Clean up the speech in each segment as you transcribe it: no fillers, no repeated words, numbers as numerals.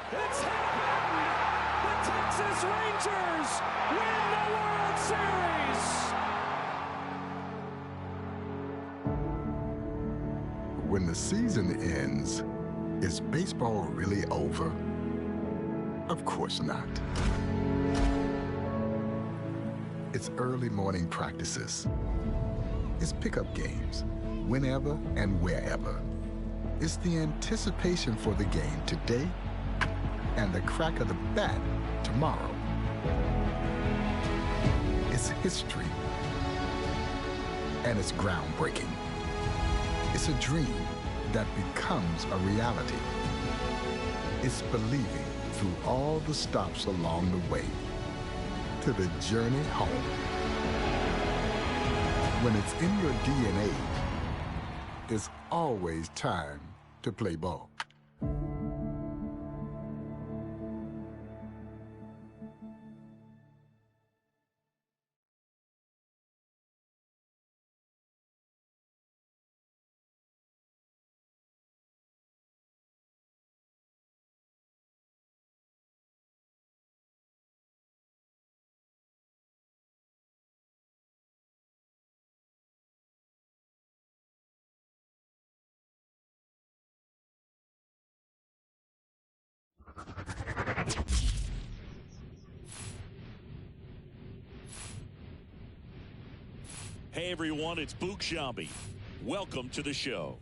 It's happened! The Texas Rangers win the World Series! When the season ends, is baseball really over? Of course not. It's early morning practices. It's pickup games, whenever and wherever. It's the anticipation for the game today and the crack of the bat tomorrow. It's history, and it's groundbreaking. It's a dream that becomes a reality. It's believing through all the stops along the way to the journey home. When it's in your DNA, there's always time to play ball. Hey everyone, it's Boog Sciambi. Welcome to the show.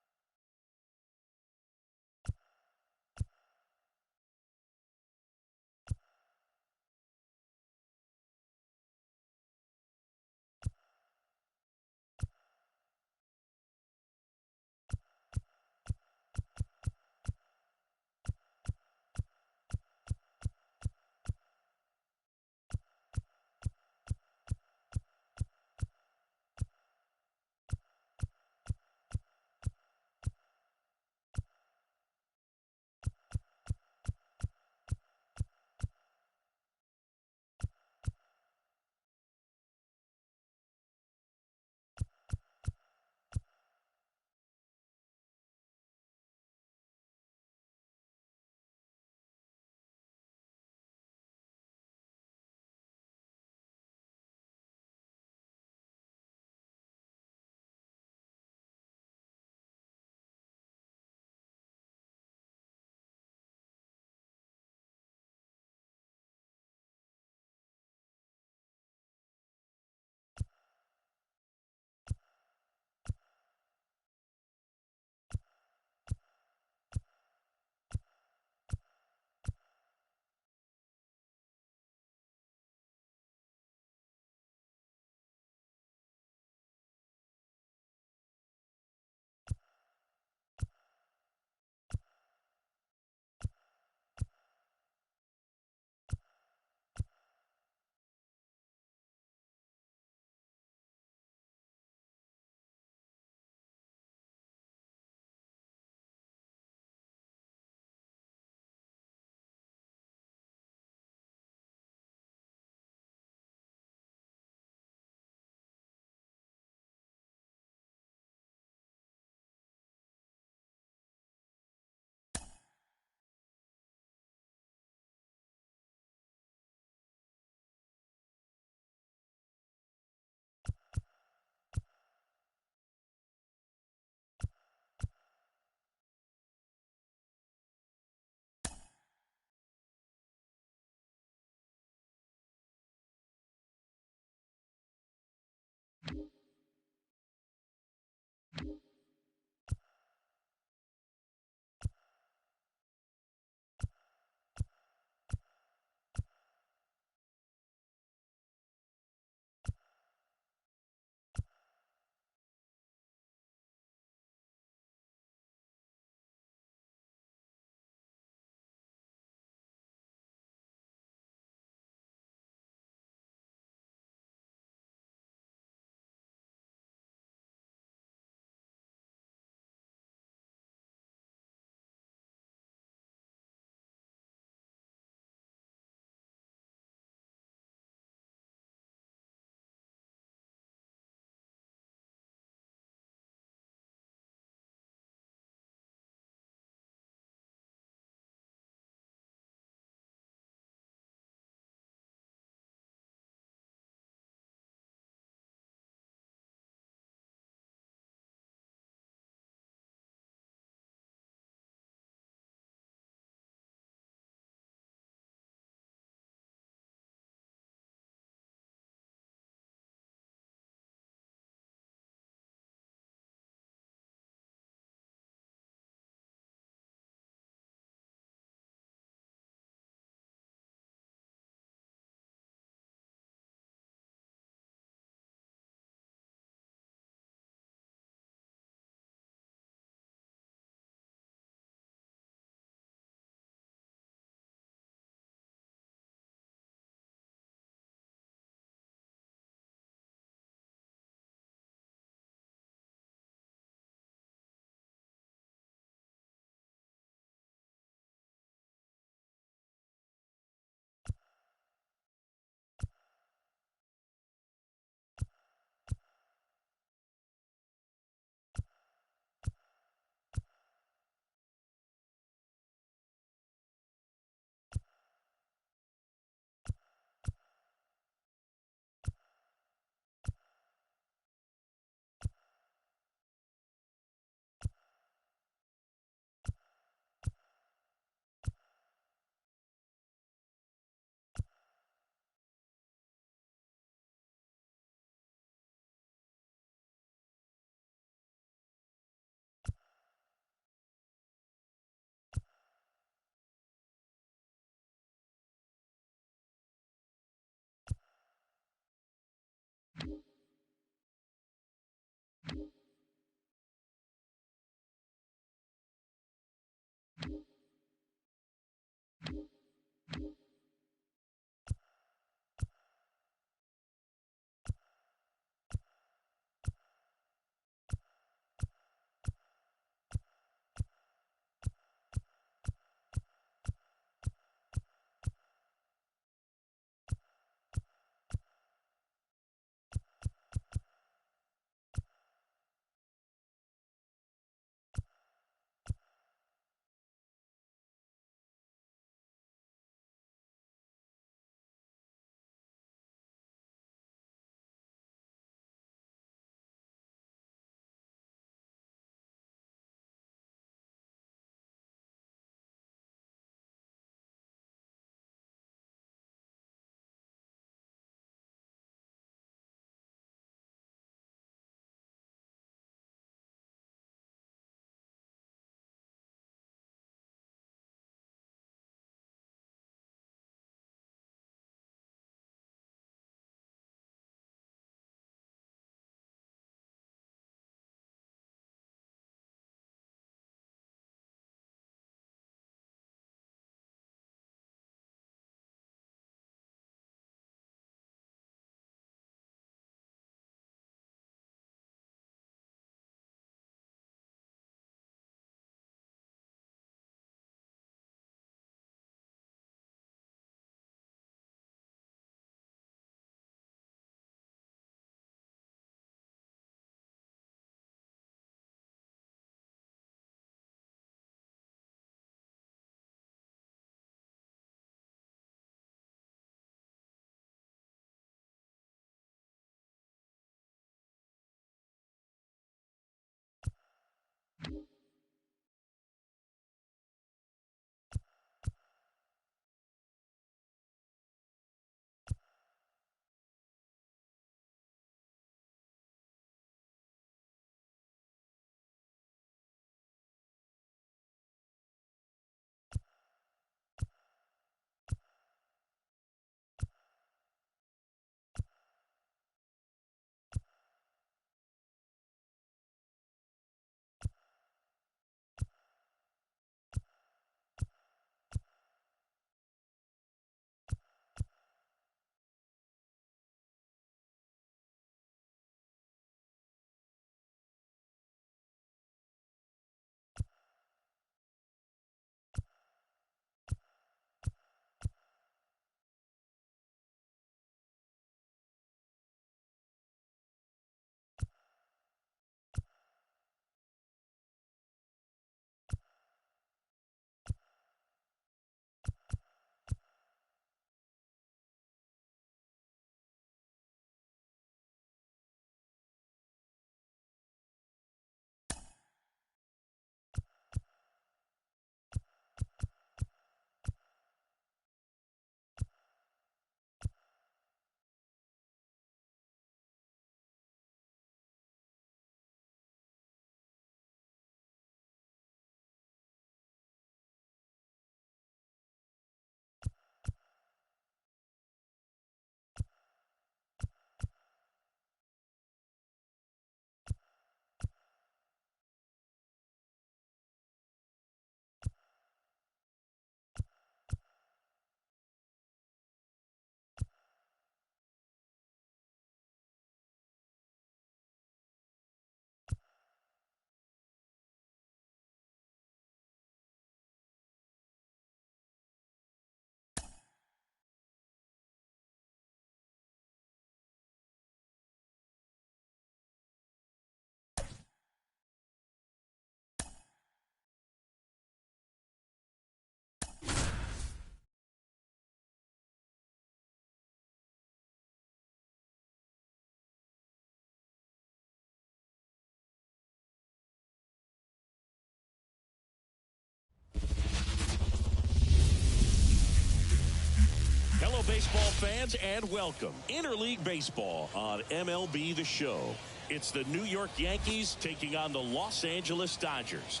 Hello, baseball fans, and welcome. Interleague Baseball on MLB The Show. It's the New York Yankees taking on the Los Angeles Dodgers.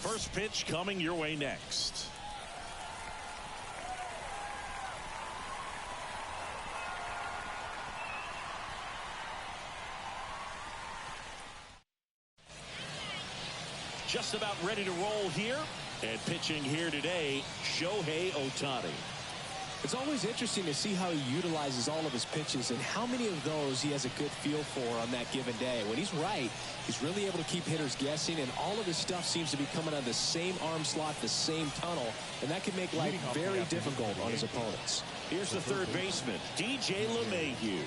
First pitch coming your way next. Just about ready to roll here. And pitching here today, Shohei Ohtani. It's always interesting to see how he utilizes all of his pitches and how many of those he has a good feel for on that given day. When he's right, he's really able to keep hitters guessing, and all of his stuff seems to be coming out of the same arm slot, the same tunnel, and that can make life very difficult on his opponents. Here's the third baseman, DJ LeMahieu.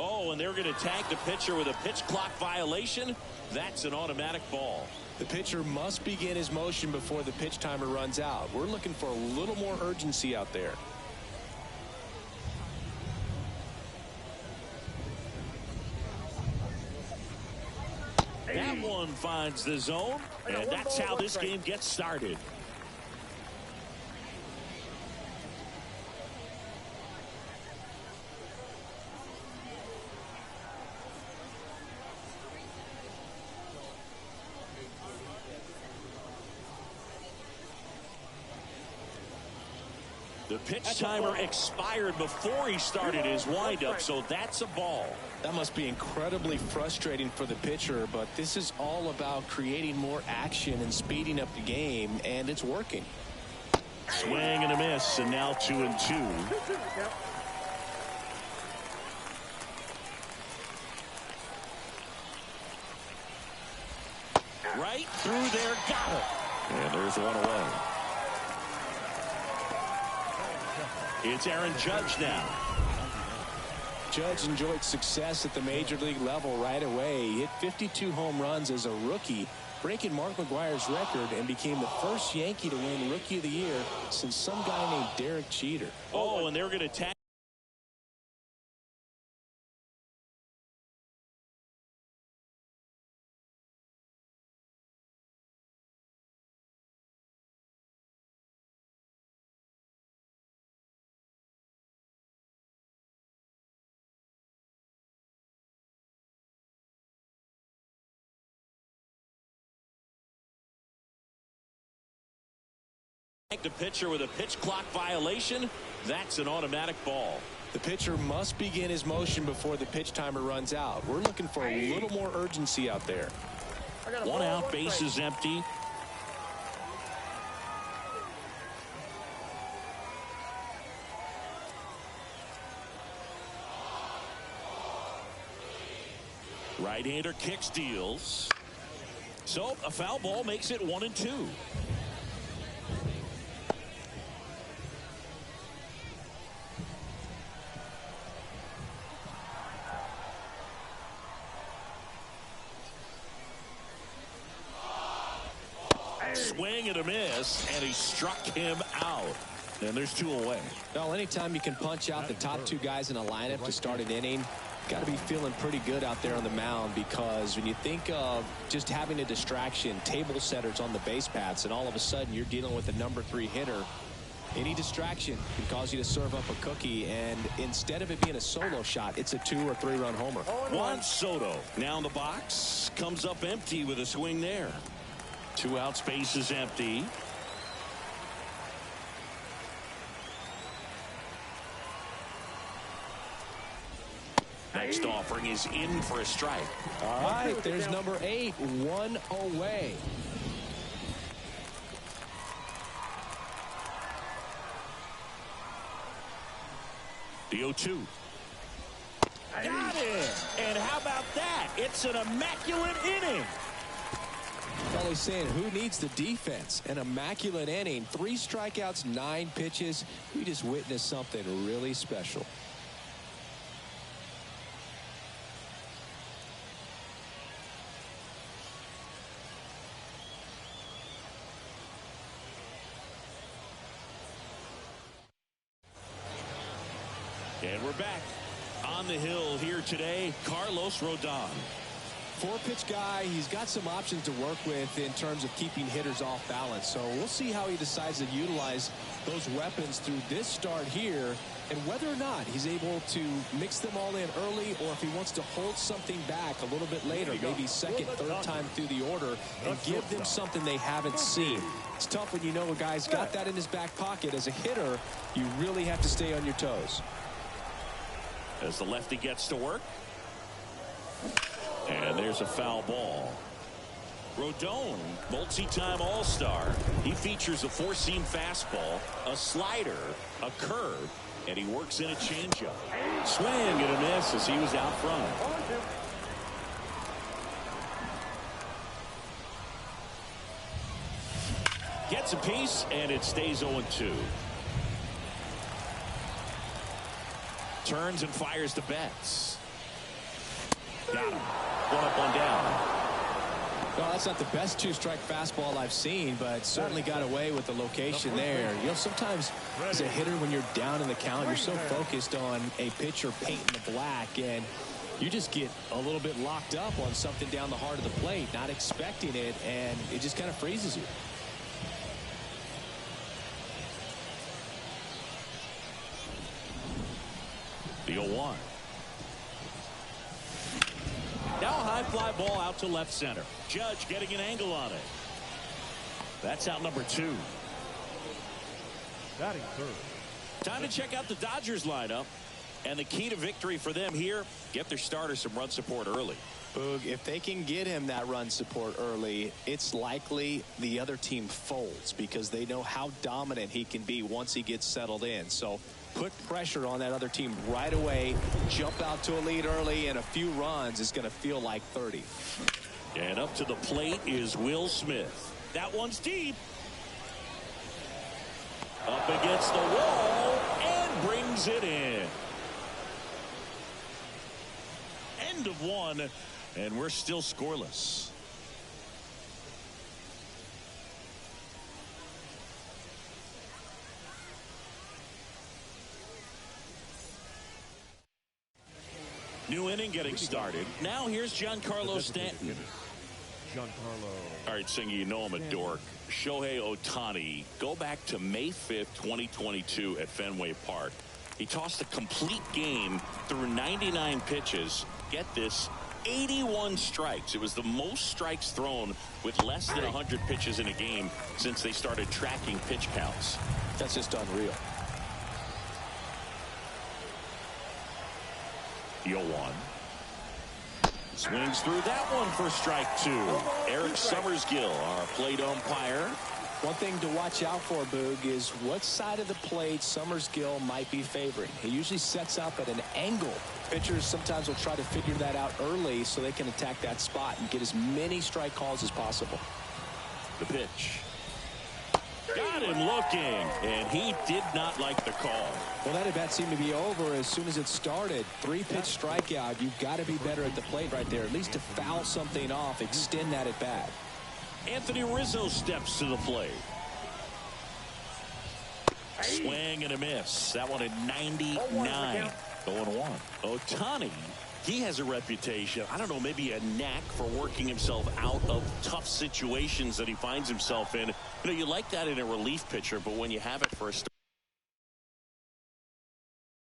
Oh, and they're going to tag the pitcher with a pitch clock violation. That's an automatic ball. The pitcher must begin his motion before the pitch timer runs out. We're looking for a little more urgency out there. That one finds the zone, and that's how this game gets started. The pitch timer expired before he started his windup, so that's a ball. That must be incredibly frustrating for the pitcher, but this is all about creating more action and speeding up the game, and it's working. Swing and a miss, and now 2-2. Right through there, got it. And there's one away. It's Aaron Judge now. Judge enjoyed success at the major league level right away. He hit 52 home runs as a rookie, breaking Mark McGwire's record, and became the first Yankee to win Rookie of the Year since some guy named Derek Jeter. Oh, and they're going to tag. The pitcher with a pitch clock violation. That's an automatic ball. The pitcher must begin his motion before the pitch timer runs out. We're looking for a little more urgency out there. One out, base is empty. Right-hander kicks, deals. So a foul ball makes it 1-2. Swing and a miss, and he struck him out. And there's 2 away. Well, anytime you can punch out the top 2 guys in a lineup to start an inning, got to be feeling pretty good out there on the mound, because when you think of just having a distraction, table setters on the base paths, and all of a sudden you're dealing with a number 3 hitter, any distraction can cause you to serve up a cookie, and instead of it being a solo shot, it's a 2 or 3 run homer. Juan Soto now in the box, comes up empty with a swing there. 2 outs, base is empty. Next offering is in for a strike. All right, there's number 8, 1 away. The 0-2. Got it! And how about that? It's an immaculate inning. Well, he's saying, who needs the defense? An immaculate inning, 3 strikeouts, 9 pitches. We just witnessed something really special. And we're back on the hill here today. Carlos Rodon. 4-pitch guy. He's got some options to work with in terms of keeping hitters off balance. So we'll see how he decides to utilize those weapons through this start here, and whether or not he's able to mix them all in early, or if he wants to hold something back a little bit later, maybe second, third time through the order, and give them something they haven't seen. It's tough when you know a guy's got that in his back pocket. As a hitter, you really have to stay on your toes. As the lefty gets to work. And there's a foul ball. Rodon, multi-time All-Star. He features a 4-seam fastball, a slider, a curve, and he works in a changeup. Swing and a miss as he was out front. Gets a piece, and it stays 0-2. Turns and fires to Betts. Got him. 1 up, 1 down. Well, that's not the best 2-strike fastball I've seen, but certainly got away with the location there. You know, sometimes as a hitter, when you're down in the count, you're so focused on a pitcher painting the black, and you just get a little bit locked up on something down the heart of the plate, not expecting it, and it just kind of freezes you. The 0-1. Now a high fly ball out to left center. Judge getting an angle on it. That's out number 2. Batting third. Time to check out the Dodgers lineup. And the key to victory for them here, get their starter some run support early. Boog, if they can get him that run support early, it's likely the other team folds, because they know how dominant he can be once he gets settled in. So put pressure on that other team right away, jump out to a lead early, and a few runs is going to feel like 30. And up to the plate is Will Smith. That one's deep. Up against the wall, and brings it in. End of one, and we're still scoreless. New inning getting started. Now here's Giancarlo Stanton. All right, Singy, you know I'm a dork. Shohei Ohtani, go back to May 5th, 2022 at Fenway Park. He tossed a complete game through 99 pitches. Get this, 81 strikes. It was the most strikes thrown with less than 100 pitches in a game since they started tracking pitch counts. That's just unreal. 0-1. Swings through that one for strike two. Eric Summersgill, our plate umpire. One thing to watch out for, Boog, is what side of the plate Summersgill might be favoring. He usually sets up at an angle. Pitchers sometimes will try to figure that out early so they can attack that spot and get as many strike calls as possible. The pitch. Got him looking, and he did not like the call. Well, that at-bat seemed to be over as soon as it started. 3-pitch strikeout. You've got to be better at the plate right there, at least to foul something off, extend that at-bat. Anthony Rizzo steps to the plate. Swing and a miss. That one at 99. 0-1. Ohtani, he has a reputation, I don't know, maybe a knack for working himself out of tough situations that he finds himself in. You know, you like that in a relief pitcher, but when you have it for a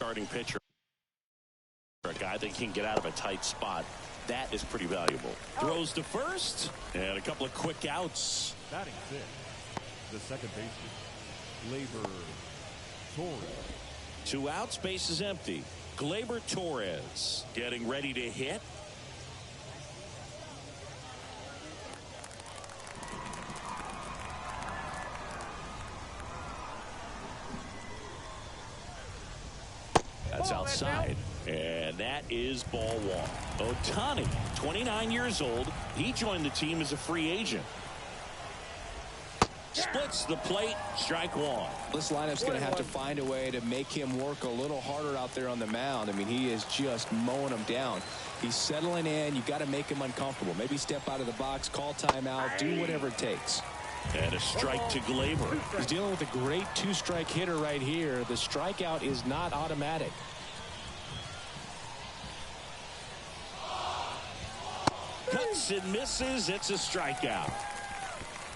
starting pitcher, a guy that can get out of a tight spot, that is pretty valuable. Throws to first, and a couple of quick outs. Batting fifth, the second baseman, Gleyber Torres. 2 outs, base is empty. Gleyber Torres getting ready to hit. That's outside. And that is ball one. Ohtani, 29 years old. He joined the team as a free agent. Splits the plate, strike one. This lineup's going to have to find a way to make him work a little harder out there on the mound. I mean, he is just mowing them down. He's settling in. You got to make him uncomfortable. Maybe step out of the box, call timeout, do whatever it takes. And a strike to Gleyber. He's dealing with a great 2-strike hitter right here. The strikeout is not automatic. Cuts and misses. It's a strikeout.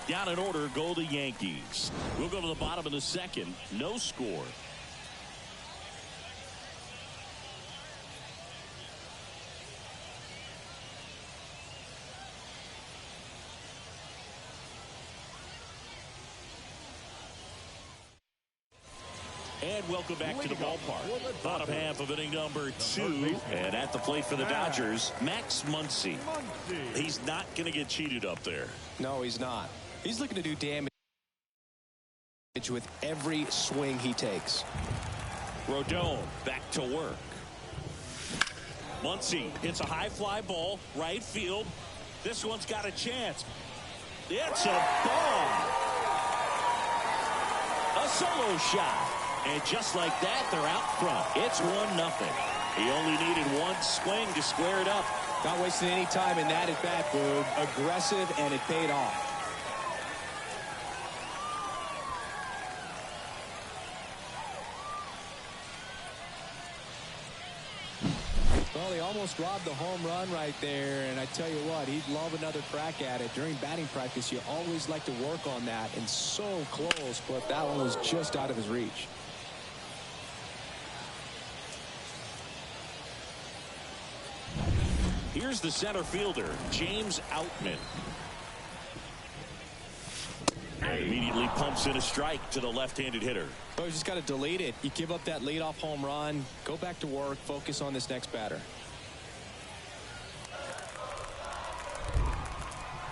Down in order go the Yankees. We'll go to the bottom of the second. No score. And welcome back to the ballpark. Bottom half of inning number 2. And at the plate for the Dodgers, Max Muncy. He's not going to get cheated up there. No, he's not. He's looking to do damage with every swing he takes. Rodon back to work. Muncy hits a high fly ball, right field. This one's got a chance. It's a bomb. A solo shot. And just like that, they're out front. It's 1-0. He only needed one swing to square it up. Not wasting any time in that at bat, Boog. Aggressive, and it paid off. Well, he almost robbed the home run right there, and I tell you what, he'd love another crack at it. During batting practice, you always like to work on that, and so close, but that one was just out of his reach. Here's the center fielder, James Outman. And immediately pumps in a strike to the left-handed hitter. Oh, you just got to delete it. You give up that leadoff home run, go back to work, focus on this next batter.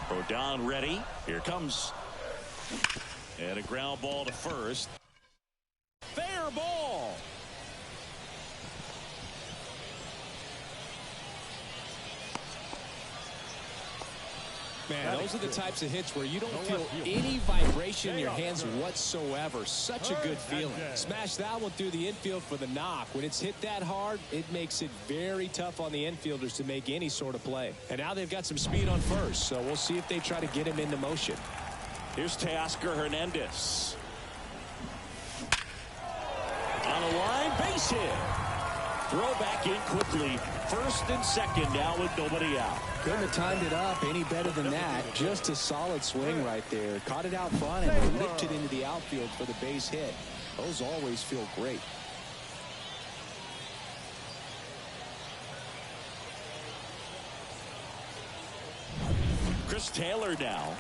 Rodon ready. Here comes. And a ground ball to first. Fair ball. Man, those are the types of hits where you don't feel any vibration in your hands whatsoever. Such a good feeling. Smash that one through the infield for the knock. When it's hit that hard, it makes it very tough on the infielders to make any sort of play. And now they've got some speed on first, so we'll see if they try to get him into motion. Here's Teoscar Hernandez. On a line, base hit. Throw back in quickly. First and second now with nobody out. Couldn't have timed it up any better than that. Just a solid swing right there. Caught it out front and whipped it into the outfield for the base hit. Those always feel great. Chris Taylor now.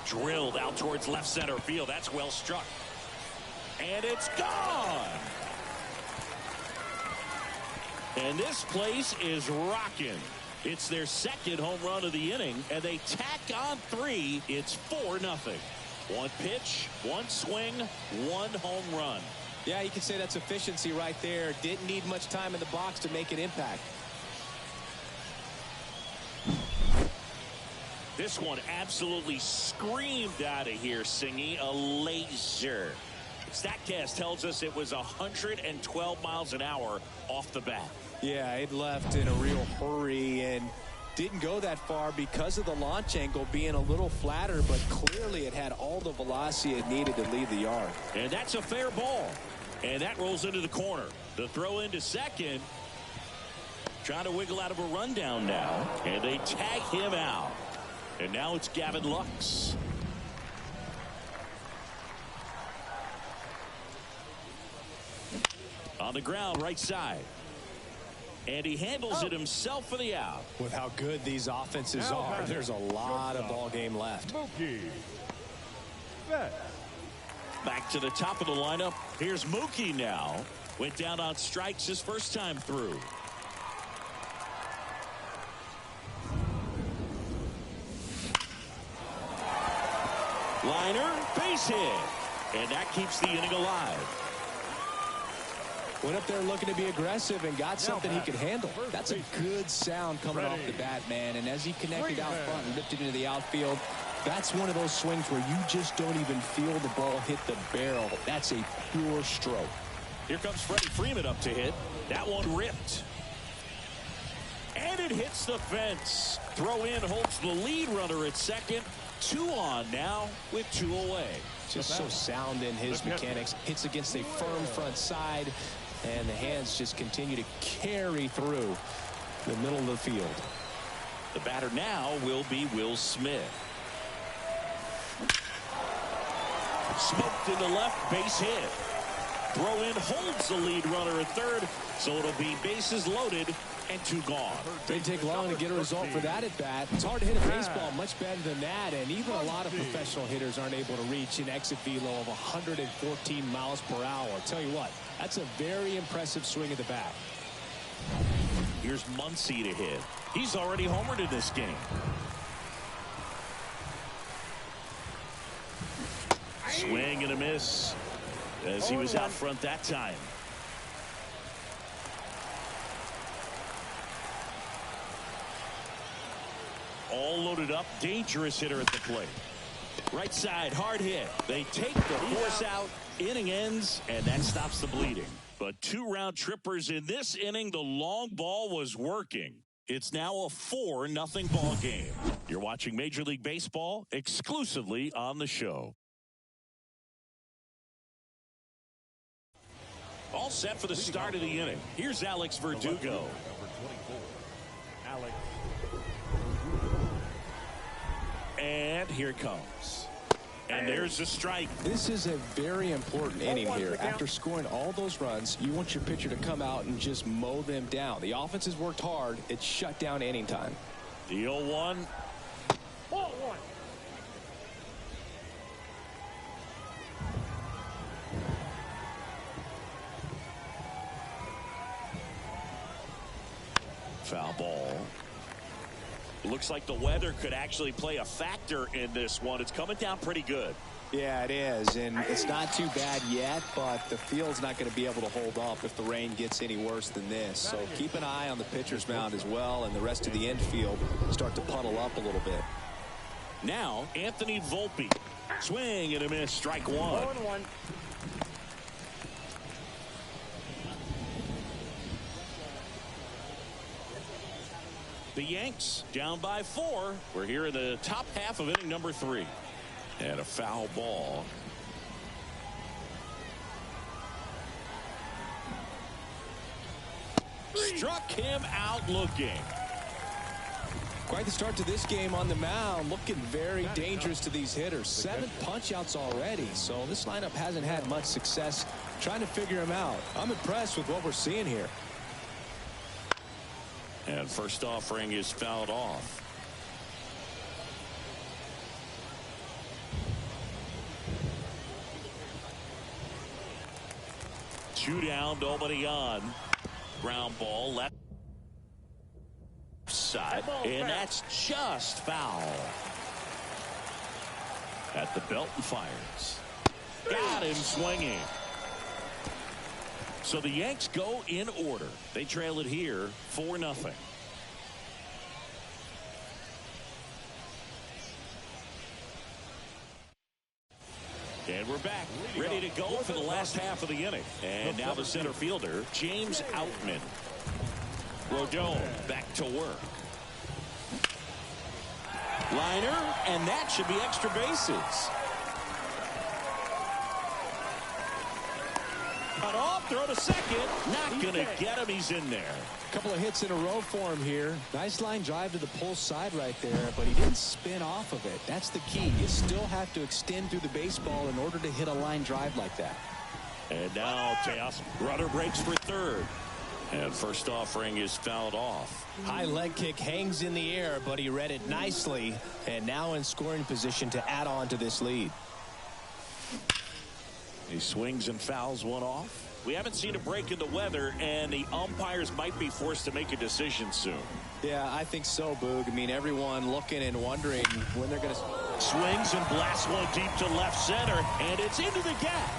Drilled out towards left center field. That's well struck. And it's gone. And this place is rocking. It's their second home run of the inning, and they tack on 3. It's 4-0. One pitch, one swing, one home run. Yeah, you can say that's efficiency right there. Didn't need much time in the box to make an impact. This one absolutely screamed out of here, Singy. A laser. StatCast tells us it was 112 miles an hour off the bat. Yeah, it left in a real hurry and didn't go that far because of the launch angle being a little flatter, but clearly it had all the velocity it needed to leave the yard. And that's a fair ball. And that rolls into the corner. The throw into second. Trying to wiggle out of a rundown now. And they tag him out. And now it's Gavin Lux. On the ground, right side. And he handles it himself for the out. With how good these offenses are, there's a lot of ball game left. Back to the top of the lineup. Here's Mookie now. Went down on strikes his first time through. Liner, base hit. And that keeps the inning alive. Went up there looking to be aggressive and got something he could handle. That's a good sound coming off the bat, man. And as he connected out front and ripped it into the outfield, that's one of those swings where you just don't even feel the ball hit the barrel. That's a pure stroke. Here comes Freddie Freeman up to hit. That one ripped. And it hits the fence. Throw in holds the lead runner at second. 2 on now with 2 away. Just so sound in his mechanics. Hits against a firm front side, and the hands just continue to carry through the middle of the field. The batter now will be Will Smith. Smoked in the left, base hit. Throw in holds the lead runner at third, so it'll be bases loaded and 2 gone. Didn't take long to get a result for that at bat. It's hard to hit a baseball much better than that, and even a lot of professional hitters aren't able to reach an exit velo of 114 miles per hour. I'll tell you what, that's a very impressive swing of the bat. Here's Muncy to hit. He's already homered in this game. Swing and a miss as he was out front that time. All loaded up, dangerous hitter at the plate. Right side, hard hit. They take the force out, inning ends, and that stops the bleeding. But 2 round trippers in this inning, the long ball was working. It's now a 4-0 ball game. You're watching Major League Baseball exclusively on the show. All set for the start of the inning. Here's Alex Verdugo. Alex. And here it comes. And there's a strike. This is a very important inning here. After scoring all those runs, you want your pitcher to come out and just mow them down. The offense has worked hard. It's shut down inning time. The 0-1. Ball 1. Foul ball. Looks like the weather could actually play a factor in this one. It's coming down pretty good. Yeah, it is, and it's not too bad yet, but the field's not going to be able to hold up if the rain gets any worse than this. So keep an eye on the pitcher's mound as well, and the rest of the infield start to puddle up a little bit. Now, Anthony Volpe. Swing and a miss, strike one. 0-1. The Yanks down by 4. We're here in the top half of inning number 3. And a foul ball. Struck him out looking. Quite the start to this game on the mound. Looking very dangerous to these hitters. 7 punch-outs already. So this lineup hasn't had much success trying to figure him out. I'm impressed with what we're seeing here. And first offering is fouled off. Two down, nobody on. Ground ball left side, and that's just foul. At the belt and fires. Got him swinging. So the Yanks go in order. They trail it here 4-0. And we're back, ready to go for the last half of the inning. And now the center fielder, James Outman. Rodon back to work. Liner, and that should be extra bases. Cut off, throw to second. Not going to get him. He's in there. A couple of hits in a row for him here. Nice line drive to the pull side right there, but he didn't spin off of it. That's the key. You still have to extend through the baseball in order to hit a line drive like that. And now Teos. Runner breaks for third. And first offering is fouled off. High leg kick hangs in the air, but he read it nicely. And now in scoring position to add on to this lead. He swings and fouls one off. We haven't seen a break in the weather, and the umpires might be forced to make a decision soon. Yeah, I think so, Boog. I mean, everyone looking and wondering when they're going to... Swings and blasts one deep to left center, and it's into the gap.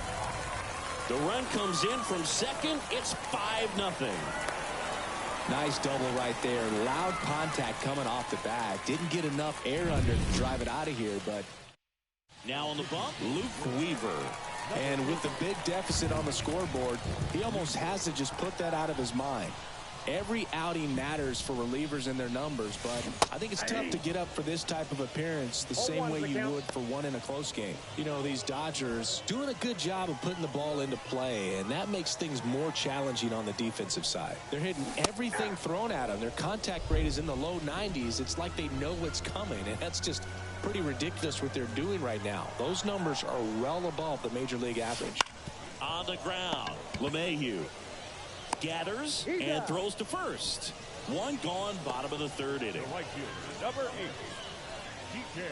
The run comes in from second. It's 5-0. Nice double right there. Loud contact coming off the bat. Didn't get enough air under to drive it out of here, but... Now on the bump, Luke Weaver. And with the big deficit on the scoreboard, he almost has to just put that out of his mind. Every outing matters for relievers and their numbers, but I think it's tough to get up for this type of appearance the same way you would for one in a close game. You know, these Dodgers doing a good job of putting the ball into play, and that makes things more challenging on the defensive side. They're hitting everything thrown at them. Their contact rate is in the low 90s. It's like they know it's coming, and that's just pretty ridiculous what they're doing right now. Those numbers are well above the major league average. On the ground, LeMahieu gathers and throws to first. One gone, bottom of the third inning. Right fielder, number 8, Kike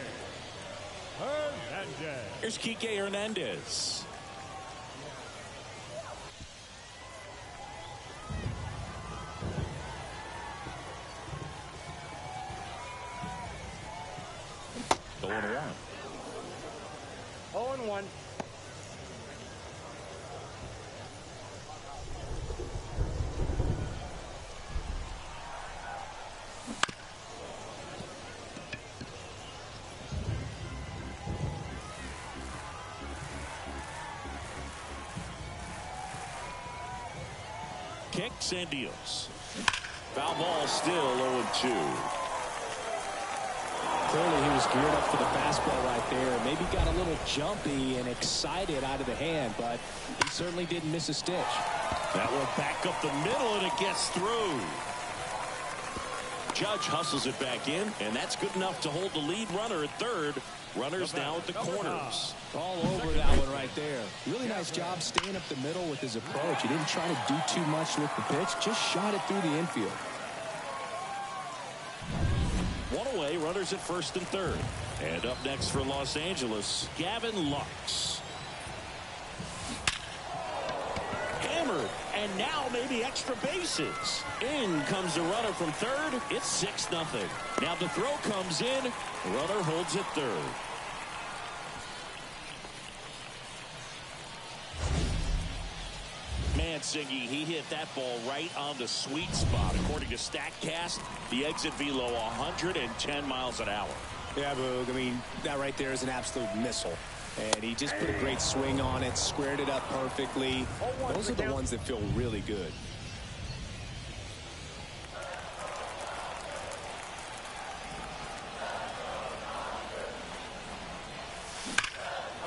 Hernandez. Here's Kike Hernandez. Going 0-1. Kicks and deals. Foul ball still 0-2. Clearly he was geared up for the fastball right there. Maybe got a little jumpy and excited out of the hand, but he certainly didn't miss a stitch. That one back up the middle, and it gets through. Judge hustles it back in, and that's good enough to hold the lead runner at third. Runners now at the corners. All over that one right there. Really nice job staying up the middle with his approach. He didn't try to do too much with the pitch, just shot it through the infield. One away, runners at first and third. And up next for Los Angeles, Gavin Lux. Hammered, and now maybe extra bases. In comes the runner from third. It's 6-0. Now the throw comes in. The runner holds at third. Singy, he hit that ball right on the sweet spot. According to StatCast, the exit velo 110 miles an hour. Yeah, Boog. I mean, that right there is an absolute missile. And he just put a great swing on it, squared it up perfectly. Those are the ones that feel really good.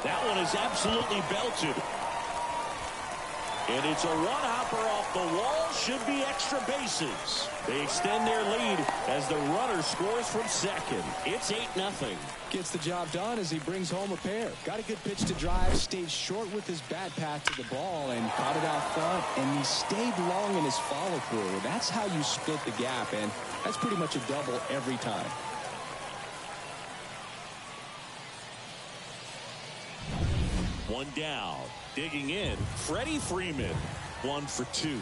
That one is absolutely belted. And it's a one-hopper off the wall. Should be extra bases. They extend their lead as the runner scores from second. It's 8-0. Gets the job done as he brings home a pair. Got a good pitch to drive, stayed short with his bat path to the ball, and caught it out front. And he stayed long in his follow-through. That's how you split the gap, and that's pretty much a double every time. One down. Digging in, Freddie Freeman. 1 for 2.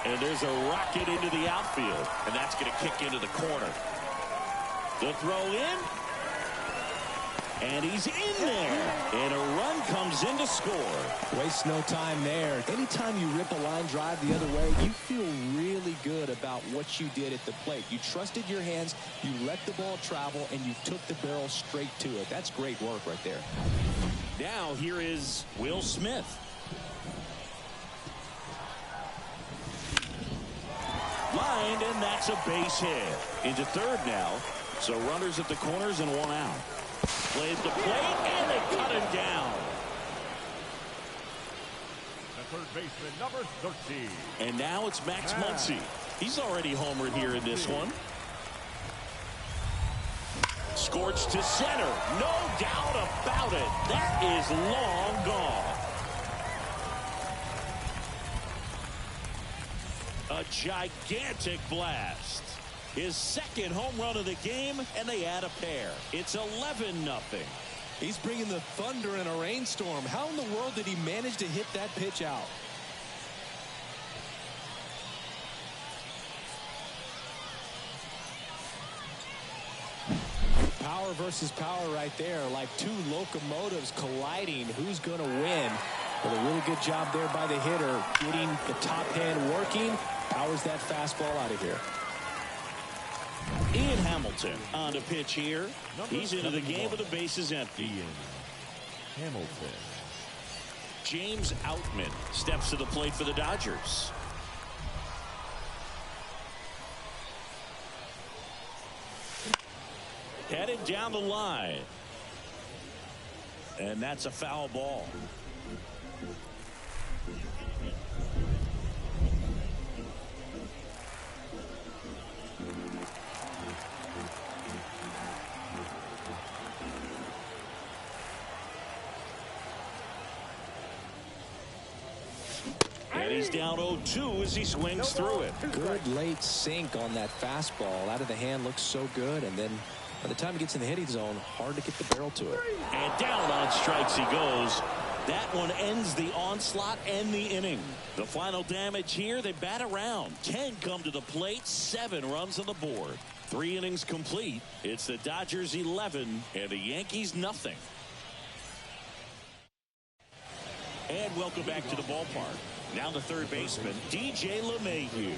And there's a rocket into the outfield. And that's going to kick into the corner. The throw in. And he's in there. And a run comes in to score. Waste no time there. Anytime you rip a line drive the other way, you feel really good about what you did at the plate. You trusted your hands, you let the ball travel, and you took the barrel straight to it. That's great work right there. Now here is Will Smith. Lined, and that's a base hit. Into third now. So runners at the corners and 1 out. Plays the plate, and they cut him down. The third baseman, number 13. And now it's Max Muncy. He's already homered here in this one. Scorched to center. No doubt about it. That is long gone. A gigantic blast. His second home run of the game, and they add a pair. It's 11-0. He's bringing the thunder in a rainstorm. How in the world did he manage to hit that pitch out? Power versus power right there, like two locomotives colliding. Who's going to win? Well, a really good job there by the hitter, getting the top hand working. Powers that fastball out of here. Ian Hamilton on the pitch here. He's into the game with the bases empty. Ian Hamilton. James Outman steps to the plate for the Dodgers. Headed down the line. And that's a foul ball. And he's down 0-2 as he swings through it. Good late sink on that fastball. Out of the hand looks so good, and then by the time he gets in the hitting zone, hard to get the barrel to it. And down on strikes he goes. That one ends the onslaught and the inning. The final damage here, they bat around. 10 come to the plate, 7 runs on the board. 3 innings complete. It's the Dodgers 11 and the Yankees nothing. And welcome back to the ballpark. Now the third baseman, DJ LeMahieu.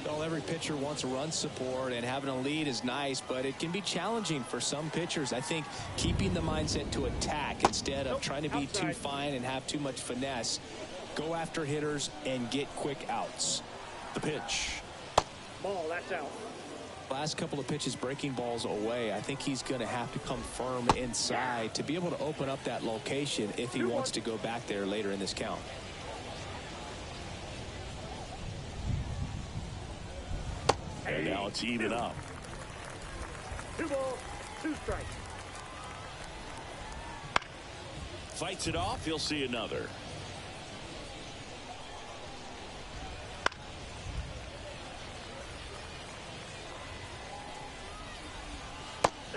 Well, every pitcher wants run support, and having a lead is nice, but it can be challenging for some pitchers. I think keeping the mindset to attack instead of trying to be too fine and have too much finesse. Go after hitters and get quick outs. The pitch. Ball, that's out. Last couple of pitches breaking balls away. I think he's going to have to come firm inside to be able to open up that location if he wants to go back there later in this count. And now it's even up. 2 balls, 2 strikes. Fights it off. He'll see another.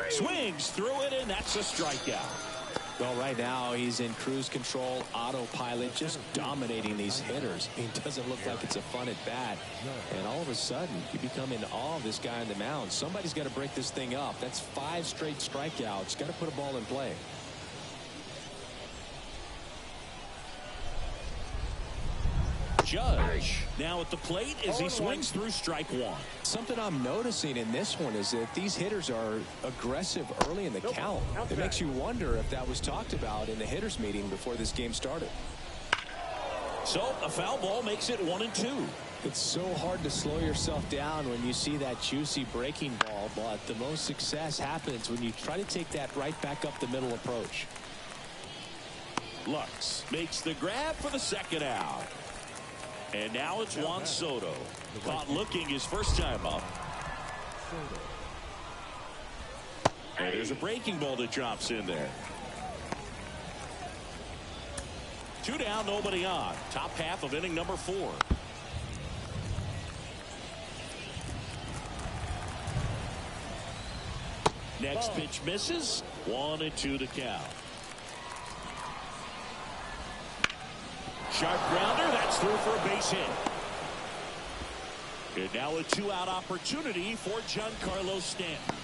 Swings through it, and that's a strikeout. Well, right now he's in cruise control, autopilot, just dominating these hitters. It doesn't look like it's a fun at bat. And all of a sudden, you become in awe of this guy on the mound. Somebody's got to break this thing up. That's 5 straight strikeouts. Got to put a ball in play. Judge now at the plate as he swings through strike 1. Something I'm noticing in this one is that these hitters are aggressive early in the count. It makes you wonder if that was talked about in the hitters meeting before this game started. So a foul ball makes it 1-2. It's so hard to slow yourself down when you see that juicy breaking ball, but the most success happens when you try to take that right back up the middle approach. Lux makes the grab for the second out. And now it's Juan Soto. Caught looking his first time up. And there's a breaking ball that drops in there. 2 down, nobody on. Top half of inning number 4. Next pitch misses. 1-2 to count. Sharp grounder, that's through for a base hit. And now a 2-out opportunity for Giancarlo Stanton.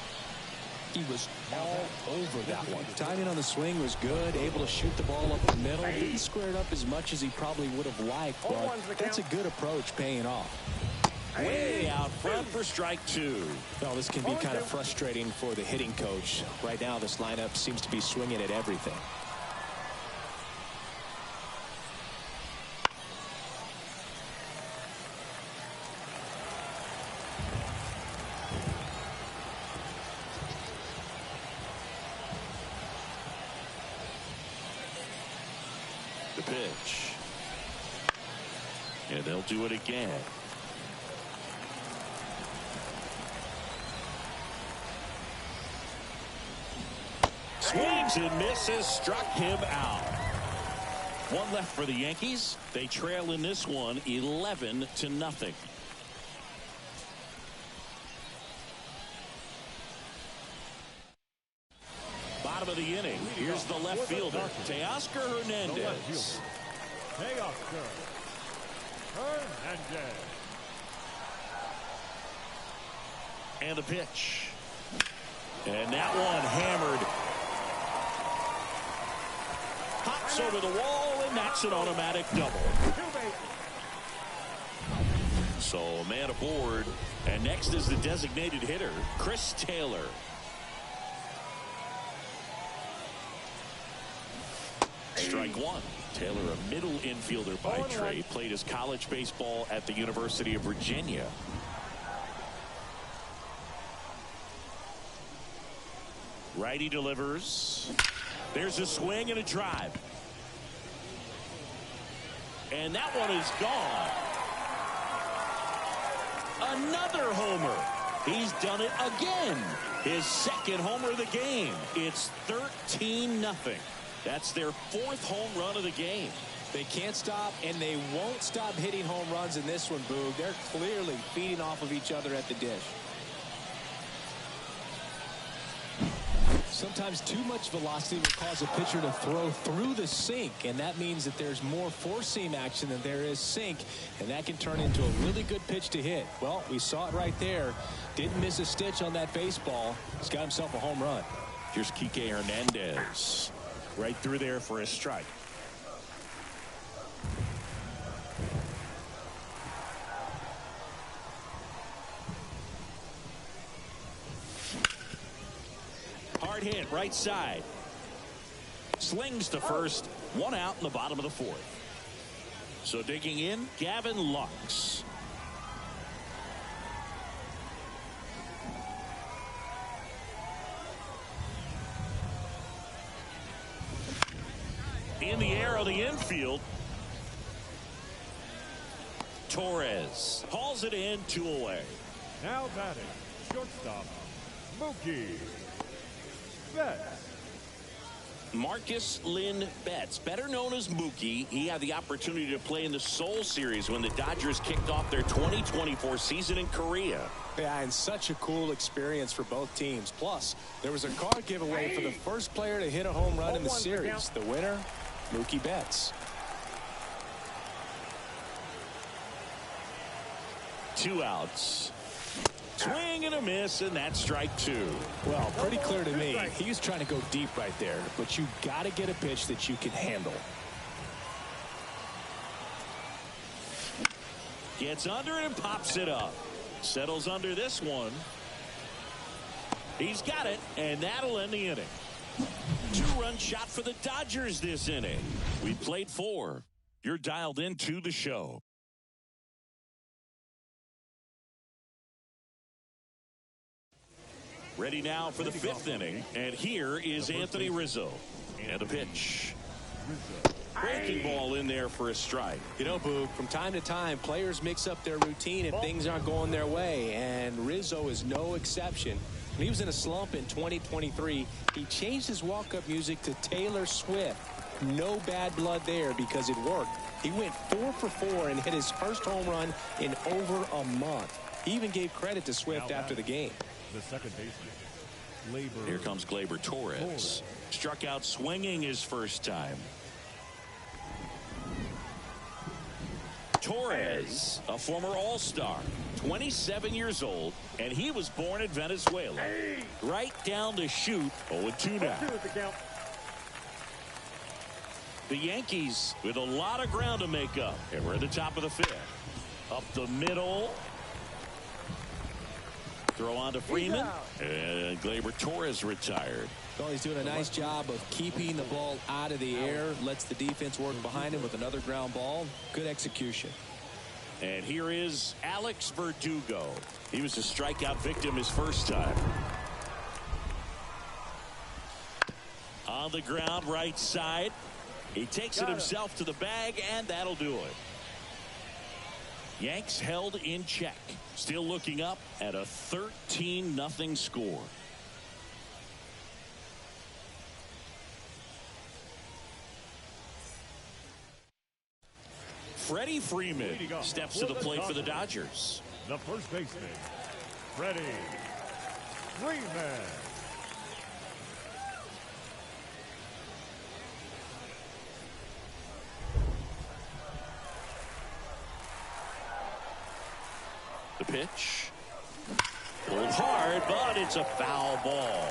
He was all over that one. Timing on the swing was good, able to shoot the ball up the middle. Didn't square it up as much as he probably would have liked, but that's a good approach paying off. Way out front for strike 2. Well, this can be kind of frustrating for the hitting coach. Right now, this lineup seems to be swinging at everything. The pitch. And they'll do it again. Swings and misses, struck him out. 1 left for the Yankees. They trail in this one 11-0. Bottom of the inning. Here's the left fielder, Teoscar Hernandez. Teoscar Hernandez. And the pitch. And that one hammered. Hops over the wall, and that's an automatic double. So a man aboard. And next is the designated hitter, Chris Taylor. Strike 1. Taylor, a middle infielder by trade, played his college baseball at the University of Virginia. Righty delivers. There's a swing and a drive. And that one is gone. Another homer. He's done it again. His second homer of the game. It's 13-0. That's their 4th home run of the game. They can't stop, and they won't stop hitting home runs in this one, Boog. They're clearly feeding off of each other at the dish. Sometimes too much velocity will cause a pitcher to throw through the sink, and that means that there's more four-seam action than there is sink, and that can turn into a really good pitch to hit. Well, we saw it right there. Didn't miss a stitch on that baseball. He's got himself a home run. Here's Kike Hernandez. Right through there for a strike. Hard hit right side. Slings to first. 1 out in the bottom of the 4th. So digging in, Gavin Lux. In the air of the infield. Torres hauls it in, 2 away. Now batting, shortstop, Mookie Betts. Marcus Lynn Betts, better known as Mookie. He had the opportunity to play in the Seoul Series when the Dodgers kicked off their 2024 season in Korea. Yeah, and such a cool experience for both teams. Plus, there was a card giveaway for the first player to hit a home run in the series. The winner, Mookie Betts. 2 outs. Swing and a miss, and that's strike 2. Well, pretty clear to me. He was trying to go deep right there, but you got to get a pitch that you can handle. Gets under it and pops it up. Settles under this one. He's got it, and that'll end the inning. 2-run shot for the Dodgers this inning. We played 4. You're dialed into the show. Ready now for the 5th inning, and here is Anthony Rizzo. And a pitch. Breaking ball in there for a strike. You know, Boog, from time to time, players mix up their routine if things aren't going their way, and Rizzo is no exception. When he was in a slump in 2023, he changed his walk-up music to Taylor Swift. No bad blood there because it worked. He went 4 for 4 and hit his first home run in over a month. He even gave credit to Swift after the game. The second baseman, Gleyber. Here comes Gleyber Torres. Struck out swinging his first time. Torres, a former All-Star, 27 years old, and he was born in Venezuela. Right down to shoot. 0-2 now. The Yankees with a lot of ground to make up, and we're at the top of the 5th. Up the middle. Throw on to Freeman, and Gleyber Torres retired. Well, he's doing a nice job of keeping the ball out of the air, lets the defense work behind him with another ground ball. Good execution. And here is Alex Verdugo. He was a strikeout victim his first time. On the ground, right side. He takes it himself to the bag, and that'll do it. Yanks held in check. Still looking up at a 13-0 score. Freddie Freeman steps to the plate for the Dodgers. The first baseman, Freddie Freeman. The pitch. Pulled hard, but it's a foul ball.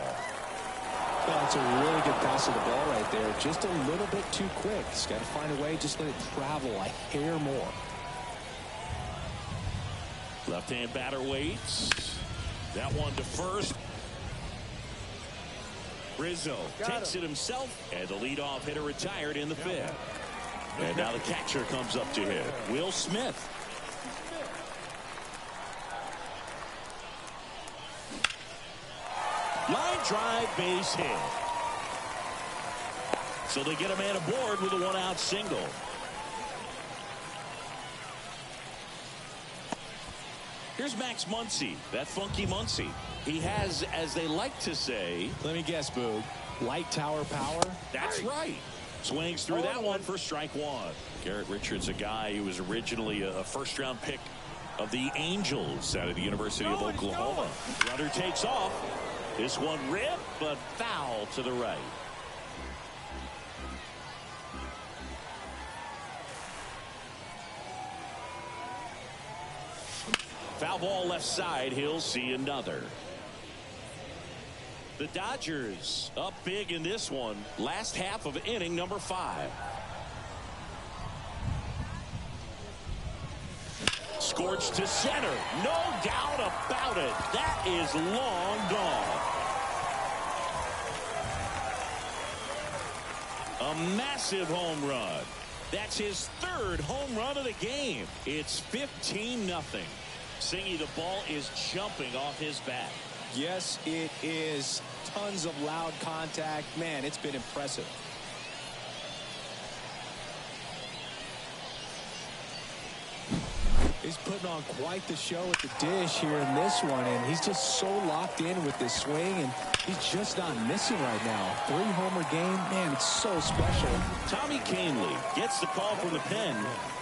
Well, it's a really good pass of the ball right there. Just a little bit too quick. He's got to find a way. Just let it travel a hair more. Left-hand batter waits. That one to first. Rizzo takes it himself, and the leadoff hitter retired in the 5th. And now the catcher comes up to hit. Will Smith. Line drive, base hit. So they get a man aboard with a 1-out single. Here's Max Muncy, that funky Muncy. He has, as they like to say... Let me guess, Boog. Light tower power? That's right. Swings through that one for strike 1. Garrett Richards, a guy who was originally a first-round pick of the Angels out of the University of Oklahoma. Runner takes off. This one ripped, but foul to the right. Foul ball left side. He'll see another. The Dodgers up big in this one. Last half of inning number 5. Scorched to center. No doubt about it. That is long gone. A massive home run. That's his 3rd home run of the game. It's 15-0. Singy, the ball is jumping off his bat. Yes, it is. Tons of loud contact. Man, it's been impressive. He's putting on quite the show at the dish here in this one, and he's just so locked in with this swing, and he's just not missing right now. 3-homer game, man, it's so special. Tommy Kahnle gets the call from the pen.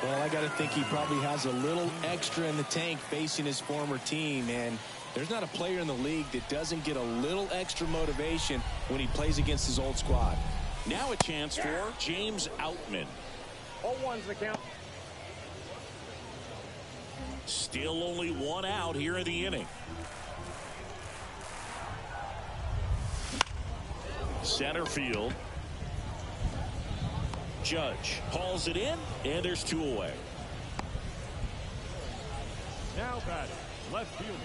Well, I got to think he probably has a little extra in the tank facing his former team, and there's not a player in the league that doesn't get a little extra motivation when he plays against his old squad. Now a chance for James Outman. 0-1's the count. Still only one out here in the inning. Center field. Judge hauls it in, and there's 2 away. Now batting, left fielder,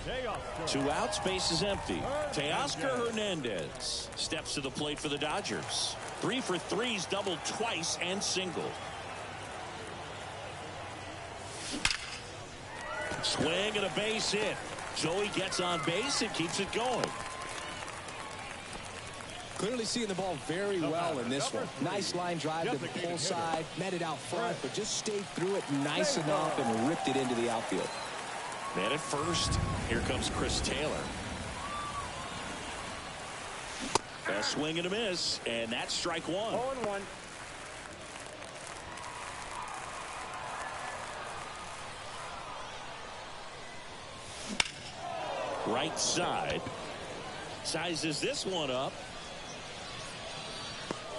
Teoscar. 2 outs, base is empty. Teoscar Hernandez steps to the plate for the Dodgers. 3 for 3's doubled twice and single. Swing and a base hit. Joey gets on base and keeps it going. Clearly seeing the ball very well in this one. Nice line drive to the pull side, met it out front, but just stayed through it nice enough and ripped it into the outfield. Man at first. Here comes Chris Taylor. A swing and a miss, and that's strike 1. 0-1. Right side. Sizes this one up.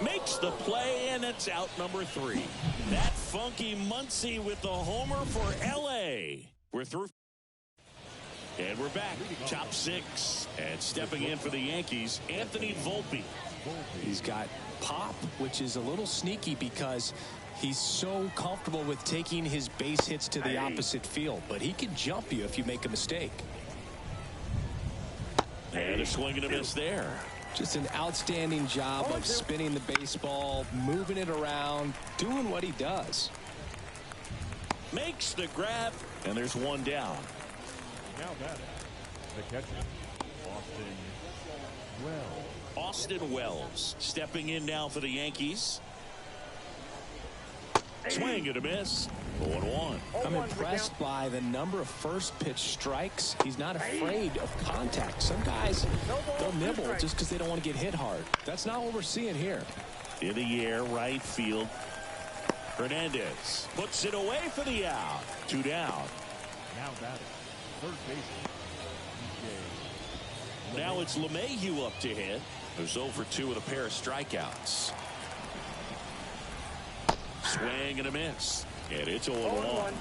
Makes the play, and it's out number 3. That funky Muncy with the homer for LA. We're through. And we're back. Top 6. And stepping in for the Yankees, Anthony Volpe. He's got pop, which is a little sneaky because he's so comfortable with taking his base hits to the opposite field. But he can jump you if you make a mistake. And a swing and a miss there. Just an outstanding job of spinning the baseball, moving it around, doing what he does. Makes the grab, and there's 1 down. Now batting, the catcher, Austin Wells. Austin Wells stepping in now for the Yankees. Swing and a miss. 0-1. I'm impressed by the number of first pitch strikes. He's not afraid of contact. Some guys, they'll nibble just because they don't want to get hit hard. That's not what we're seeing here. In the air, right field. Hernandez puts it away for the out. 2 down. Now batting, third baseman, DJ. Now it's LeMahieu up to hit. Who's 0 for 2 with a pair of strikeouts. Swing and a miss. And it's 0-1.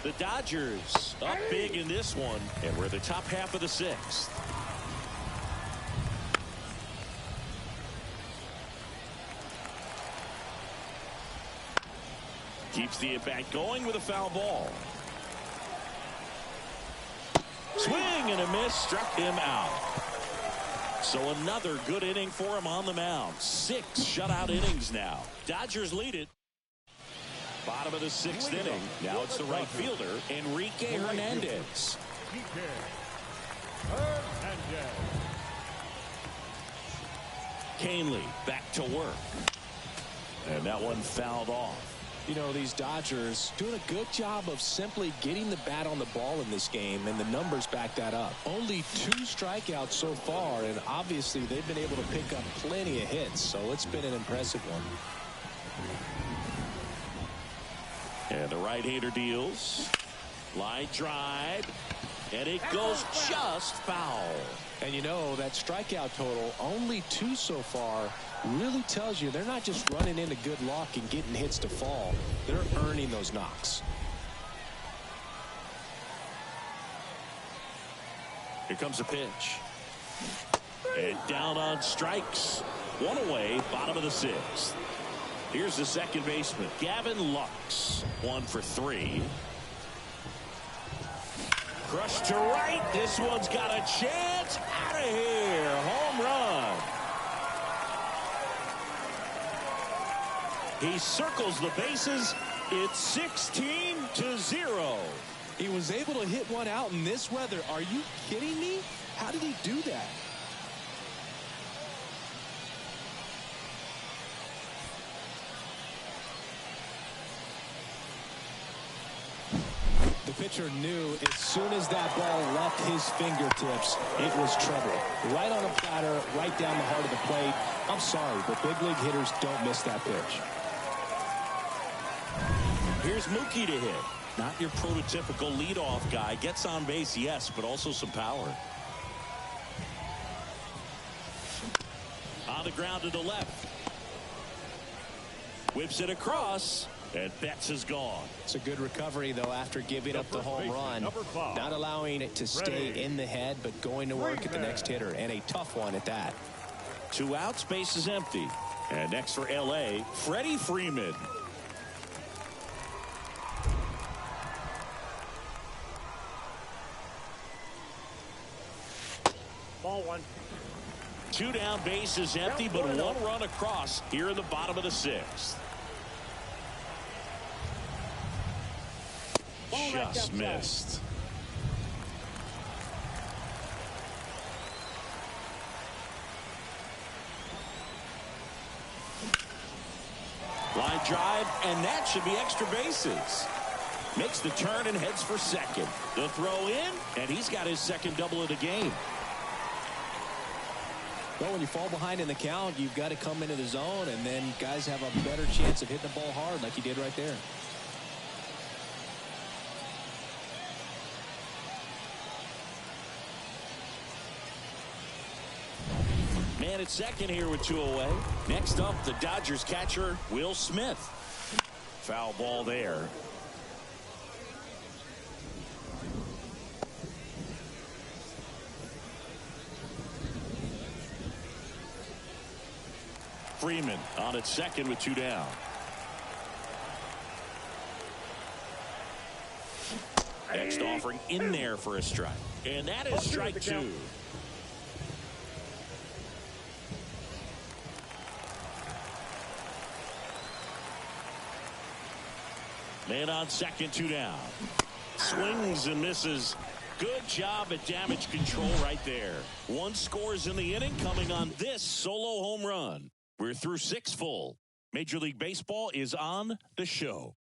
The Dodgers up big in this one, and we're the top half of the 6th. Keeps the at-bat going with a foul ball. Swing and a miss, struck him out. So another good inning for him on the mound. 6 shutout innings now. Dodgers lead it. Bottom of the 6th inning. Now it's the right fielder, Enrique Hernandez. Kahnle back to work. And that one fouled off. You know, these Dodgers doing a good job of simply getting the bat on the ball in this game, and the numbers back that up. Only 2 strikeouts so far, and obviously they've been able to pick up plenty of hits, so it's been an impressive one. And the right-hander deals. Line drive. And it goes just foul. And you know, that strikeout total, only 2 so far, really tells you they're not just running into good luck and getting hits to fall. They're earning those knocks. Here comes a pitch. And down on strikes. 1 away, bottom of the 6th. Here's the second baseman, Gavin Lux. 1 for 3. Crushed to right. This one's got a chance. Out of here. Home run. He circles the bases. It's 16-0. He was able to hit one out in this weather. Are you kidding me? How did he do that? pitcher knew as soon as that ball left his fingertips, it was trouble. Right on a platter, right down the heart of the plate. I'm sorry, but big league hitters don't miss that pitch. Here's Mookie to hit. Not your prototypical leadoff guy. Gets on base, yes, but also some power. On the ground to the left. Whips it across. And Betts is gone. It's a good recovery, though, after giving up the home run. Not allowing it to stay in the head, but going to work at the next hitter. And a tough one at that. 2 outs, base is empty. And next for L.A., Freddie Freeman. Ball 1. 2 down, base is empty, but 1 run across here in the bottom of the 6th. Just missed. Line drive, and that should be extra bases. Makes the turn and heads for second. The throw in, and he's got his second double of the game. Well, when you fall behind in the count, you've got to come into the zone, and then guys have a better chance of hitting the ball hard like he did right there. Man at second here with 2 away. Next up, the Dodgers catcher, Will Smith. Foul ball there. Freeman on at second with 2 down. Next offering in there for a strike. And that is strike 2. Man on second, 2 down. Swings and misses. Good job at damage control right there. 1 scores in the inning coming on this solo home run. We're through 6 full. Major League Baseball is on the show.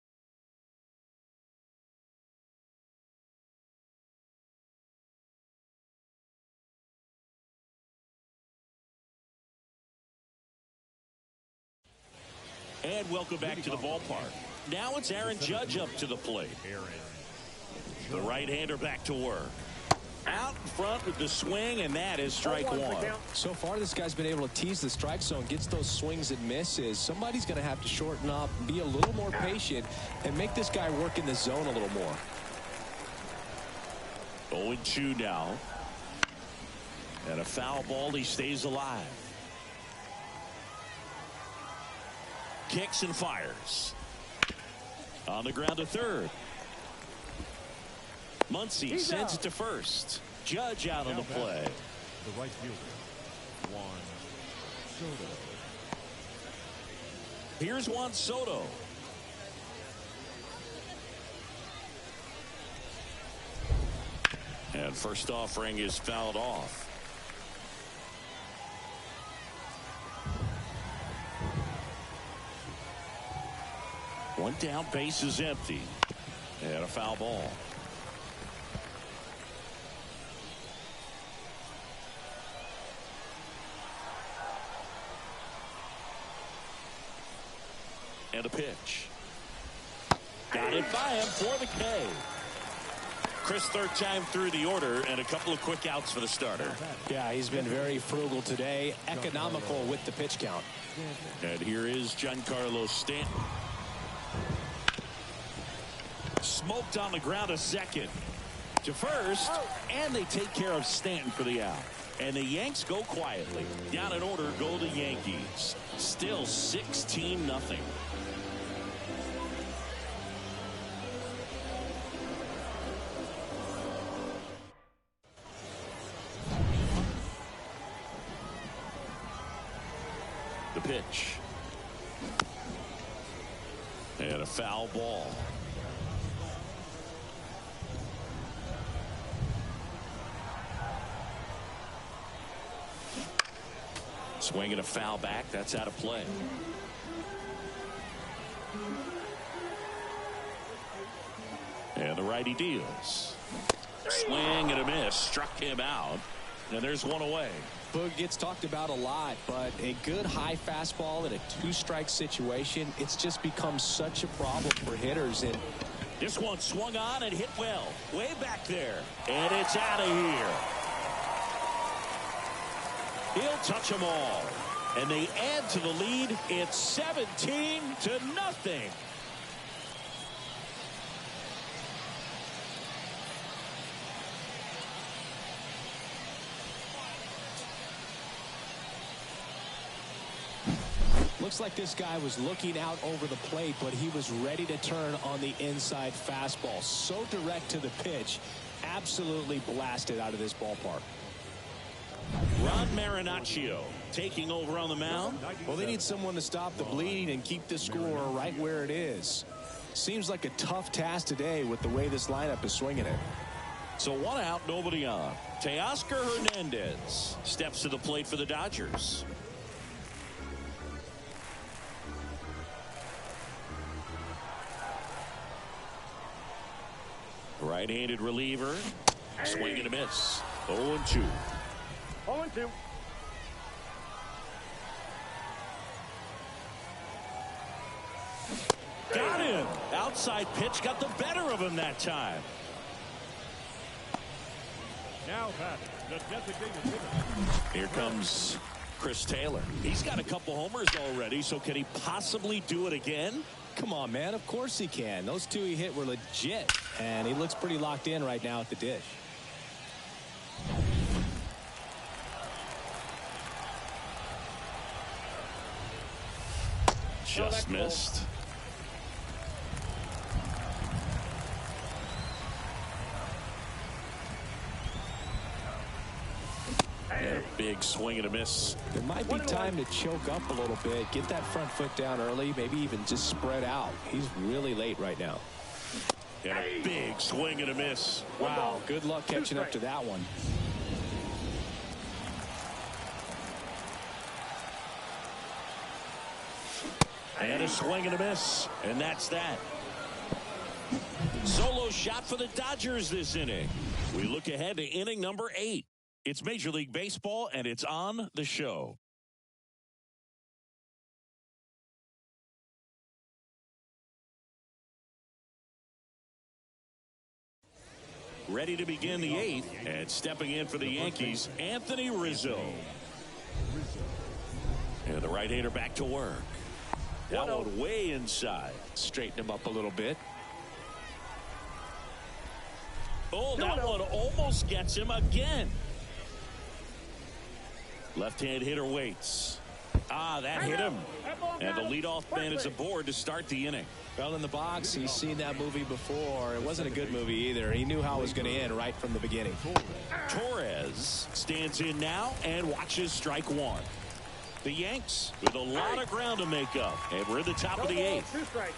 And welcome back to the ballpark. Now it's Aaron Judge up to the plate. The right-hander back to work. Out in front with the swing, and that is strike 1. So far, this guy's been able to tease the strike zone, gets those swings and misses. Somebody's going to have to shorten up, be a little more patient, and make this guy work in the zone a little more. 0-2 now. And a foul ball, he stays alive. Kicks and fires. On the ground to third. Muncy sends it to first. Judge out on the play. The right fielder, Juan Soto. Here's Juan Soto. And first offering is fouled off. One down, base is empty. And a foul ball. And a pitch. Got it by him for the K. Chris, third time through the order, and a couple of quick outs for the starter. Yeah, he's been very frugal today, economical with the pitch count. And here is Giancarlo Stanton. Smoked on the ground a second. To first, and they take care of Stanton for the out. And the Yanks go quietly. Down in order go the Yankees. Still 16-0. The pitch. And a foul ball. Swinging a foul back. That's out of play. And the righty deals. Swing and a miss. Struck him out. And there's one away. Boog gets talked about a lot, but a good high fastball in a two-strike situation, it's just become such a problem for hitters. And this one swung on and hit well. Way back there. And it's out of here. He'll touch them all. And they add to the lead. It's 17-0. Looks like this guy was looking out over the plate, but he was ready to turn on the inside fastball. So direct to the pitch. Absolutely blasted out of this ballpark. Ron Marinaccio taking over on the mound. Well, they need someone to stop the bleeding and keep the score right where it is. Seems like a tough task today with the way this lineup is swinging it. So one out, nobody on. Teoscar Hernandez steps to the plate for the Dodgers. Right-handed reliever. Swing and a miss. 0-2. 0-2. Got him. Outside pitch got the better of him that time. Now batting, the designated hitter. Here comes Chris Taylor. He's got a couple homers already, so can he possibly do it again? Come on, man. Of course he can. Those two he hit were legit. And he looks pretty locked in right now at the dish. Just missed. And a big swing and a miss. There might be time to choke up a little bit, get that front foot down early, maybe even just spread out. He's really late right now. And a big swing and a miss. Wow, good luck catching up to that one. And a swing and a miss. And that's that. Solo shot for the Dodgers this inning. We look ahead to inning number 8. It's Major League Baseball, and it's on the show. Ready to begin the 8th, and stepping in for the Yankees, Anthony Rizzo. And the right-hander back to work. That one way inside. Straighten him up a little bit. Oh, that one almost gets him again. Left-hand hitter waits. Ah, that hit him. And the leadoff man is aboard to start the inning. Well, in the box, he's seen that movie before. It wasn't a good movie either. He knew how it was going to end right from the beginning. Torres stands in now and watches strike one. The Yanks with a lot of ground to make up. And we're in the top of the 8th.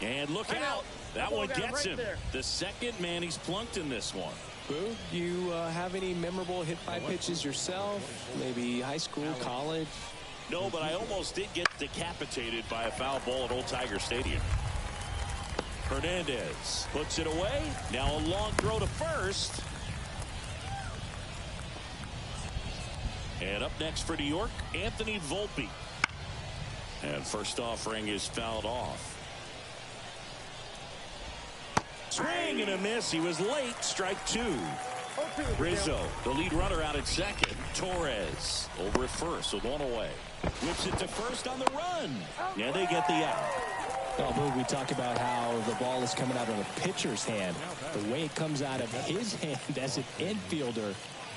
And look out. That one gets him. The second man he's plunked in this one. Boo, do you have any memorable hit-by pitches yourself? Maybe high school, college? No, but I almost did get decapitated by a foul ball at Old Tiger Stadium. Hernandez puts it away. Now a long throw to first. And up next for New York, Anthony Volpe. And first offering is fouled off. Swing and a miss. He was late. Strike 2. Rizzo, the lead runner, out at second. Torres over at first with one away. Whips it to first on the run. And they get the out. Oh, Boog, we talk about how the ball is coming out of a pitcher's hand. The way it comes out of his hand as an infielder,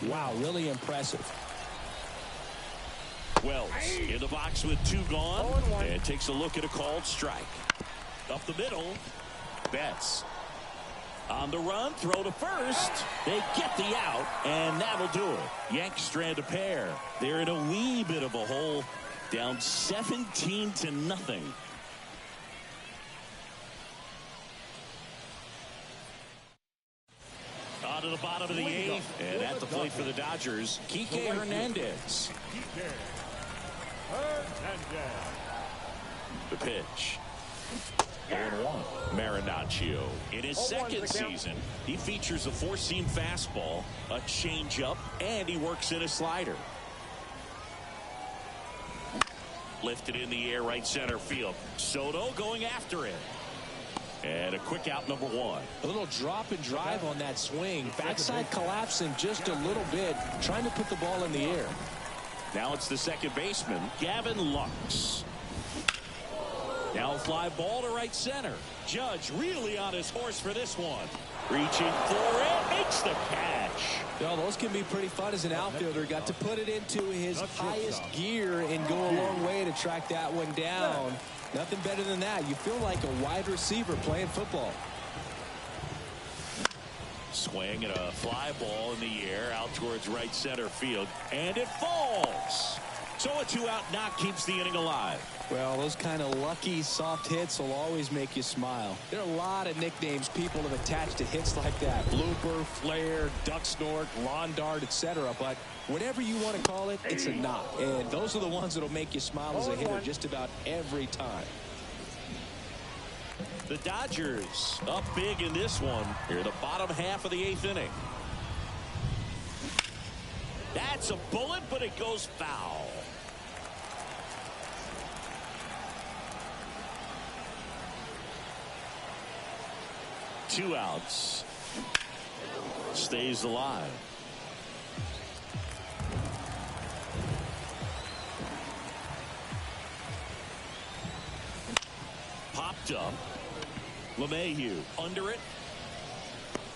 wow, really impressive. Wells in the box with 2 gone. And takes a look at a called strike. Up the middle. Betts. On the run, throw to first. They get the out, and that'll do it. Yanks strand a pair. They're in a wee bit of a hole, down 17-0. On to the bottom of the 8th, and at the plate for the Dodgers, Kike Hernandez. The pitch. 0-1. Marinaccio in his second season, he features a four-seam fastball, a changeup, and he works in a slider. Lifted in the air, right center field. Soto going after it. And a quick out, number one. A little drop and drive on that swing. Backside collapsing just a little bit, trying to put the ball in the air. Now it's the second baseman, Gavin Lux. Now a fly ball to right center. Judge really on his horse for this one. Reaching for it, makes the catch. Well, those can be pretty fun as an outfielder. Got to put it into his highest gear and go a long way to track that one down. Nothing better than that. You feel like a wide receiver playing football. Swing and a fly ball in the air out towards right center field. And it falls. So a two-out knock keeps the inning alive. Well, those kind of lucky soft hits will always make you smile. There are a lot of nicknames people have attached to hits like that. Blooper, flare, duck snort, lawn dart, etc. But whatever you want to call it, it's a knock. And those are the ones that will make you smile as a hitter just about every time. The Dodgers up big in this one. Here, the bottom half of the eighth inning. That's a bullet, but it goes foul. Two outs. Stays alive. Popped up. LeMahieu under it.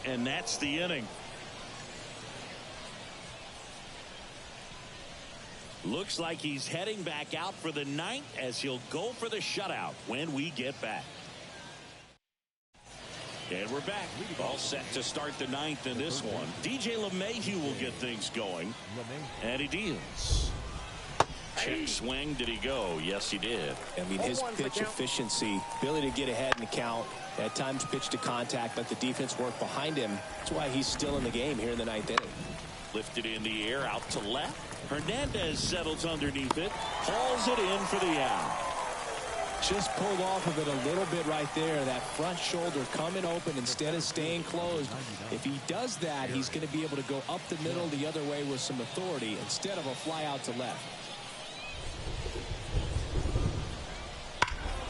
And that's the inning. Looks like he's heading back out for the ninth as he'll go for the shutout when we get back. And we're back. All set to start the ninth in this one. DJ LeMahieu will get things going. And he deals. Check swing. Did he go? Yes, he did. I mean, his pitch efficiency, ability to get ahead in the count, at times pitch to contact, let the defense work behind him. That's why he's still in the game here in the ninth inning. Lifted in the air out to left. Hernandez settles underneath it. Hauls it in for the out. Just pulled off of it a little bit right there. That front shoulder coming open instead of staying closed. If he does that, he's going to be able to go up the middle the other way with some authority instead of a fly out to left.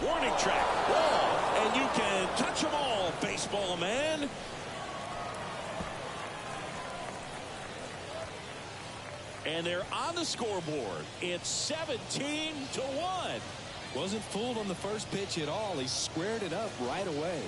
Warning track. Wall. And you can touch them all, baseball man. And they're on the scoreboard. It's 17-1. Wasn't fooled on the first pitch at all. He squared it up right away.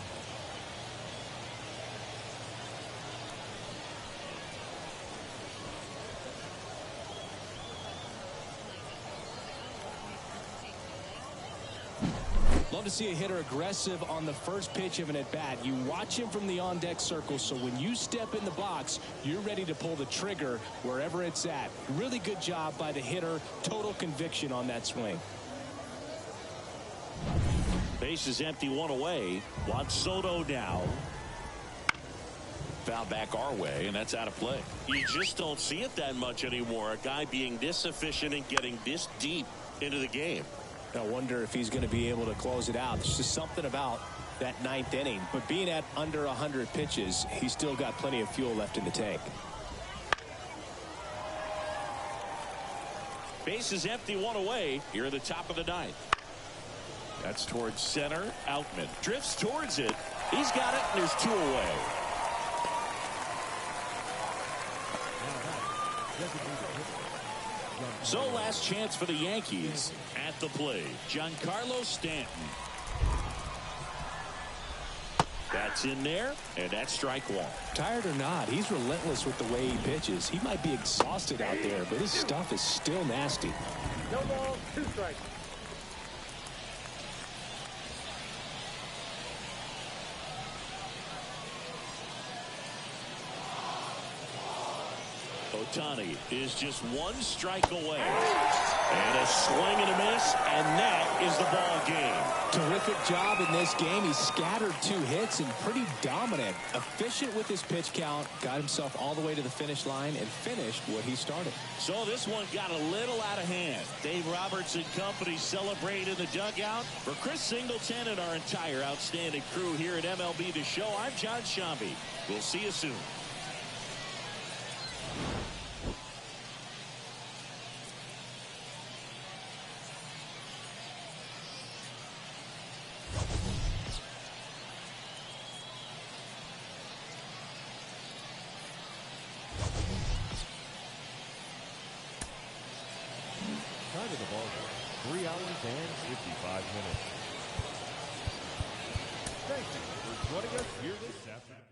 Love to see a hitter aggressive on the first pitch of an at-bat. You watch him from the on-deck circle, so when you step in the box, you're ready to pull the trigger wherever it's at. Really good job by the hitter. Total conviction on that swing. Base is empty, one away. Juan Soto now. Foul back our way, and that's out of play. You just don't see it that much anymore. A guy being this efficient and getting this deep into the game. I wonder if he's going to be able to close it out. There's just something about that ninth inning. But being at under 100 pitches, he's still got plenty of fuel left in the tank. Base is empty, one away. Here at the top of the ninth. That's towards center. Outman drifts towards it. He's got it, and there's two away. So last chance for the Yankees. At the plate, Giancarlo Stanton. That's in there, and that's strike one. Tired or not, he's relentless with the way he pitches. He might be exhausted out there, but his stuff is still nasty. No ball, two strikes. Ohtani is just one strike away. And a swing and a miss, and that is the ball game. Terrific job in this game. He scattered 2 hits and pretty dominant. Efficient with his pitch count. Got himself all the way to the finish line and finished what he started. So this one got a little out of hand. Dave Roberts and company celebrate in the dugout. For Chris Singleton and our entire outstanding crew here at MLB The Show, I'm John Shambi. We'll see you soon. Time of the ball game, 3 hours and 55 minutes. Thank you for joining us here this afternoon.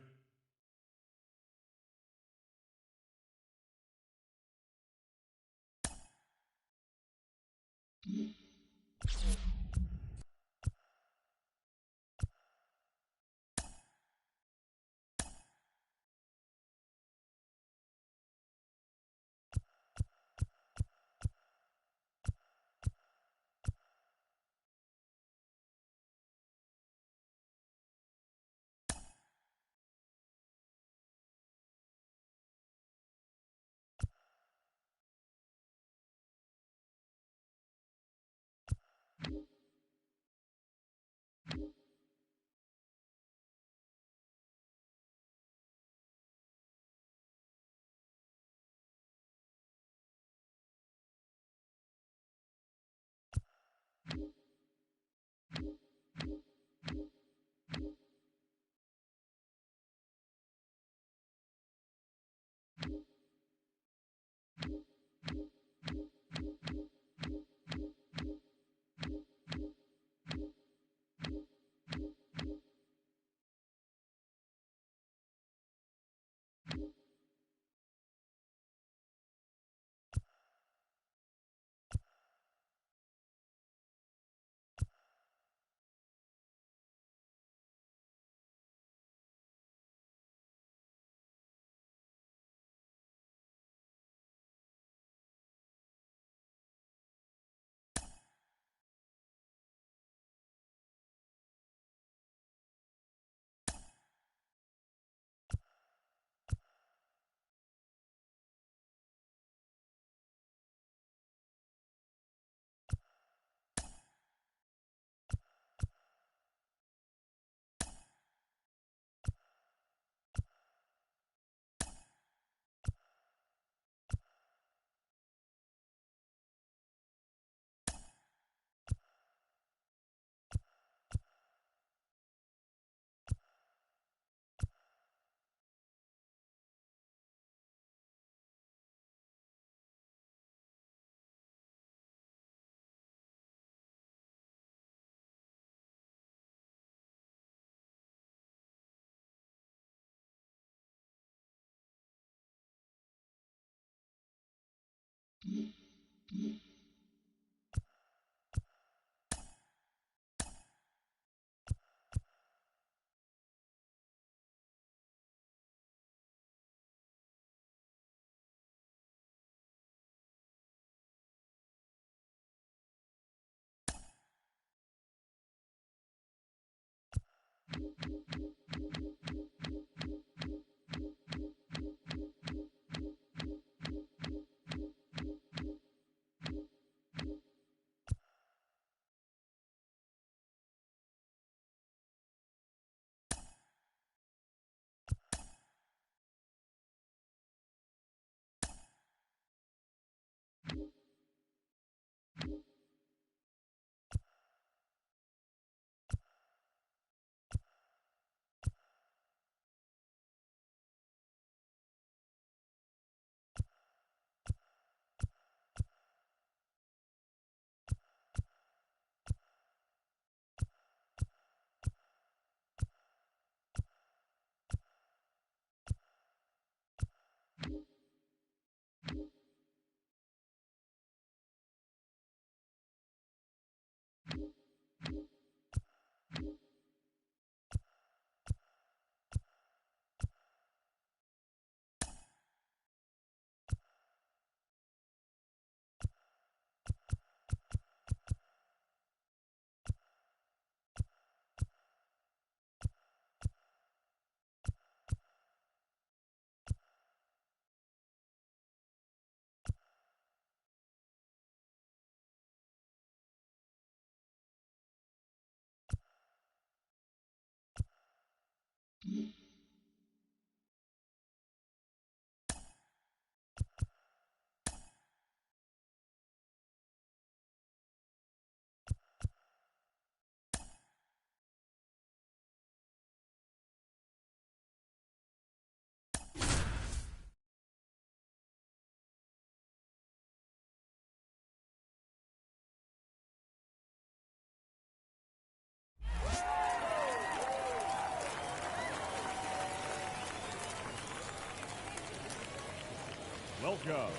Welcome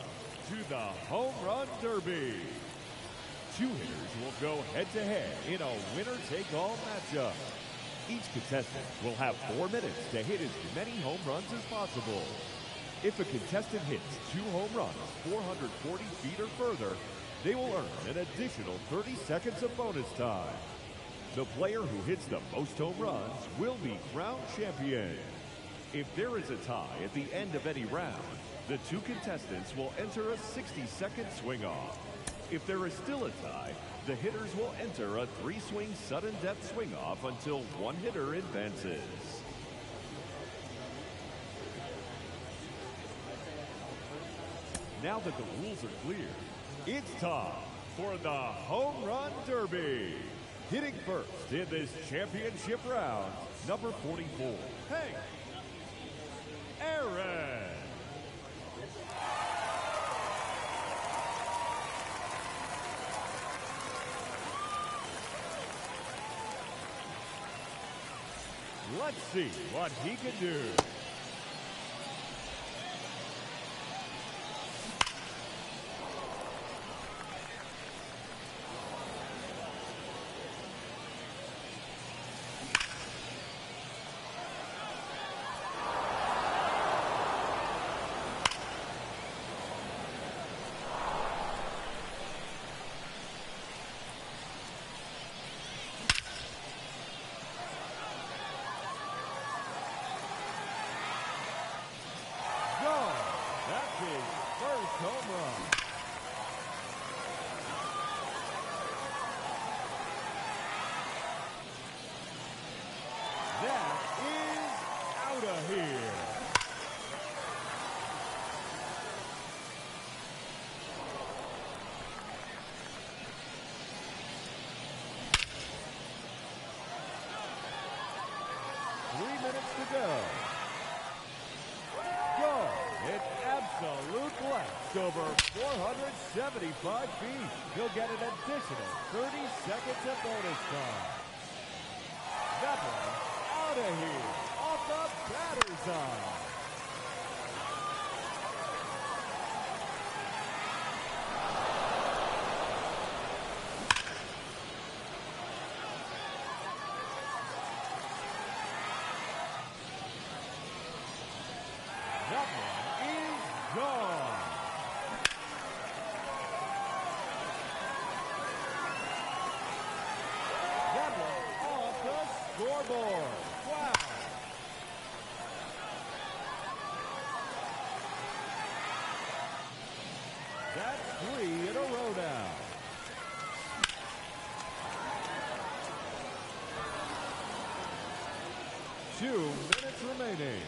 to the Home Run Derby. Two hitters will go head-to-head in a winner-take-all matchup. Each contestant will have 4 minutes to hit as many home runs as possible. If a contestant hits 2 home runs 440 feet or further, they will earn an additional 30 seconds of bonus time. The player who hits the most home runs will be crowned champion. If there is a tie at the end of any round, the 2 contestants will enter a 60-second swing-off. If there is still a tie, the hitters will enter a 3-swing sudden death swing-off until one hitter advances. Now that the rules are clear, it's time for the Home Run Derby. Hitting first in this championship round, number 44, Hank Aaron. Let's see what he can do. Home run. That is out of here. Three minutes to go. Absolute blast over 475 feet. He'll get an additional 30 seconds of bonus time. That one out of here, off the batter's eye. That one is gone. That one off the scoreboard. Wow. That's 3 in a row now. Two minutes remaining.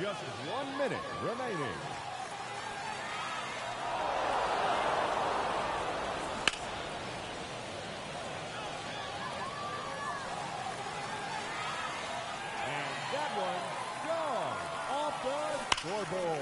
Just 1 minute remaining. And that one gone off the scoreboard.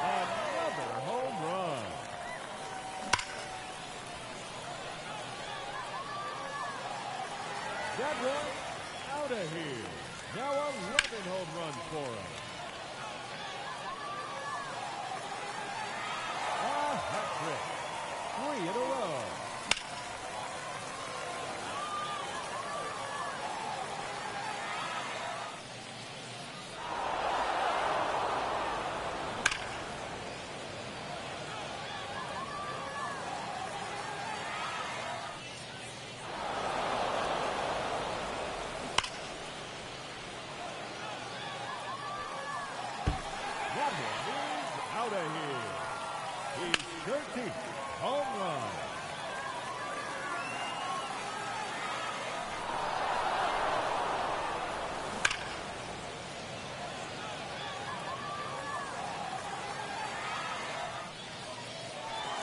Another home run. That one out of here. Now 11 home runs for him. A hat trick. 3 in a row. That one is out of here. His 13th home run.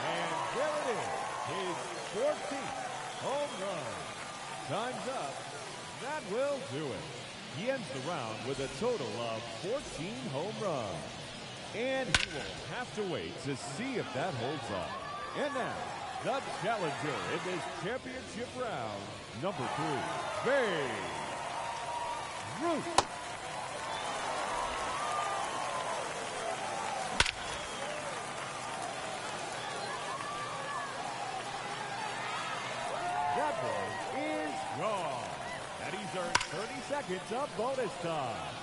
And there it is, his 14th home run. Time's up. That will do it. He ends the round with a total of 14 home runs. And he will have to wait to see if that holds up. And now, the challenger in this championship round, number 3, Babe Ruth. That one is gone. And he's earned 30 seconds of bonus time.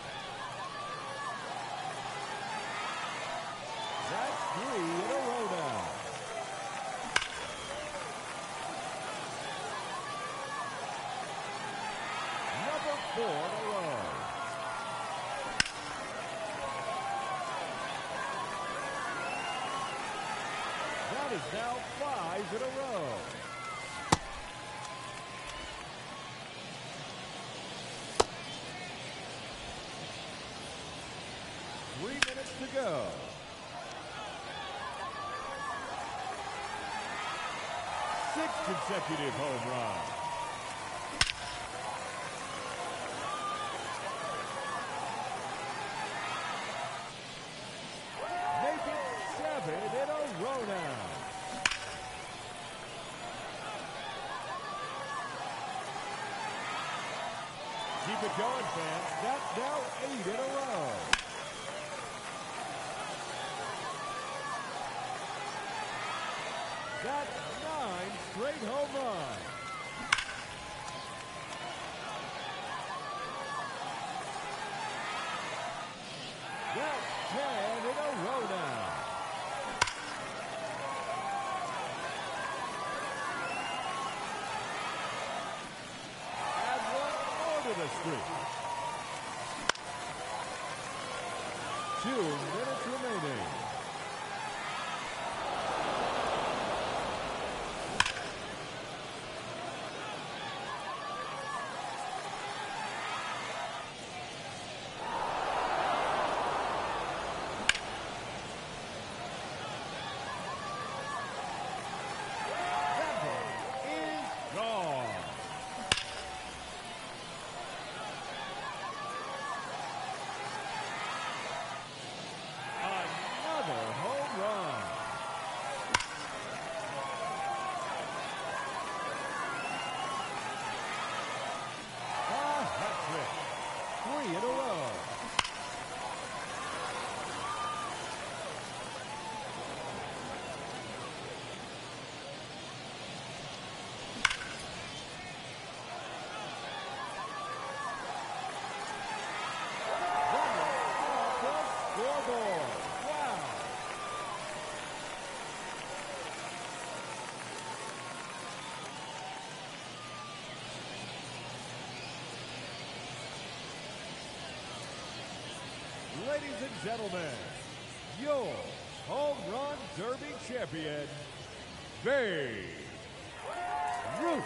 That's 3 in a row now. Number 4 in a row. That is now 5 in a row. Minutes to go. 6 consecutive home runs. Make it 7 in a row now. Keep it going, fans. That's now 8 in a row. That's 9 straight home runs. That's 10 in a row now. Add one more to the streak. 2 minutes remaining. Ladies and gentlemen, your Home Run Derby champion, Babe Ruth.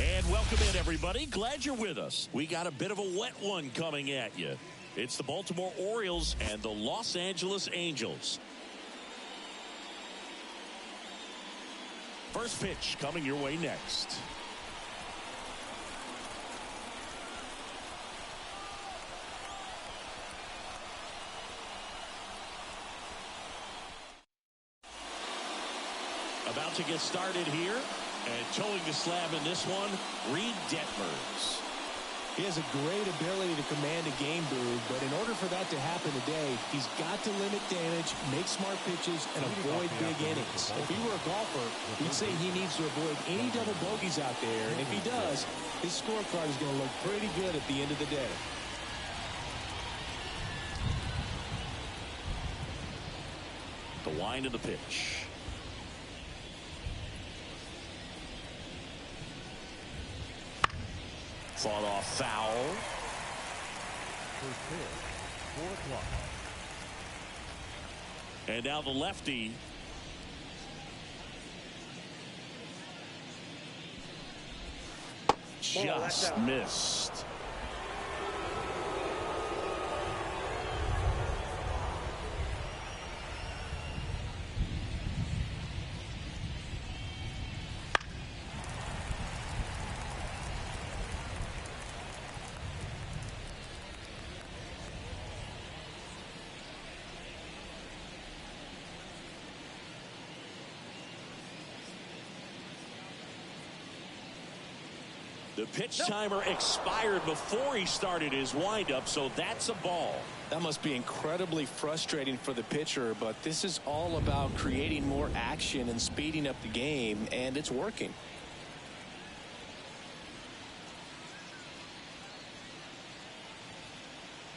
And welcome in, everybody. Glad you're with us. We got a bit of a wet one coming at you. It's the Baltimore Orioles and the Los Angeles Angels. First pitch coming your way next. About to get started here. And towing the slab in this one, Reed Detmers. He has a great ability to command a game, Boog, but in order for that to happen today, he's got to limit damage, make smart pitches, and avoid big innings. If he were a golfer, we'd say he needs to avoid any double bogeys out there, and if he does, his scorecard is going to look pretty good at the end of the day. The wind of the pitch. Fought off foul. First pitch, 4 o'clock. And now the lefty. Just missed. The pitch timer expired before he started his windup, so that's a ball. That must be incredibly frustrating for the pitcher, but this is all about creating more action and speeding up the game, and it's working.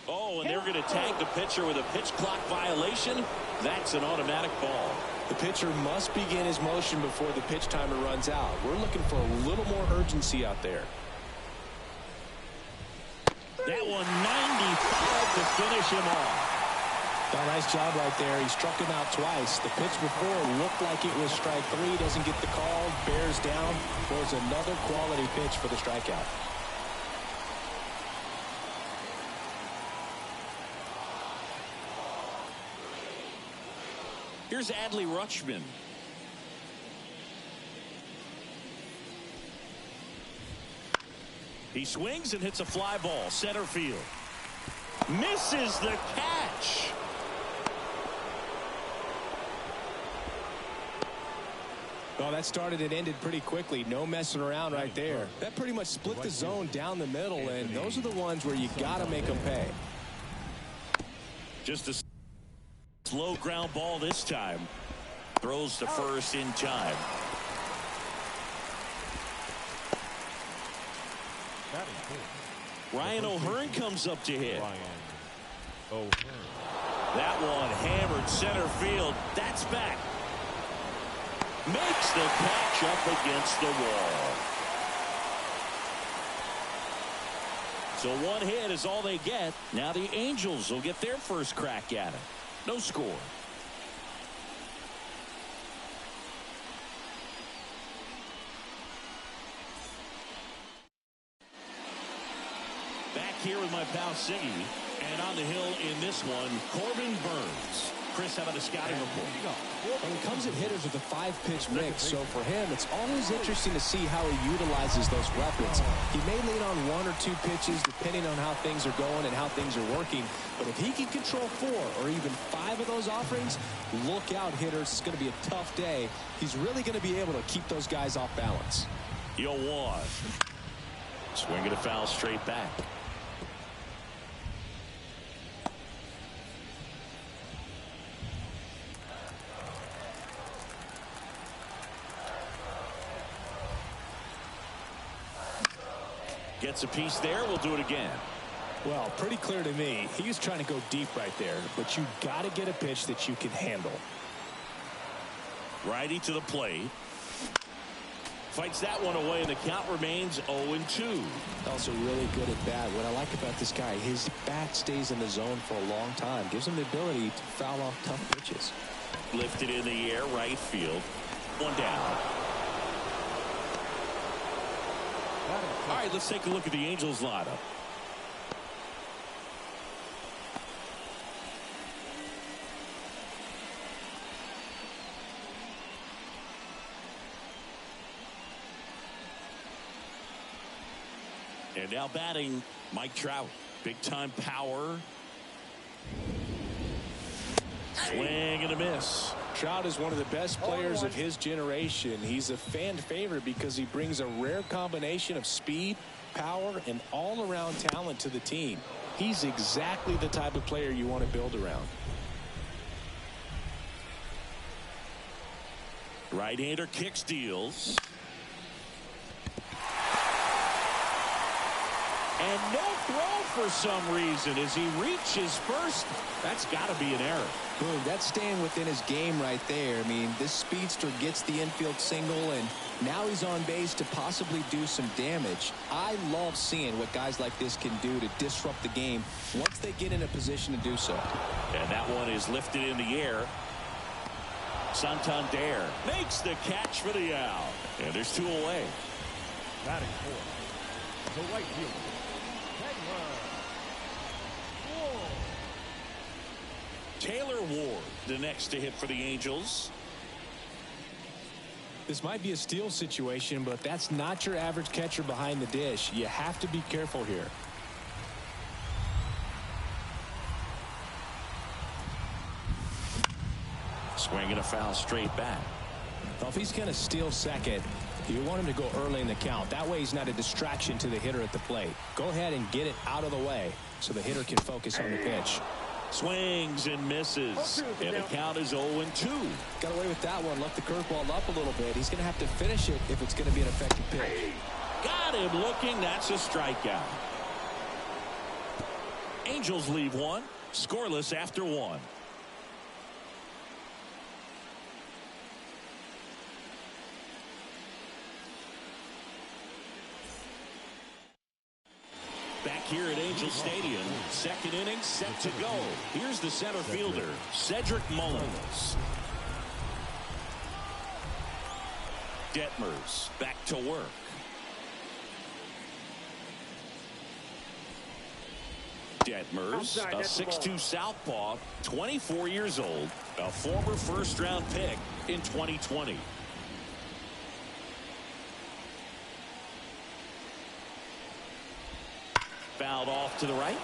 Oh, and they're going to tag the pitcher with a pitch clock violation. That's an automatic ball. The pitcher must begin his motion before the pitch timer runs out. We're looking for a little more urgency out there. That one 95 to finish him off. Oh, nice job right there. He struck him out twice. The pitch before looked like it was strike 3. Doesn't get the call. Bears down. Throws another quality pitch for the strikeout. Here's Adley Rutschman. He swings and hits a fly ball. Center field. Misses the catch. Well, that started and ended pretty quickly. No messing around right there. That pretty much split the zone down the middle, and those are the ones where you got to make them pay. Just a slow ground ball this time. Throws to first in time. Ryan O'Hearn comes up to hit. That one hammered center field. That's back. Makes the catch up against the wall. So one hit is all they get. Now the Angels will get their first crack at it. No score. Back here with my pal Siggy. And on the hill in this one, Corbin Burnes. Chris, how about a scouting report? When it comes at hitters with a 5-pitch mix, so for him, it's always interesting to see how he utilizes those weapons. He may lean on 1 or 2 pitches depending on how things are going and how things are working. But if he can control 4 or even 5 of those offerings, look out, hitters. It's going to be a tough day. He's really going to be able to keep those guys off balance. 0-1. Swinging a foul straight back. Gets a piece there. We'll do it again. Well, pretty clear to me. He's trying to go deep right there, but you got to get a pitch that you can handle. Righty to the plate. Fights that one away, and the count remains 0-2. Also really good at bat. What I like about this guy, his bat stays in the zone for a long time. Gives him the ability to foul off tough pitches. Lifted in the air, right field. One down. All right, let's take a look at the Angels lineup. And now batting, Mike Trout. Big time power. Swing and a miss. Trout is one of the best players of his generation. He's a fan favorite because he brings a rare combination of speed, power, and all-around talent to the team. He's exactly the type of player you want to build around. Right-hander kicks, deals. And no throw for some reason as he reaches first. That's got to be an error. Boom, that's staying within his game right there. I mean, this speedster gets the infield single, and now he's on base to possibly do some damage. I love seeing what guys like this can do to disrupt the game once they get in a position to do so. And that one is lifted in the air. Santander makes the catch for the out. And there's 2 away. Batting fourth, the right fielder, Taylor Ward, the next to hit for the Angels. This might be a steal situation, but that's not your average catcher behind the dish. You have to be careful here. Swinging a foul straight back. Well, if he's going to steal second, you want him to go early in the count. That way he's not a distraction to the hitter at the plate. Go ahead and get it out of the way so the hitter can focus on the pitch. Swings and misses. And the count is 0-2. Got away with that one. Left the curveball up a little bit. He's going to have to finish it if it's going to be an effective pitch. Got him looking. That's a strikeout. Angels leave one. Scoreless after 1. Back here at Angel Stadium, second inning set to go. Here's the center fielder, Cedric Mullins. Detmers back to work. Detmers, a 6'2 southpaw, 24 years old, a former first-round pick in 2020. Fouled off to the right.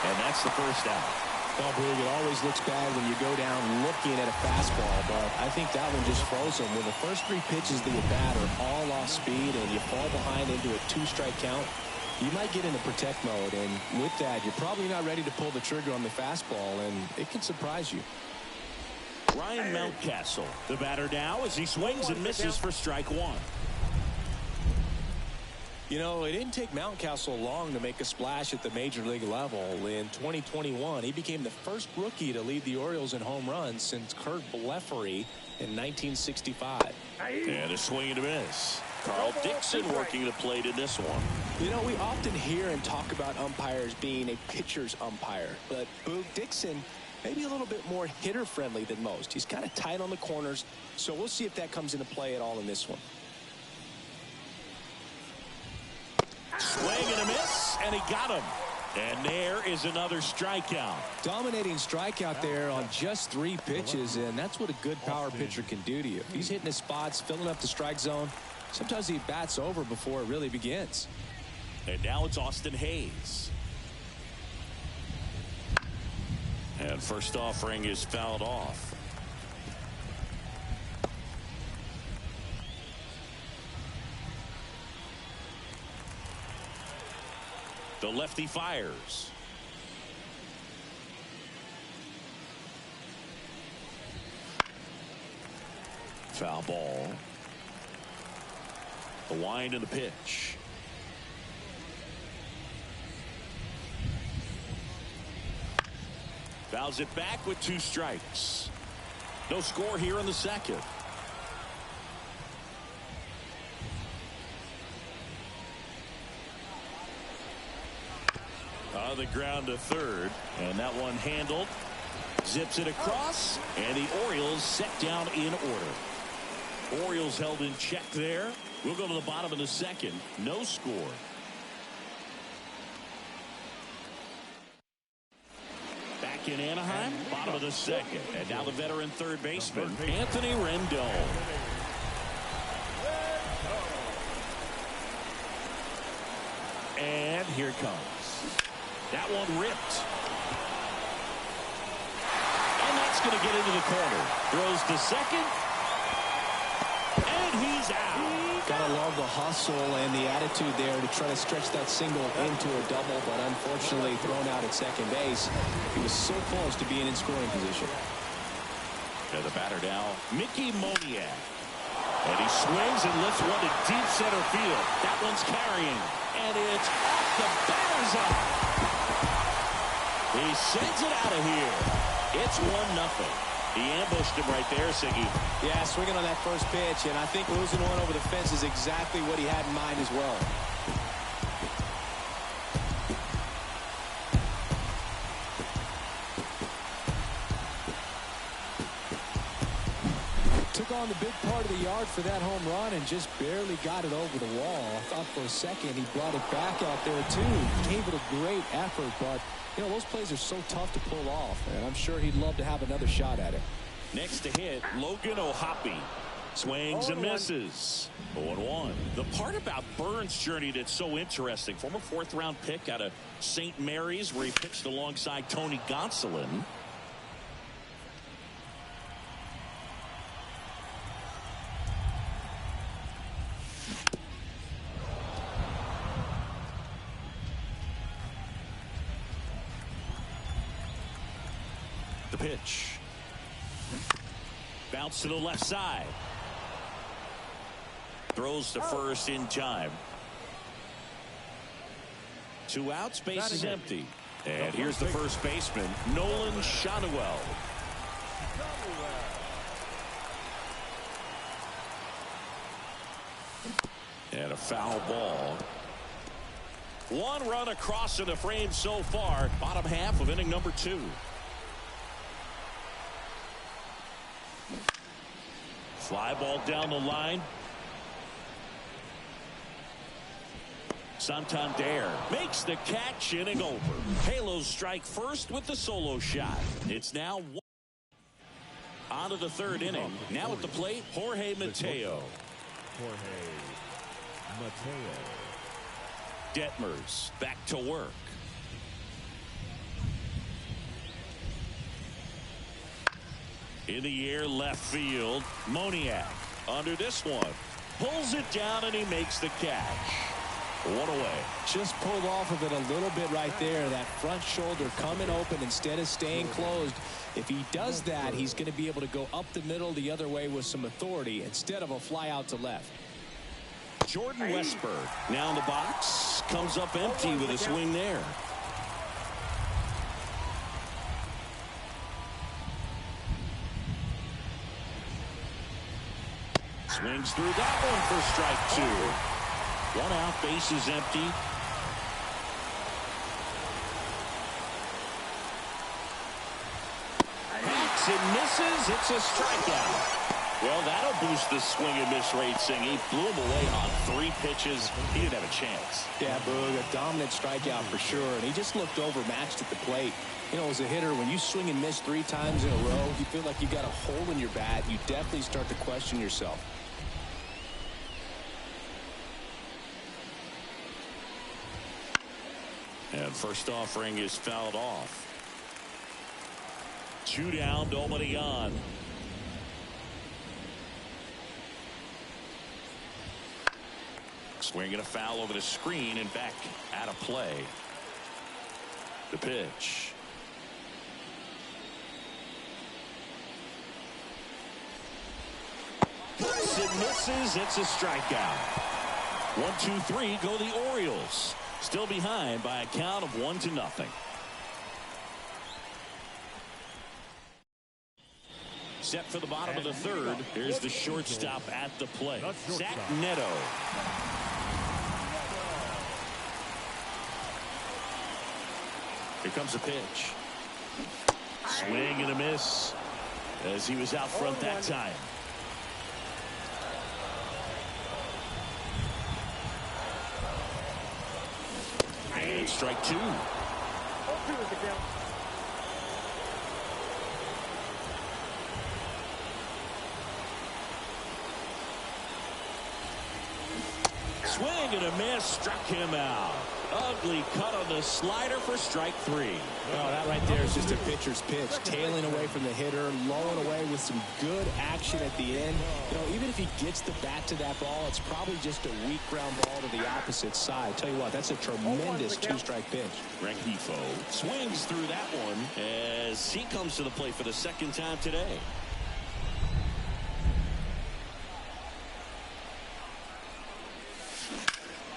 And that's the first out. Well, Boog, it always looks bad when you go down looking at a fastball, but I think that one just froze him. When the first 3 pitches that you bat are all off speed and you fall behind into a 2-strike count, you might get into protect mode, and with that, you're probably not ready to pull the trigger on the fastball, and it can surprise you. Ryan Mountcastle, the batter now, as he swings and misses for strike 1. You know, it didn't take Mountcastle long to make a splash at the major league level. In 2021, he became the first rookie to lead the Orioles in home runs since Kurt Blefary in 1965. And a swing and a miss. Carl Dixon working the plate in this one. You know, we often hear and talk about umpires being a pitcher's umpire, but Boog Dixon maybe a little bit more hitter friendly than most. He's kind of tight on the corners, so we'll see if that comes into play at all in this one. Swing and a miss, and he got him. And there is another strikeout. Dominating strikeout there on just 3 pitches, and that's what a good power pitcher can do to you. If he's hitting his spots, filling up the strike zone, sometimes he bats over before it really begins. And now it's Austin Hayes. And first offering is fouled off. The lefty fires. Foul ball. The wind and the pitch. Fouls it back with 2 strikes. No score here in the second. On the ground to third, and that one handled. Zips it across, and the Orioles set down in order. Orioles held in check there. We'll go to the bottom of the second. No score. Back in Anaheim, bottom of the second. And now the veteran third baseman, Anthony Rendon. And here it comes. That one ripped. And that's going to get into the corner. Throws to second. And he's out. Gotta love the hustle and the attitude there to try to stretch that single into a double, but unfortunately thrown out at second base. He was so close to being in scoring position. And the batter now, Mickey Moniak. And he swings and lifts one to deep center field. That one's carrying. And it's off the batter's eye. He sends it out of here. It's 1-0. He ambushed him right there, Siggy. Yeah, swinging on that first pitch, and I think losing one over the fence is exactly what he had in mind as well. Took on the big part of the yard for that home run and just barely got it over the wall. I thought for a second he brought it back out there too. Gave it a great effort, but you know, those plays are so tough to pull off, and I'm sure he'd love to have another shot at it. Next to hit, Logan O'Hoppe. Swings and misses. 0-1. The part about Burns' journey that's so interesting, former 4th-round pick out of St. Mary's, where he pitched alongside Tony Gonsolin. The pitch. Bounce to the left side. Throws to first in time. 2 outs, base is empty. And here's the first baseman, Nolan Schanuel. And a foul ball. 1 run across in the frame so far. Bottom half of inning number 2. Fly ball down the line. Santander makes the catch, inning over. Halos strike first with the solo shot. It's now 1. On to the 3rd inning. Now at the plate, Jorge Mateo. Detmers back to work. In the air, left field. Moniak under this one. Pulls it down, and he makes the catch. One away. Just pulled off of it a little bit right there. That front shoulder coming open instead of staying closed. If he does that, he's going to be able to go up the middle the other way with some authority instead of a fly out to left. Jordan Westburg now in the box. Comes up empty with a swing there. Swings through that one for strike two. One out, bases empty. Backs and misses. It's a strikeout. Well, that'll boost the swing and miss rate, Singh. He blew him away on 3 pitches. He didn't have a chance. Yeah, Boog, a dominant strikeout for sure. And he just looked overmatched at the plate. You know, as a hitter, when you swing and miss 3 times in a row, you feel like you got a hole in your bat. You definitely start to question yourself. And first offering is fouled off. 2 down, nobody on. Swinging a foul over the screen and back out of play. The pitch. Hits and misses. It's a strikeout. 1-2-3 go the Orioles. Still behind by a count of 1-0. Set for the bottom of the third. Here's the shortstop at the plate. Zach Neto. Here comes a pitch. Swing and a miss as he was out front that time. And strike 2. Swing and a miss, struck him out. Ugly cut on the slider for strike 3. Oh, that right there is just a pitcher's pitch. Tailing away from the hitter, lowing away with some good action at the end. You know, even if he gets the bat to that ball, it's probably just a weak ground ball to the opposite side. Tell you what, that's a tremendous 2-strike pitch. Rengifo swings through that one as he comes to the plate for the 2nd time today.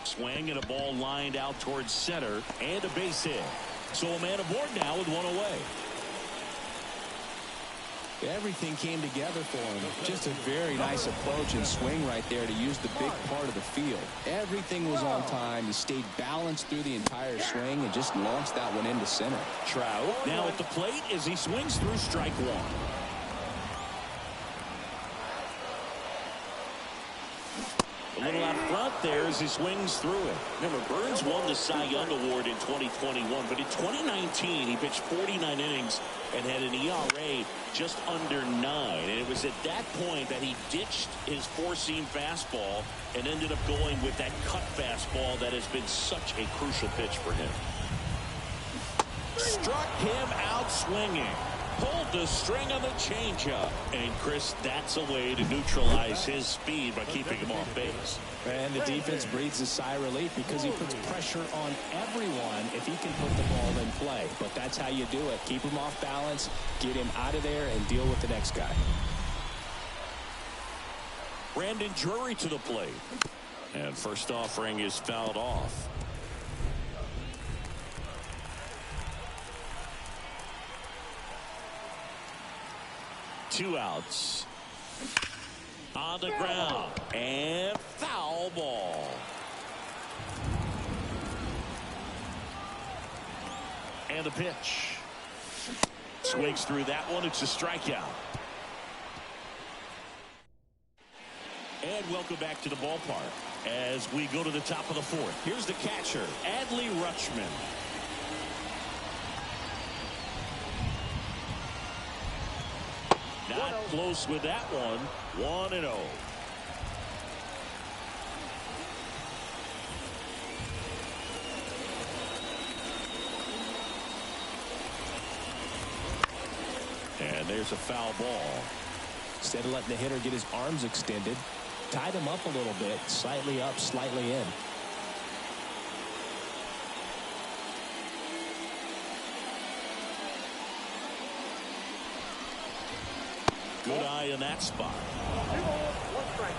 Swing and a ball lined out towards center and a base hit. So a man aboard now with 1 away. Everything came together for him. Just a very nice approach and swing right there to use the big part of the field. Everything was on time. He stayed balanced through the entire swing and just launched that one into center. Trout now at the plate as he swings through strike 1. A little out front there as he swings through it. Remember, Burns won the Cy Young Award in 2021, but in 2019 he pitched 49 innings and had an ERA just under 9. And it was at that point that he ditched his 4-seam fastball and ended up going with that cut fastball that has been such a crucial pitch for him. Struck him out swinging. Pulled the string on the changeup. And, Chris, that's a way to neutralize his speed by keeping him off base. And the defense breathes a sigh of relief because he puts pressure on everyone if he can put the ball in play. But that's how you do it. Keep him off balance, get him out of there, and deal with the next guy. Brandon Drury to the plate. And first offering is fouled off. Two outs. On the ground. And foul ball. And the pitch. Swings through that one. It's a strikeout. And welcome back to the ballpark as we go to the top of the 4th. Here's the catcher, Adley Rutschman. Not close with that one. 1-0. And And there's a foul ball. Instead of letting the hitter get his arms extended, tied him up a little bit, slightly up, slightly in. Good eye in that spot. 2 balls, 1 strike.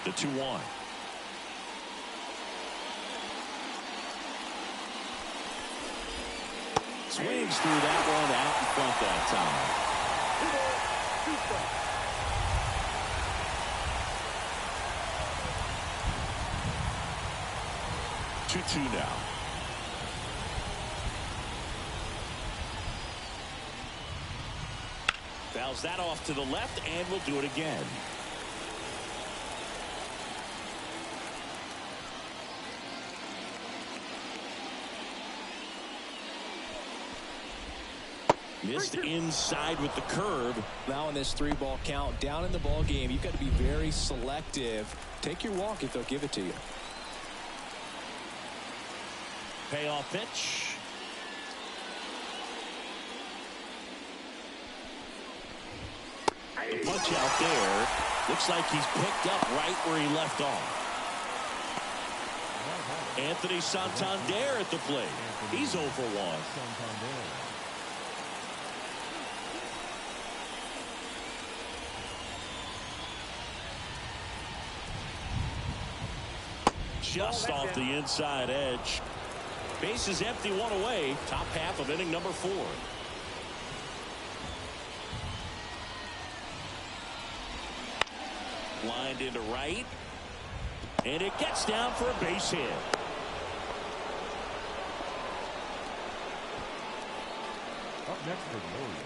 The 2-1. Swings through that one out in front that time. 2 balls, 2 strikes. 2-2 now. Fouls that off to the left and will do it again. Missed inside with the curve. Now in this 3-ball count, down in the ball game, you've got to be very selective. Take your walk if they'll give it to you. Payoff pitch. The punch out there. Looks like he's picked up right where he left off. Anthony Santander at the plate. He's 0 for 1. Just off the inside edge. Base is empty, 1 away. Top half of inning number 4. Lined into right. And it gets down for a base hit. Up next for the Orioles.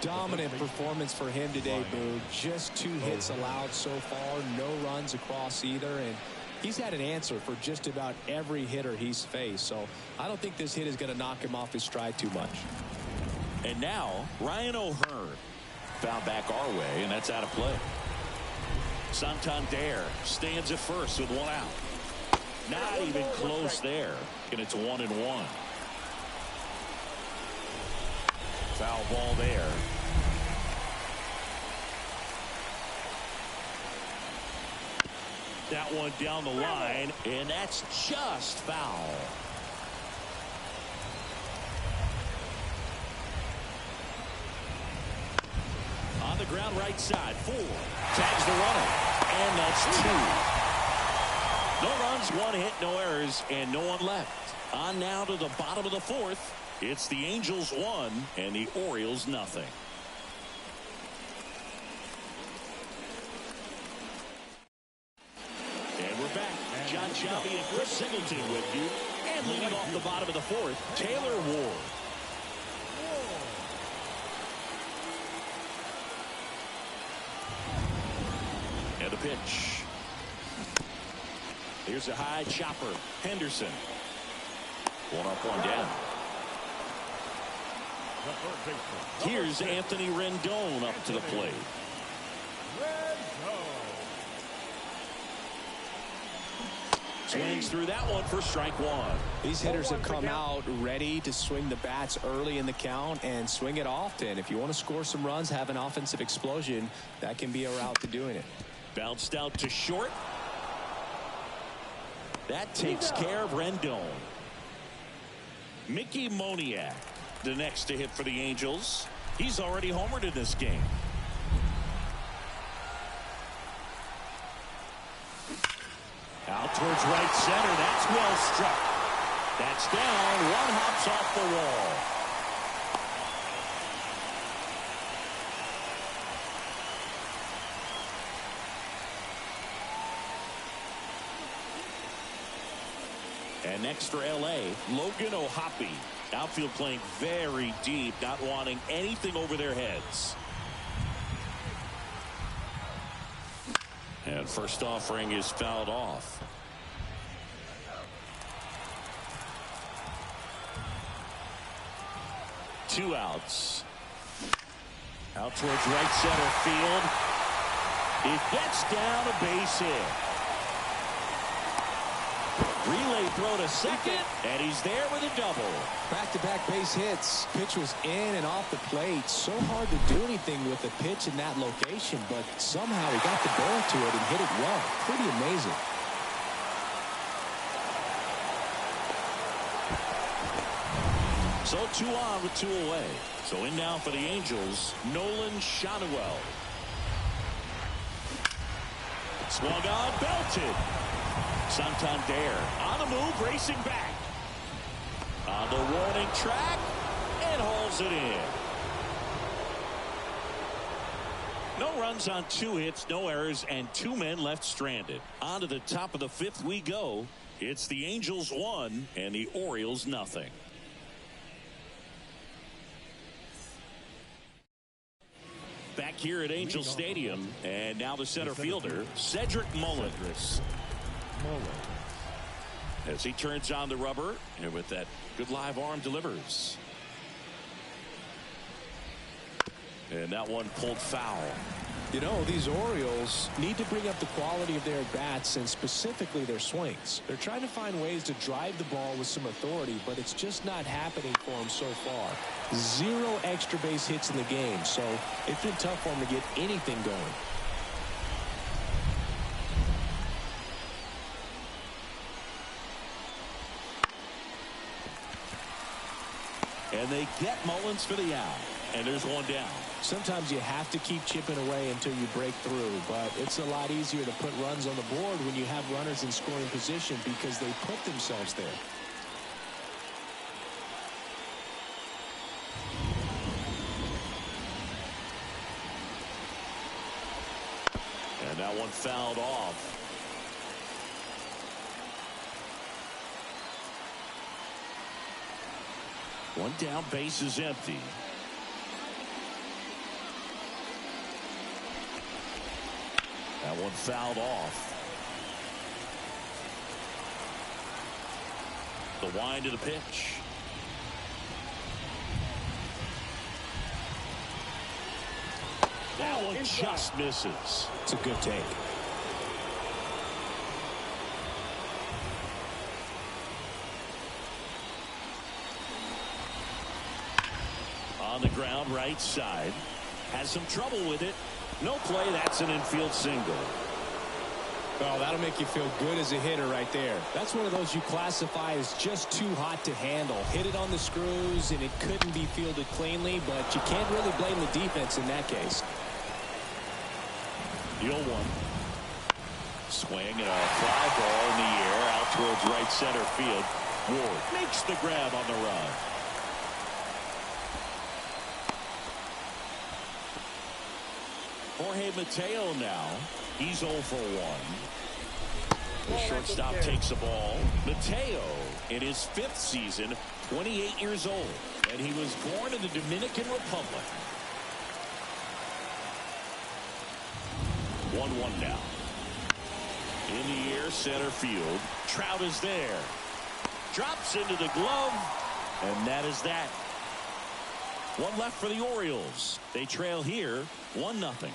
Dominant performance for him today, Boog. Just 2 hits allowed so far. No runs across either. And he's had an answer for just about every hitter he's faced. So I don't think this hit is going to knock him off his stride too much. And now Ryan O'Hearn. Foul back our way, and that's out of play. Santander stands at first with 1 out. Not even close there. And it's 1-1. Foul ball there. That one down the line, and that's just foul. On the ground right side, 4. Tags the runner, and that's 2. No runs, 1 hit, no errors, and no one left. On now to the bottom of the 4th. It's the Angels 1 and the Orioles nothing. And we're back. John Shelby and Chris Singleton with you. And leading off the bottom of the 4th, Taylor Ward. And the pitch. Here's a high chopper. Henderson. 1 up, 1 down. Here's Anthony Rendon up to the plate. Swings through that one for strike 1. These hitters have come out ready to swing the bats early in the count and swing it often. If you want to score some runs, have an offensive explosion, that can be a route to doing it. Bounced out to short. That takes care of Rendon. Mickey Moniak, the next to hit for the Angels. He's already homered in this game. Out towards right center. That's well struck. That's down. 1 hops off the wall. And next for L.A., Logan O'Hoppe. Outfield playing very deep, not wanting anything over their heads. And first offering is fouled off. Two outs. Out towards right center field. It gets down a base hit. Relay throw to second, and he's there with a double. Back-to-back base hits. Pitch was in and off the plate. So hard to do anything with the pitch in that location, but somehow he got the barrel to it and hit it well. Pretty amazing. So 2 on with 2 away. So in now for the Angels, Nolan Schanuel. Swung on, belted. Santander on the move, racing back. On the warning track, and hauls it in. No runs on 2 hits, no errors, and 2 men left stranded. On to the top of the 5th we go. It's the Angels 1 and the Orioles nothing. Back here at Angel Stadium, and now the center fielder, Cedric Mullins. As he turns on the rubber, and with that good live arm delivers. And that one pulled foul. You know, these Orioles need to bring up the quality of their bats and specifically their swings. They're trying to find ways to drive the ball with some authority, but it's just not happening for them so far. 0 extra base hits in the game, so it's been tough for them to get anything going. And they get Mullins for the out. And there's one down. Sometimes you have to keep chipping away until you break through, but it's a lot easier to put runs on the board when you have runners in scoring position because they put themselves there. And that one fouled off. One down, base is empty. That one fouled off. The wind of the pitch. That one just misses. It's a good take. On the ground, right side. Has some trouble with it. No play. That's an infield single. Oh, that'll make you feel good as a hitter right there. That's one of those you classify as just too hot to handle. Hit it on the screws, and it couldn't be fielded cleanly, but you can't really blame the defense in that case. The 0-1. Swing and a fly ball in the air out towards right center field. Ward makes the grab on the run. Jorge Mateo now. He's 0 for 1. The shortstop takes the ball. Mateo, in his 5th season, 28 years old. And he was born in the Dominican Republic. 1-1 now. In the air, center field. Trout is there. Drops into the glove. And that is that. One left for the Orioles. They trail here 1-0.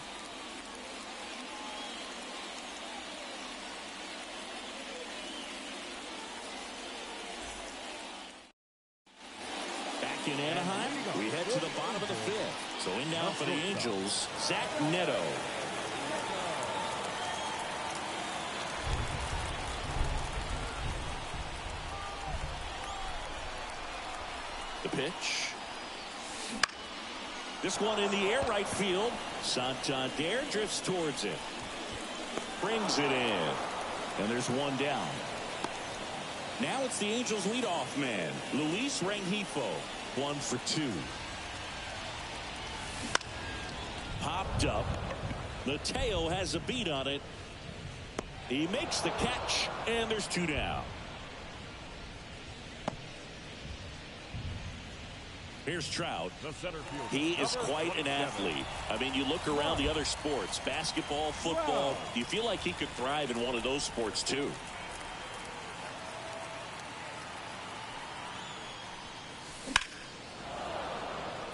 Back in Anaheim, we head to the bottom of the 5th. So in now for the Angels, Zach Neto. The pitch. This one in the air, right field. Santander drifts towards it. Brings it in. And there's one down. Now it's the Angels leadoff man, Luis Rengifo. 1 for 2. Popped up. Mateo has a beat on it. He makes the catch, and there's 2 down. Here's Trout. He is quite an athlete. I mean, you look around the other sports, basketball, football, you feel like he could thrive in one of those sports too.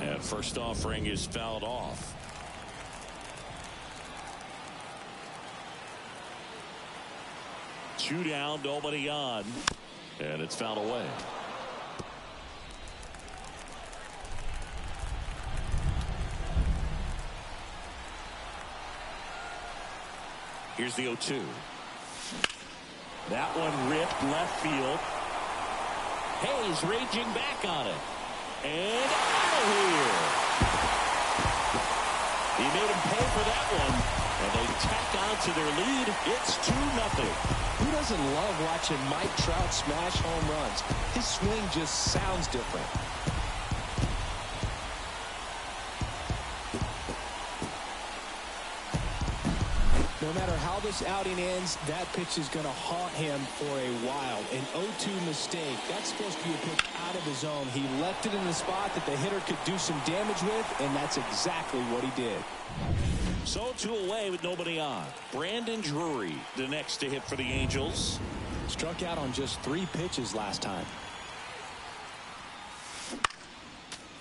And first offering is fouled off. 2 down, nobody on. And it's fouled away. Here's the 0-2. That one ripped left field. Hayes raging back on it. And out of here. He made him pay for that one. And they tack on to their lead. It's 2-0. Who doesn't love watching Mike Trout smash home runs? His swing just sounds different. No matter how this outing ends, that pitch is going to haunt him for a while. An 0-2 mistake. That's supposed to be a pitch out of the zone. He left it in the spot that the hitter could do some damage with, and that's exactly what he did. So 2 away with nobody on. Brandon Drury, the next to hit for the Angels. Struck out on just 3 pitches last time.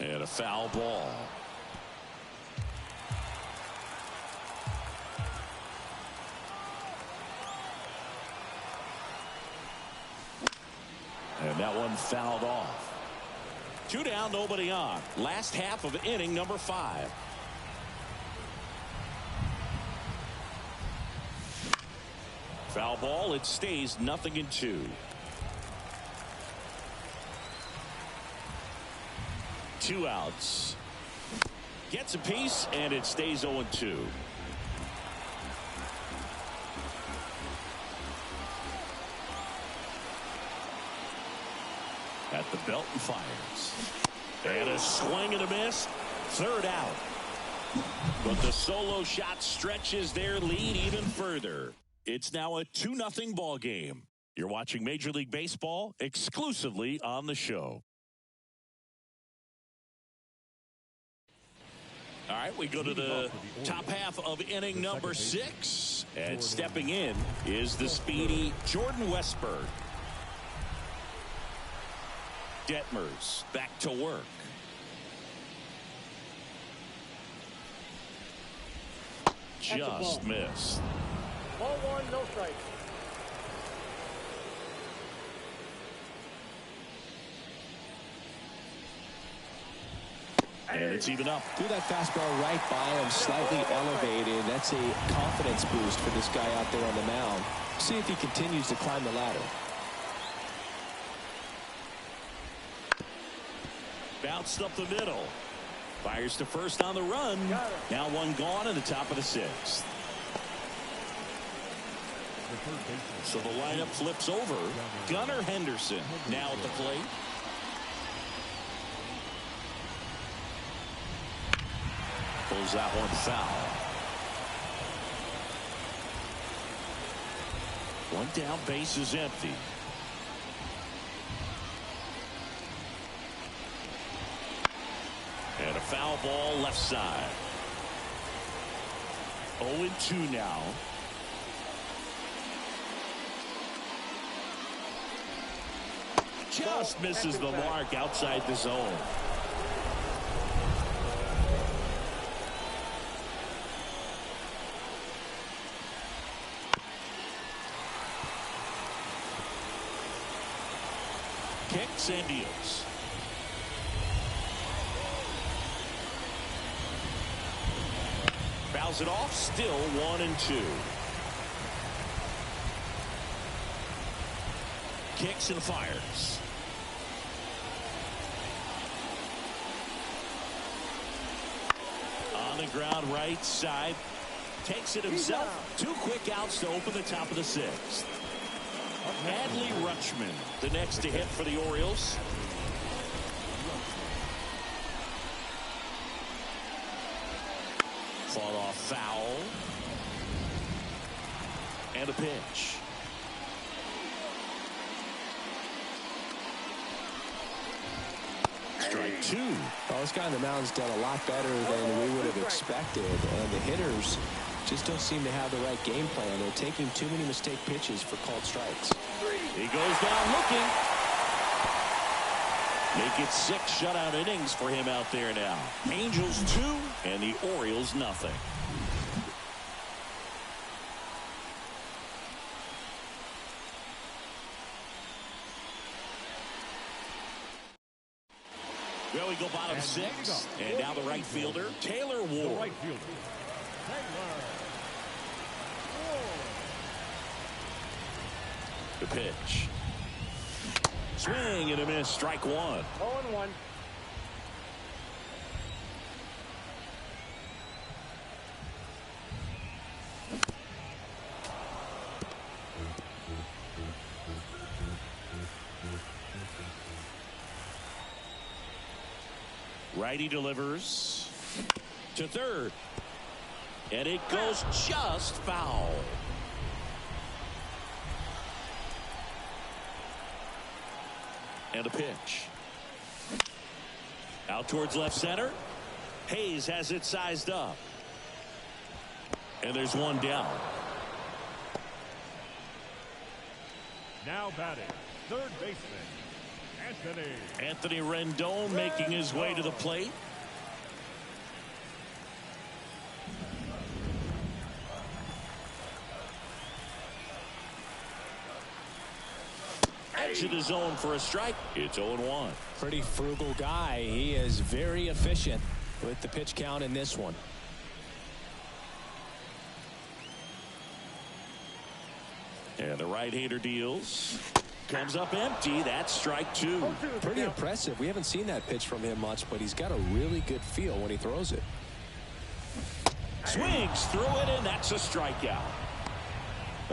And a foul ball. And that one fouled off. 2 down, nobody on. Last half of inning number 5. Foul ball. It stays 0-2. 2 outs. Gets a piece, and it stays 0-2. At the belt and fires. And a swing and a miss. 3rd out. But the solo shot stretches their lead even further. It's now a 2-0 ball game. You're watching Major League Baseball exclusively on the show. All right, we go to the top half of inning number 6. And stepping in is the speedy Jordan Westburg. Detmers back to work. Just missed. Ball 1, no strikes. And it's even up. Threw that fastball right by him, slightly elevated. That's a confidence boost for this guy out there on the mound. See if he continues to climb the ladder. Bounced up the middle. Fires to first on the run. Now 1 gone in the top of the 6th. So the lineup flips over. Gunnar Henderson now at the plate. Pulls that one foul. 1 down, base is empty. And a foul ball left side. 0-2 now. Just misses the mark outside the zone. Kicks and deals. Fouls it off, still 1-2. Kicks and fires. On the ground, right side. Takes it himself. 2 quick outs to open the top of the 6th. Adley Rutschman, the next to hit for the Orioles. Fought off foul. And a pitch. Strike 2. Well, this guy on the mound's done a lot better than we would have expected. And the hitters just don't seem to have the right game plan. They're taking too many mistake pitches for called strikes. He goes down looking. Make it 6 shutout innings for him out there now. Angels 2 and the Orioles nothing. Well, we go bottom And 6. And now the right fielder, Taylor The Ward. right fielder, Taylor Ward. The pitch. Swing and a miss. Strike 1. 0-1. Righty delivers to third. And it goes just foul. And a pitch. Out towards left center. Hayes has it sized up. And there's one down. Now batting, third baseman, Anthony Rendon making his way to the plate. Exit his zone for a strike. It's 0-1. Pretty frugal guy. He is very efficient with the pitch count in this one. And the right-hander deals. Comes up empty. That's strike 2. Pretty impressive. We haven't seen that pitch from him much, but he's got a really good feel when he throws it. Swings through it, and that's a strikeout.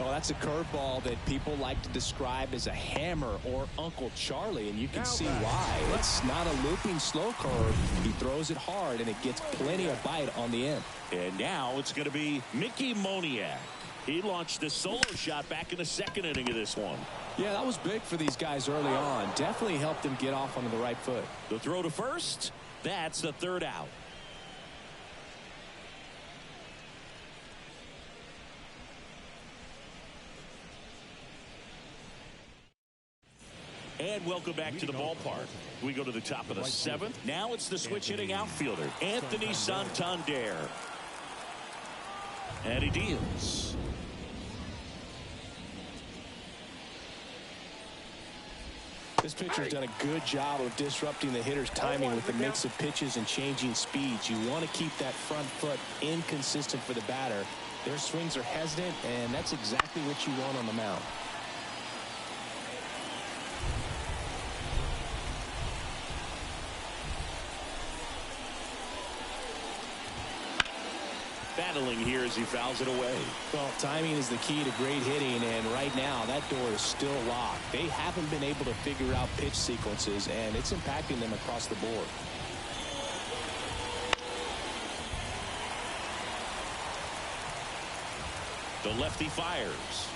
Oh, that's a curveball that people like to describe as a hammer or Uncle Charlie, and you can see why. It's not a looping slow curve. He throws it hard, and it gets plenty of bite on the end. And now it's going to be Mickey Moniak. He launched a solo shot back in the second inning of this one. Yeah, that was big for these guys early on. Definitely helped them get off onto the right foot. The throw to first. That's the third out. And welcome back to the ballpark. We go to the top of the 7th. Now it's the switch hitting outfielder, Anthony Santander. And he deals. This pitcher's done a good job of disrupting the hitter's timing with the mix of pitches and changing speeds. You want to keep that front foot inconsistent for the batter. Their swings are hesitant, and that's exactly what you want on the mound. Battling here as he fouls it away. Well, timing is the key to great hitting, and right now that door is still locked. They haven't been able to figure out pitch sequences, and it's impacting them across the board. The lefty fires.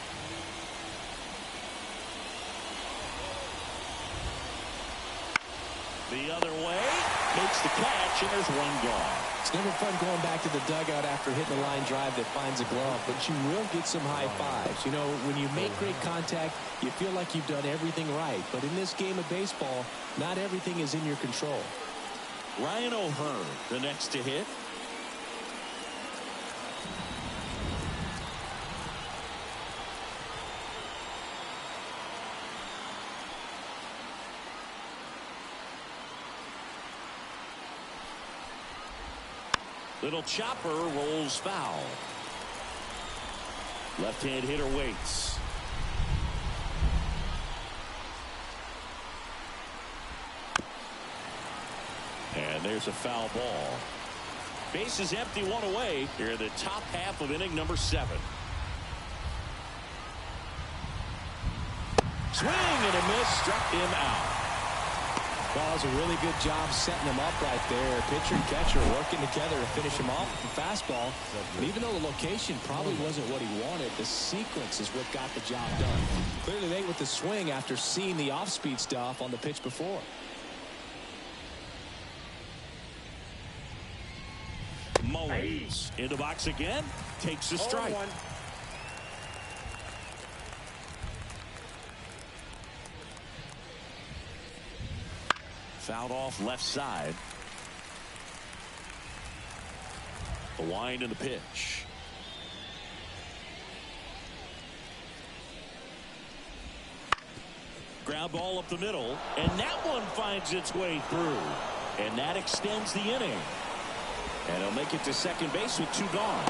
The other way, makes the catch, and there's one gone. It's never fun going back to the dugout after hitting a line drive that finds a glove, but you will get some high fives. You know, when you make great contact, you feel like you've done everything right. But in this game of baseball, not everything is in your control. Ryan O'Hearn, the next to hit. Little chopper rolls foul. Left-hand hitter waits. And there's a foul ball. Base is empty, one away here in the top half of inning number 7. Swing and a miss, struck him out. Well, that was a really good job setting him up right there. Pitcher and catcher working together to finish him off with the fastball. And even though the location probably wasn't what he wanted, the sequence is what got the job done. Clearly late with the swing after seeing the off-speed stuff on the pitch before. Mullins in the box again, takes a strike. 0-1. Fouled off left side. The wind and the pitch. Ground ball up the middle, and that one finds its way through. And that extends the inning. And he'll make it to second base with 2 gone.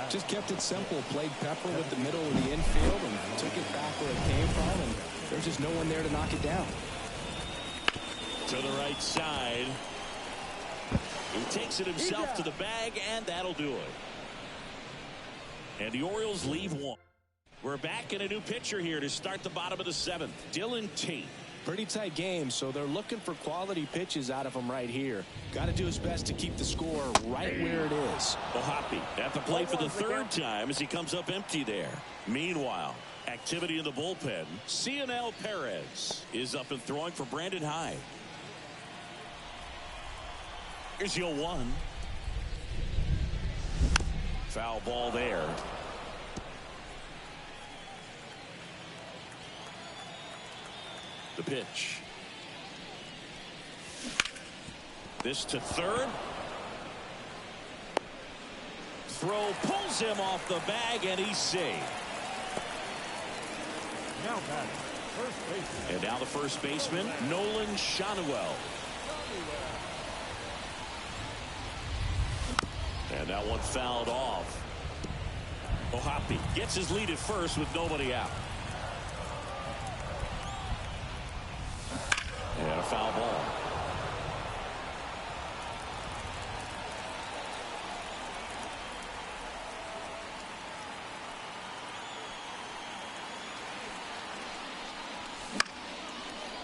Just kept it simple. Played pepper with the middle of the infield and took it back where it came from. And there's just no one there to knock it down. To the right side. He takes it himself to the bag, and that'll do it. And the Orioles leave 1. We're back in a new pitcher here to start the bottom of the 7th. Dylan Tate. Pretty tight game, so they're looking for quality pitches out of him right here. Got to do his best to keep the score right where it is. Ohapi at the plate for the 3rd time as he comes up empty there. Meanwhile, activity in the bullpen. Cionel Perez is up and throwing for Brandon Hyde. Here's 0-1. Foul ball there. The pitch. This to 3rd. Throw pulls him off the bag, and he's saved. Now batting, first baseman. And now the first baseman, Nolan Schanuel. And that one fouled off. Ohapi gets his lead at first with nobody out. And a foul ball.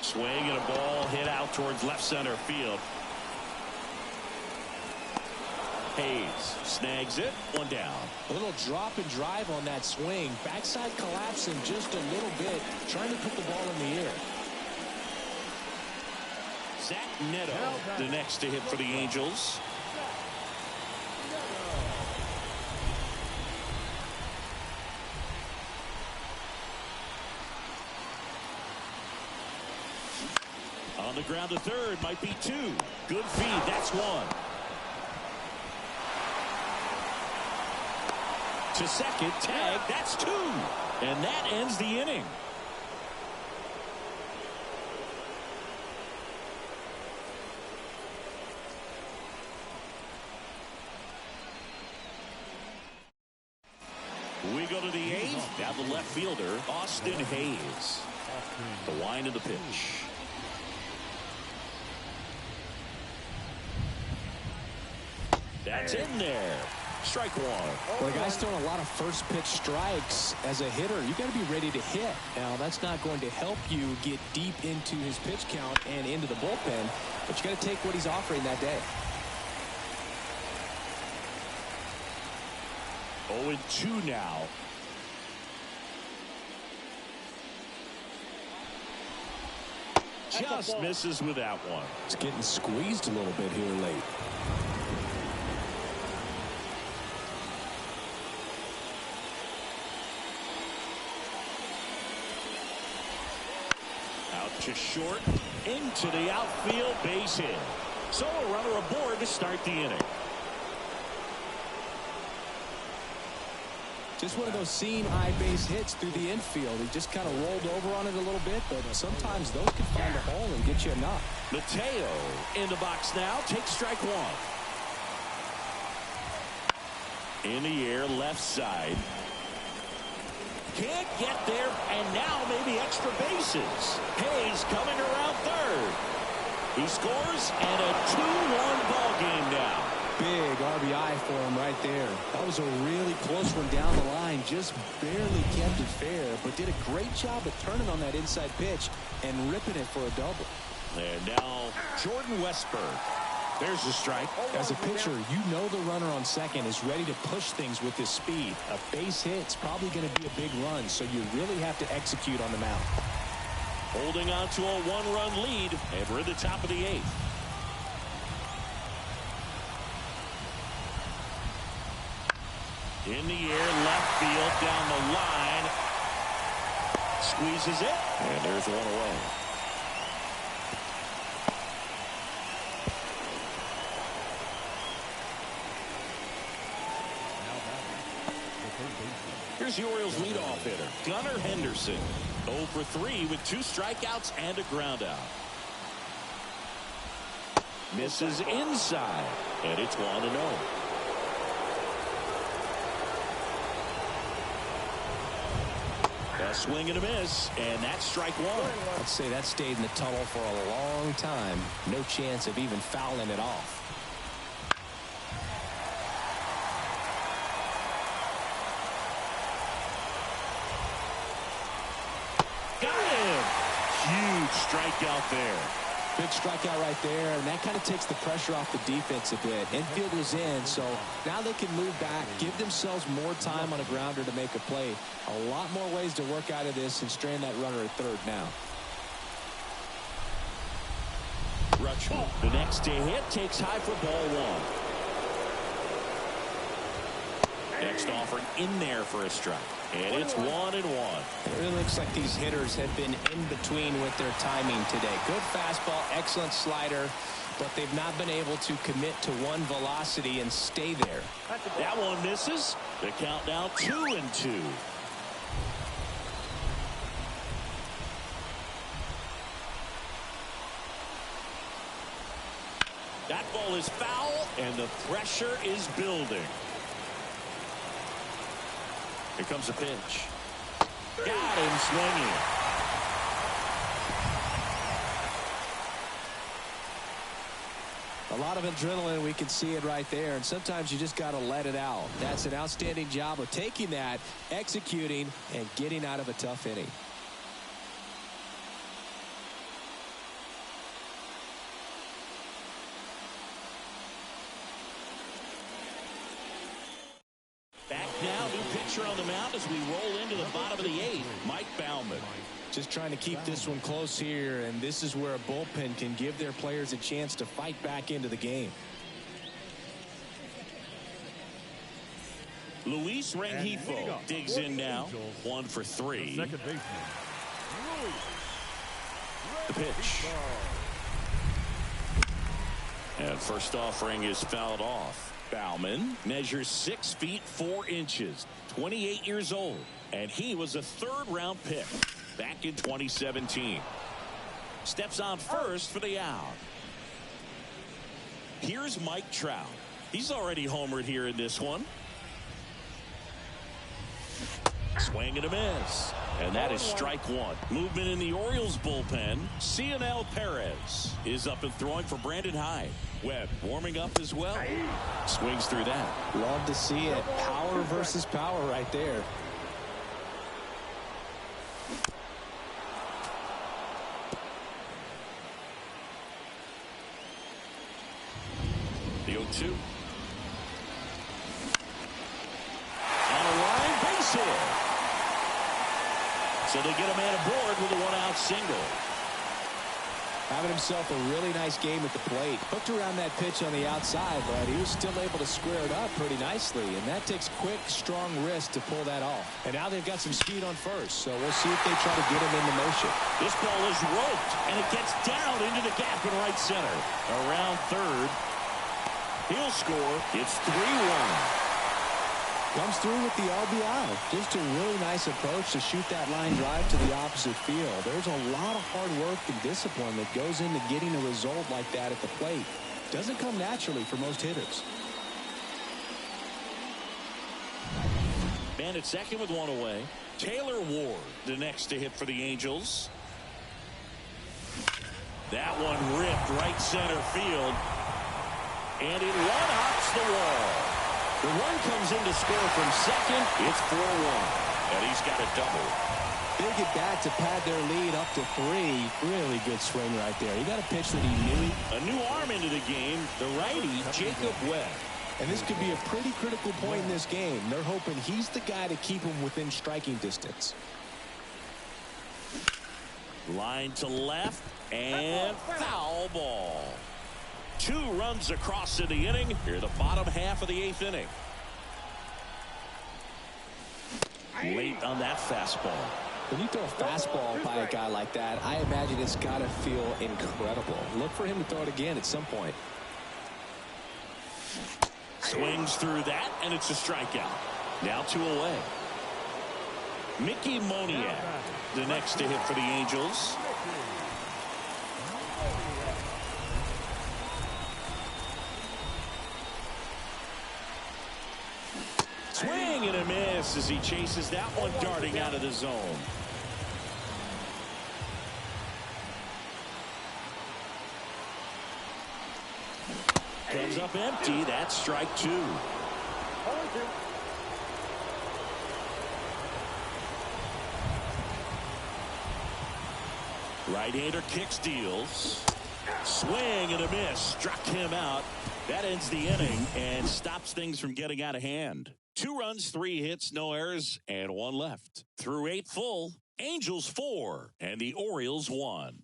Swing and a ball hit out towards left center field. Hayes snags it. 1 down. A little drop and drive on that swing. Backside collapsing just a little bit, trying to put the ball in the air. Zach Neto, the next to hit for the Angels. On the ground to 3rd, might be 2. Good feed, that's 1. To 2nd, tag, that's 2. And that ends the inning. We go to the 8th. Now the left fielder, Austin Hayes. The wind of the pitch. That's in there. Strike 1. Well, the guy's throwing a lot of first pitch strikes. As a hitter, you got to be ready to hit. Now, that's not going to help you get deep into his pitch count and into the bullpen, but you got to take what he's offering that day. 0-2 now. Just misses with that one. It's getting squeezed a little bit here late. Out to short, into the outfield, base hit. So a runner aboard to start the inning. Just one of those seam high base hits through the infield. He just kind of rolled over on it a little bit, but sometimes those can find a hole and get you enough. Mateo in the box now, takes strike 1. In the air, left side. Can't get there, and now maybe extra bases. Hayes coming around 3rd. He scores, and a 2-1 ball game now. Big RBI for him right there. That was a really close one down the line. Just barely kept it fair, but did a great job of turning on that inside pitch and ripping it for a double. And now Jordan Westburg. There's the strike. As a pitcher, you know the runner on second is ready to push things with his speed. A base hit's probably going to be a big run, so you really have to execute on the mound. Holding on to a 1-run lead, and we're at the top of the 8th. In the air, left field, down the line. Squeezes it, and there's one away. Here's the Orioles leadoff hitter, Gunnar Henderson. 0 for 3 with 2 strikeouts and a ground out. Misses inside, and it's 1-0. A swing and a miss, and that's strike 1. I'd say that stayed in the tunnel for a long time. No chance of even fouling it off. Got him! Huge strikeout there. Big strikeout right there, and that kind of takes the pressure off the defense a bit. Infield was in, so now they can move back, give themselves more time on a grounder to make a play. A lot more ways to work out of this and strain that runner at third now. Rutschman, the next to hit, takes high for ball 1. Next offering in there for a strike. And it's 1-1. It really looks like these hitters have been in between with their timing today. Good fastball, excellent slider, but they've not been able to commit to one velocity and stay there. That one misses. The count now 2-2. That ball is foul, and the pressure is building. Here comes a pitch. Got him swinging. A lot of adrenaline, we can see it right there, and sometimes you just got to let it out. That's an outstanding job of taking that, executing, and getting out of a tough inning. Back now, new pitcher on the mound as we roll into the bottom of the 8th, Mike Baumann. Just trying to keep this one close here, and this is where a bullpen can give their players a chance to fight back into the game. Luis Rengifo digs in now. 1 for 3. Second baseman. The pitch. And first offering is fouled off. Baumann measures 6 feet 4 inches, 28 years old, and he was a third-round pick back in 2017. Steps on first for the out. Here's Mike Trout. He's already homered here in this one. Swing and a miss. And that is strike 1. Movement in the Orioles bullpen. Cionel Perez is up and throwing for Brandon Hyde. Webb warming up as well. Swings through that. Love to see it. Power versus power right there. The 0-2. On the line, base hit. So they get a man aboard with a 1-out single. Having himself a really nice game at the plate. Hooked around that pitch on the outside, but he was still able to square it up pretty nicely. And that takes quick, strong wrist to pull that off. And now they've got some speed on first, so we'll see if they try to get him into motion. This ball is roped, and it gets down into the gap in right center. Around third. He'll score. It's 3-1. Comes through with the RBI. Just a really nice approach to shoot that line drive to the opposite field. There's a lot of hard work and discipline that goes into getting a result like that at the plate. Doesn't come naturally for most hitters. Man at second with 1 away. Taylor Ward, the next to hit for the Angels. That one ripped right center field. And it one-hops the wall. The run comes in to score from second. It's 4-1. And he's got a double. Big at bat to pad their lead up to 3. Really good swing right there. He got a pitch that he knew. A new arm into the game. The righty, Jacob Webb. And this could be a pretty critical point in this game. They're hoping he's the guy to keep him within striking distance. Line to left. And foul ball. 2 runs across in the inning. Here the bottom half of the 8th inning. Late on that fastball. When you throw a fastball by a guy like that, I imagine it's got to feel incredible. Look for him to throw it again at some point. Swings through that, and it's a strikeout. Now 2 away. Mickey Moniak, the next to hit for the Angels. Swing and a miss as he chases that one darting out of the zone. Comes up empty. That's strike 2. Right-hander kicks, deals. Swing and a miss. Struck him out. That ends the inning and stops things from getting out of hand. 2 runs, 3 hits, no errors, and 1 left. Through 8 full, Angels 4 and the Orioles 1.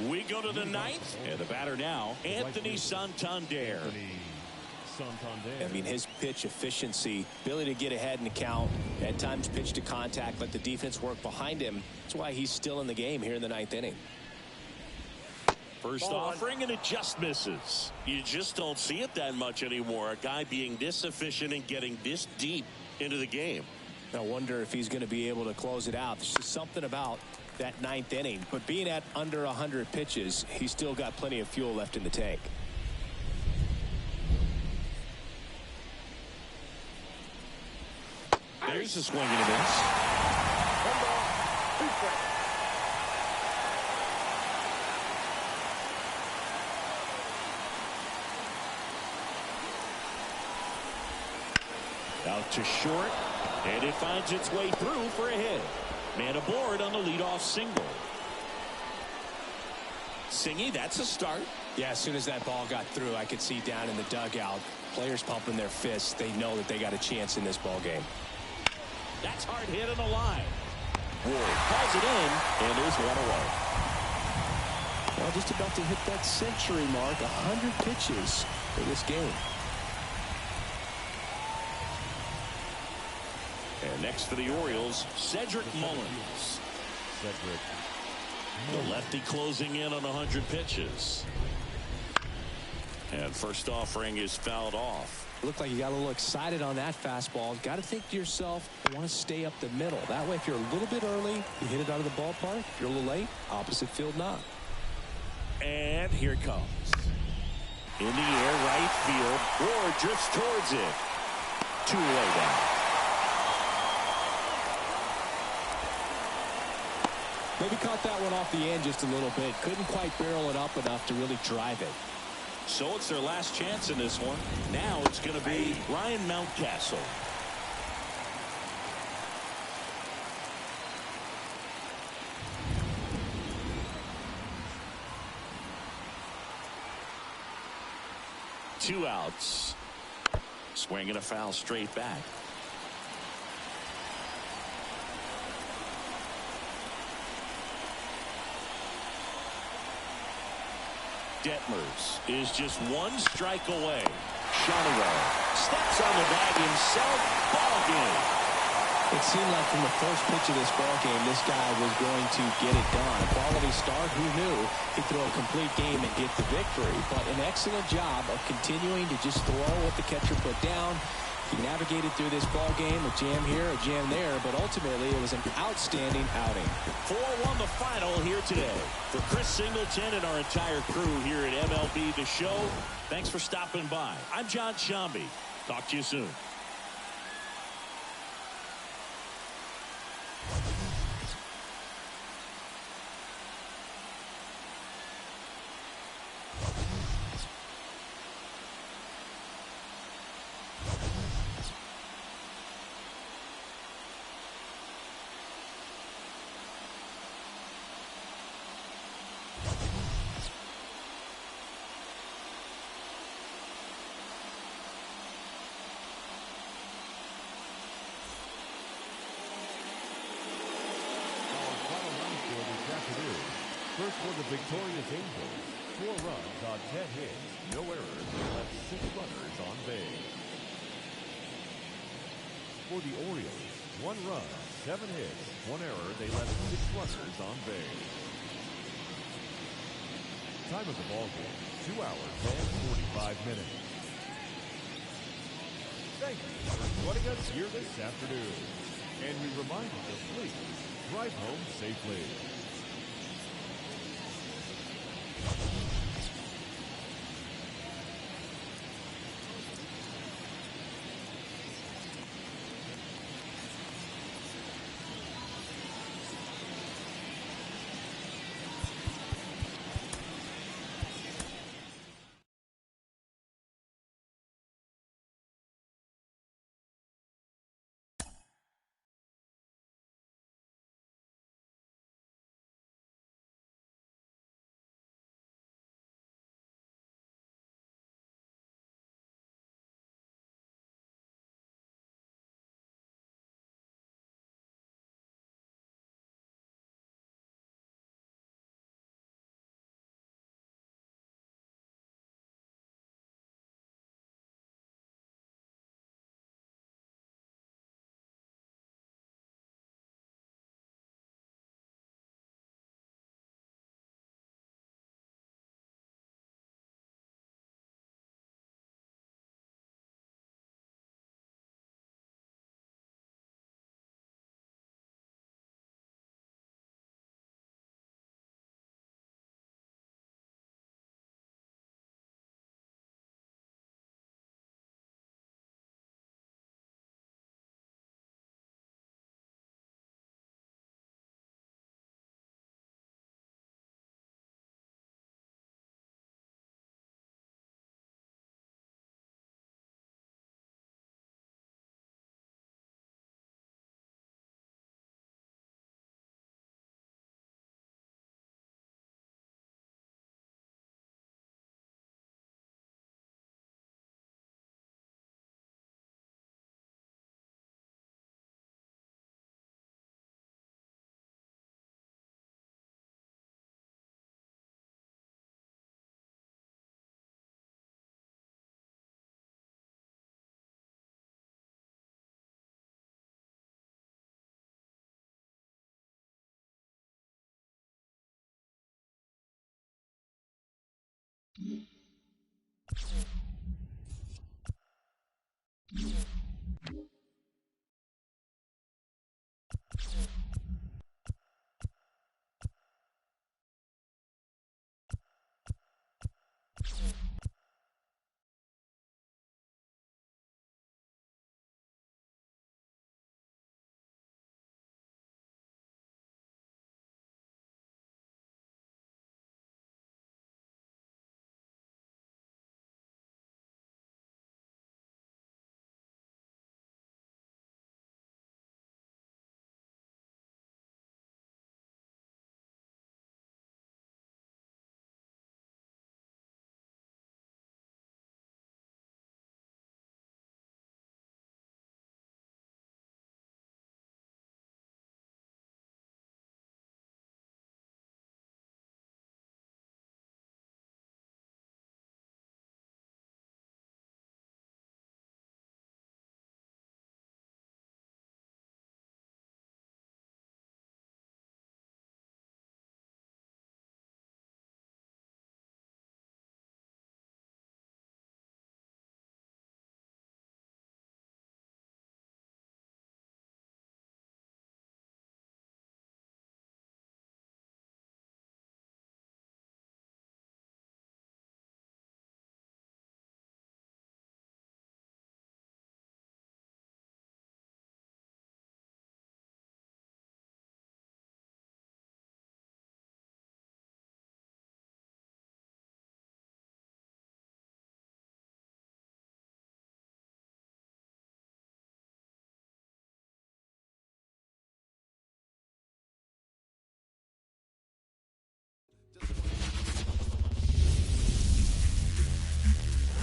We go to the 9th, and the batter now, Anthony Santander. I mean, his pitch efficiency, ability to get ahead in the count, at times pitch to contact, let the defense work behind him. That's why he's still in the game here in the 9th inning. First offering, and it just misses. You just don't see it that much anymore. A guy being this efficient and getting this deep into the game. I wonder if he's going to be able to close it out. There's just something about that 9th inning. But being at under 100 pitches, he's still got plenty of fuel left in the tank. There's a swing and a miss. Out to short, and it finds its way through for a hit. Man aboard on the leadoff single. Singy, that's a start. Yeah, as soon as that ball got through, I could see down in the dugout, players pumping their fists. They know that they got a chance in this ball game. That's hard hit on the line. Ward calls it in, and there's 1 away. Well, just about to hit that century mark, 100 pitches for this game. And next for the Orioles, Cedric Mullins. The lefty closing in on 100 pitches. And first offering is fouled off. Looked like you got a little excited on that fastball. Got to think to yourself, I want to stay up the middle. That way, if you're a little bit early, you hit it out of the ballpark. If you're a little late, opposite field knock. And here it comes. In the air, right field. Ward drifts towards it. 2 away down. Maybe caught that one off the end just a little bit. Couldn't quite barrel it up enough to really drive it. So it's their last chance in this one. Now it's going to be Ryan Mountcastle. Two outs. Swing and a foul straight back. Detmers is just 1 strike away. Shawneeall steps on the bag himself. Ball game. It seemed like from the first pitch of this ball game, this guy was going to get it done. A quality start. Who knew he'd throw a complete game and get the victory? But an excellent job of continuing to just throw what the catcher put down. He navigated through this ball game, a jam here, a jam there, but ultimately it was an outstanding outing. 4-1 the final here today. For Chris Singleton and our entire crew here at MLB The Show, thanks for stopping by. I'm John Shambi. Talk to you soon. First for the victorious Angels, 4 runs on 10 hits, no errors, left 6 runners on base. For the Orioles, 1 run, 7 hits, 1 error, they left 6 runners on base. Time of the ball game, 2 hours and 45 minutes. Thank you for joining us here this afternoon. And we remind you to please drive home safely.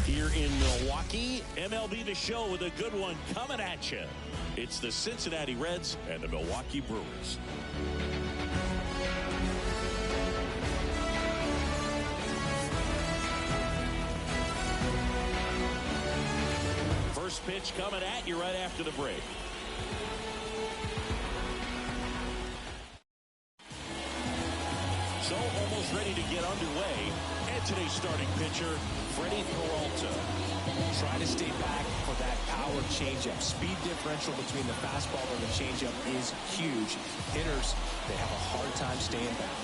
Here in Milwaukee, MLB The Show with a good one coming at you. It's the Cincinnati Reds and the Milwaukee Brewers. First pitch coming at you right after the break. So almost ready to get underway. And today's starting pitcher, Freddie Peralta. Trying to stay back for that power power changeup. Speed differential between the fastball and the changeup is huge. Hitters, they have a hard time staying back.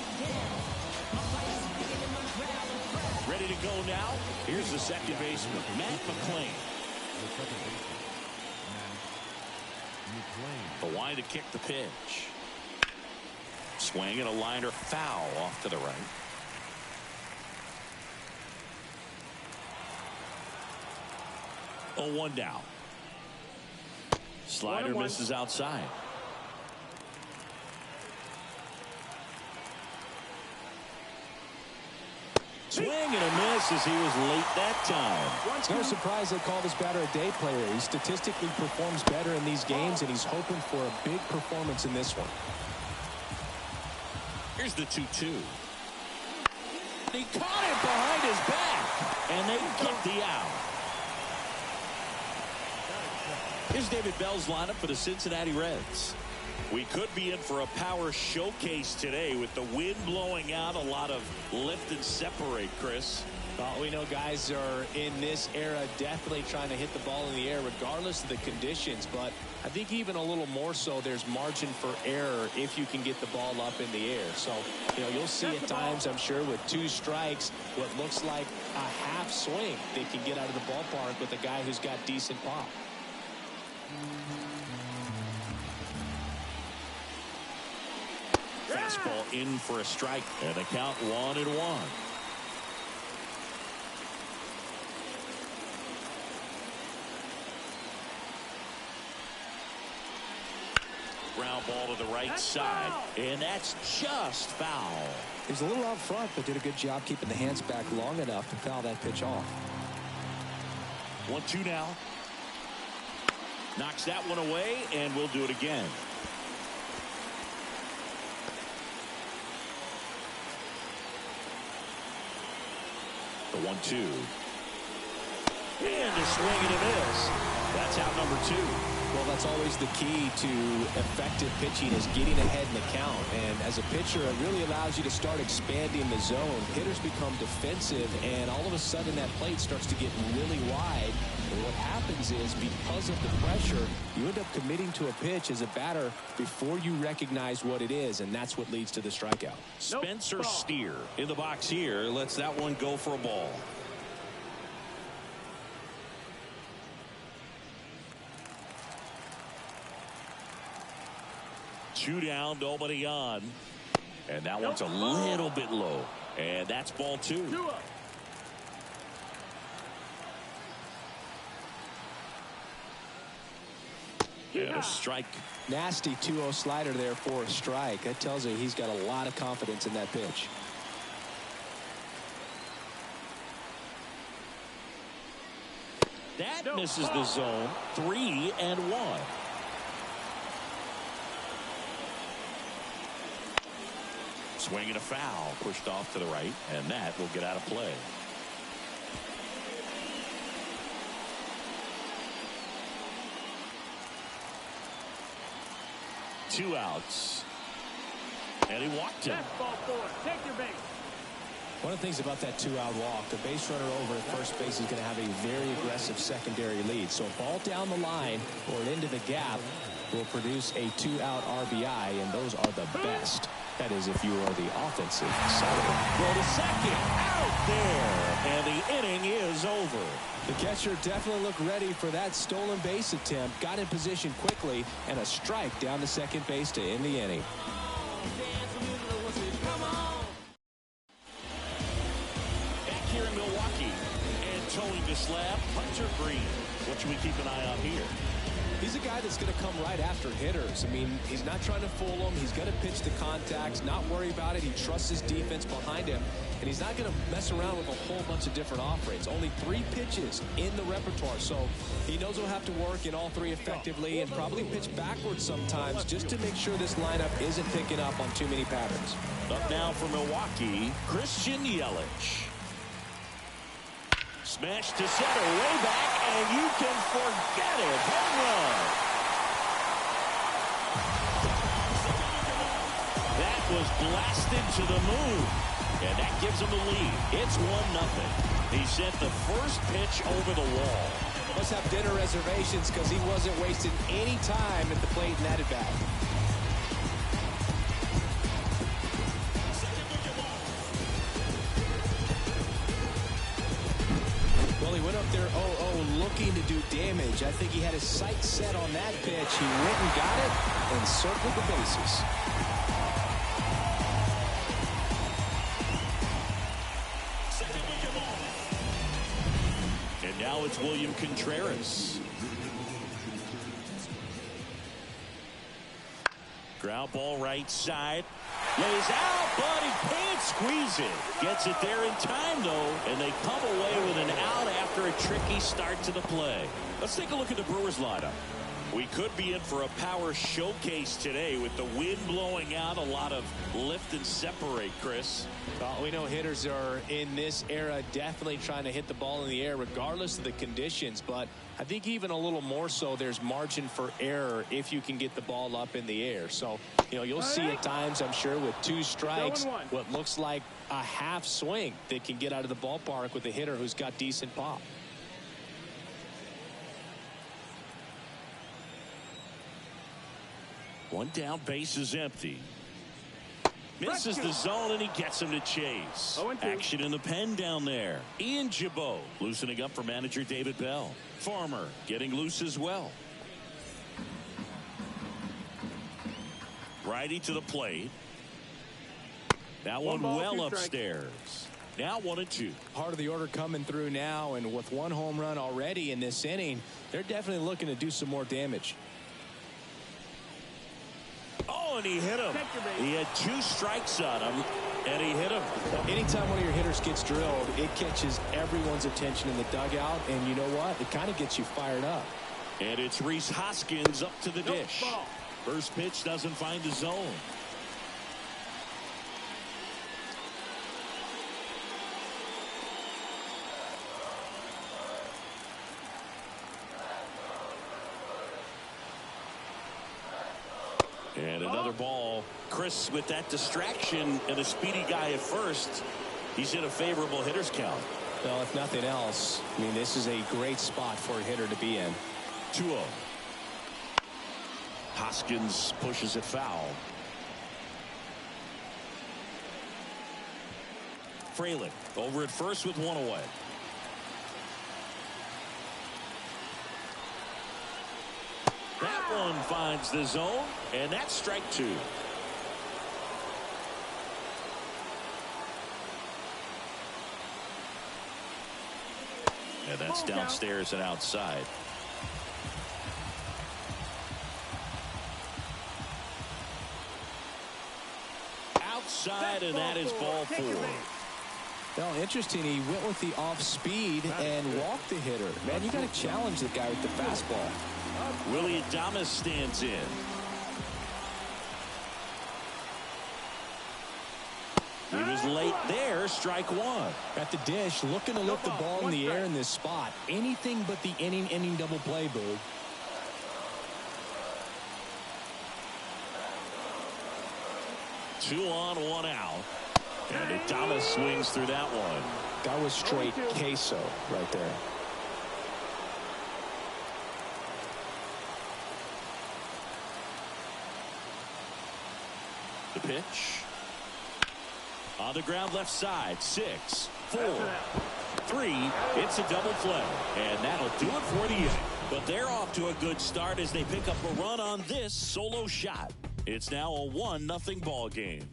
Ready to go now. Here's the second baseman, Matt McLain. The line to kick the pitch. Swing and a liner foul off to the right. Oh, 1 down. Slider misses outside. Swing and a miss as he was late that time. It's no surprise they call this batter a day player. He statistically performs better in these games, and he's hoping for a big performance in this one. Here's the 2-2. He caught it behind his back, and they get the out. Here's David Bell's lineup for the Cincinnati Reds. We could be in for a power showcase today with the wind blowing out, a lot of lift and separate, Chris. Well, we know guys are in this era definitely trying to hit the ball in the air regardless of the conditions, but I think even a little more so there's margin for error if you can get the ball up in the air. So, you'll see at times, I'm sure, with 2 strikes, what looks like a half swing they can get out of the ballpark with a guy who's got decent pop. Fastball in for a strike, and the count 1-1. Ground ball to the right side, and that's just foul. He was a little out front, but did a good job keeping the hands back long enough to foul that pitch off. 1-2 now. Knocks that one away, and we'll do it again. The 1-2. And a swing and a miss. That's out number 2. Well, that's always the key to effective pitching is getting ahead in the count. And as a pitcher, it really allows you to start expanding the zone. Hitters become defensive, and all of a sudden that plate starts to get really wide. And what happens is because of the pressure, you end up committing to a pitch as a batter before you recognize what it is, and that's what leads to the strikeout. Spencer Steer in the box here lets that one go for a ball. Two down, nobody on. And that one's a little bit low. And that's ball 2. And a strike. Nasty 2-0 slider there for a strike. That tells you he's got a lot of confidence in that pitch. That misses the zone. 3-1. Swing and a foul, pushed off to the right, and that will get out of play. Two outs, and he walked him. Ball 4. Take your base. One of the things about that 2-out walk, the base runner over at first base is going to have a very aggressive secondary lead. So a ball down the line or into the gap will produce a 2-out RBI, and those are the best. That is, if you are the offensive side. Go to second, out there, and the inning is over. The catcher definitely looked ready for that stolen base attempt, got in position quickly, and a strike down to second base to end the inning. Back here in Milwaukee, and towing the slab, Hunter Green. What should we keep an eye on here? He's a guy that's going to come right after hitters. I mean, he's not trying to fool them. He's going to pitch the contacts, not worry about it. He trusts his defense behind him, and he's not going to mess around with a whole bunch of different off-rates. Only 3 pitches in the repertoire, so he knows he'll have to work in all 3 effectively and probably pitch backwards sometimes just to make sure this lineup isn't picking up on too many patterns. Up now for Milwaukee, Christian Yelich. Smash to center, way back, and you can forget it. Home run. That was blasted to the moon, and that gives him the lead. It's 1-0. He sent the first pitch over the wall. Must have dinner reservations because he wasn't wasting any time at the plate in that at-bat. Well, he went up there 0-0 looking to do damage. I think he had his sights set on that pitch. He went and got it and circled the bases. And now it's William Contreras. Ground ball right side. Lays out, but he can't squeeze it. Gets it there in time, though, and they come away with an out after a tricky start to the play. Let's take a look at the Brewers lineup. We could be in for a power showcase today with the wind blowing out, a lot of lift and separate, Chris. Well, we know hitters are in this era definitely trying to hit the ball in the air regardless of the conditions, but I think even a little more so there's margin for error if you can get the ball up in the air. So, you know, you'll see at times, I'm sure, with 2 strikes, what looks like a half swing that can get out of the ballpark with a hitter who's got decent pop. One down, base is empty. Misses the zone, and he gets him to chase. Action in the pen down there. Ian Gibaut loosening up for manager David Bell. Farmer getting loose as well. Righty to the plate. That one well upstairs. Now 1-2. Part of the order coming through now, and with 1 home run already in this inning, they're definitely looking to do some more damage. Oh, and he hit him. He had 2 strikes on him, and he hit him. Anytime one of your hitters gets drilled, it catches everyone's attention in the dugout, and you know what? It kind of gets you fired up. And it's Rhys Hoskins up to the dish. First pitch doesn't find the zone. And another ball. Chris, with that distraction and a speedy guy at first, he's in a favorable hitter's count. Well, if nothing else, I mean, this is a great spot for a hitter to be in. 2-0. Hoskins pushes it foul. Frelick over at first with 1 away. That one finds the zone, and that's strike 2. And that's downstairs and outside. Outside, and that is ball 4. Well, interesting. He went with the off speed and walked the hitter. Man, you got to challenge the guy with the fastball. Willy Adames stands in. He was late there. Strike 1. At the dish, looking to lift the ball in the air in this spot. Anything but the inning double play, Boog. Two on, 1 out. And Adames swings through that one. That was straight queso right there. The pitch. On the ground left side. 6, 4, 3. It's a double play. And that'll do it for the inning. But they're off to a good start as they pick up a run on this solo shot. It's now a 1-0 ball game.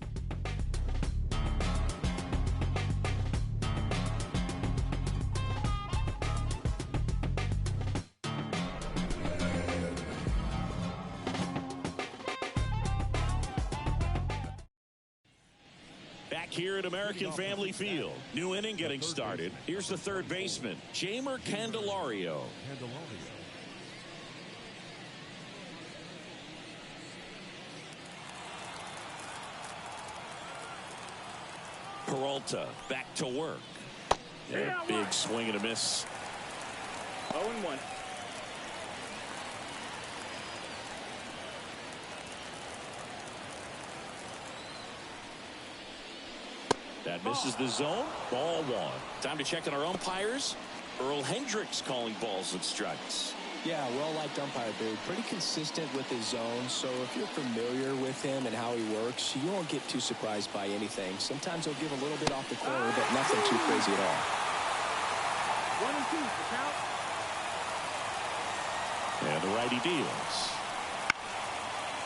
Here at American Family Field. New inning getting started. Here's the third baseman, Jeimer Candelario. Peralta back to work. A big swing and a miss. 0-1. That misses the zone. Ball 1. Time to check on our umpires. Earl Hendricks calling balls and strikes. Yeah, well-liked umpire, Boog. Pretty consistent with his zone, so if you're familiar with him and how he works, you won't get too surprised by anything. Sometimes he'll give a little bit off the corner, but nothing too crazy at all. 1 and 2, the count. And the righty deals.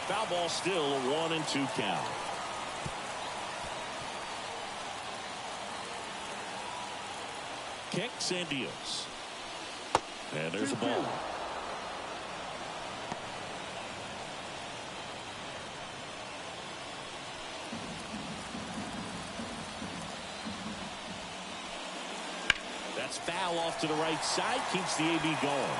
Foul ball, still a 1-2 count. Kicks and deals. And there's a ball. That's foul off to the right side. Keeps the AB going.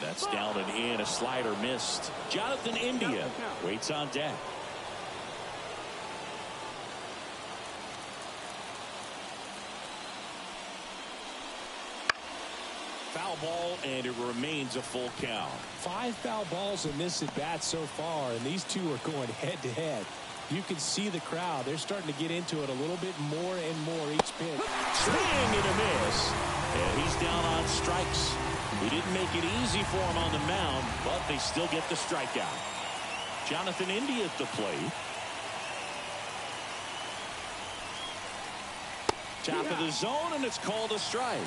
That's down and in. A slider missed. Jonathan India waits on deck. Foul ball, and it remains a full count. 5 foul balls in this at bat so far, and these two are going head to head. You can see the crowd. They're starting to get into it a little bit more and more each pitch. Swing and a miss. And he's down on strikes. He didn't make it easy for him on the mound, but they still get the strikeout. Jonathan India at the plate. Top of the zone, and it's called a strike.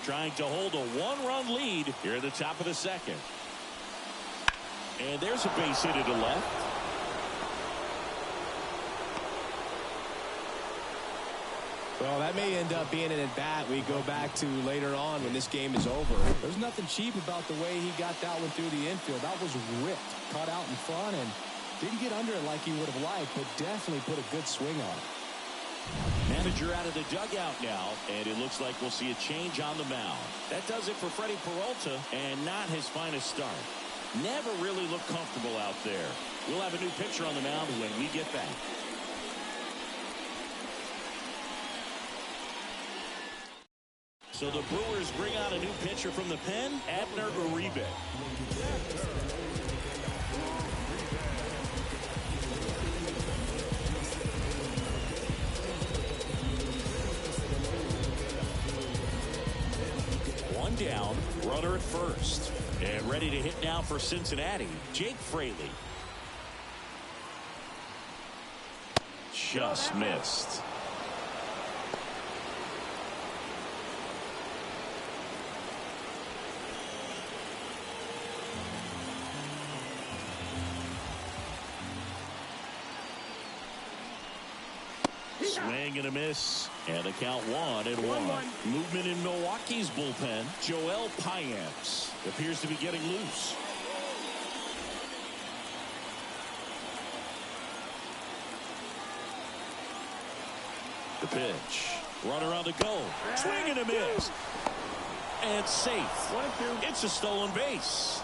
Trying to hold a 1-run lead here at the top of the second. And there's a base hit to left. Well, that may end up being an at-bat we go back to later on when this game is over. There's nothing cheap about the way he got that one through the infield. That was ripped, caught out in front, and didn't get under it like he would have liked, but definitely put a good swing on it. Manager out of the dugout now, and it looks like we'll see a change on the mound. That does it for Freddie Peralta, and not his finest start. Never really looked comfortable out there. We'll have a new pitcher on the mound when we get back. So the Brewers bring out a new pitcher from the pen, Abner Uribe. One down, runner at first. And ready to hit now for Cincinnati, Jake Fraley. Just missed. Swing and a miss, and a count 1-1. Movement in Milwaukee's bullpen. Joel Payamps appears to be getting loose. The pitch. Runner on the go. Swing and a miss. And safe. It's a stolen base.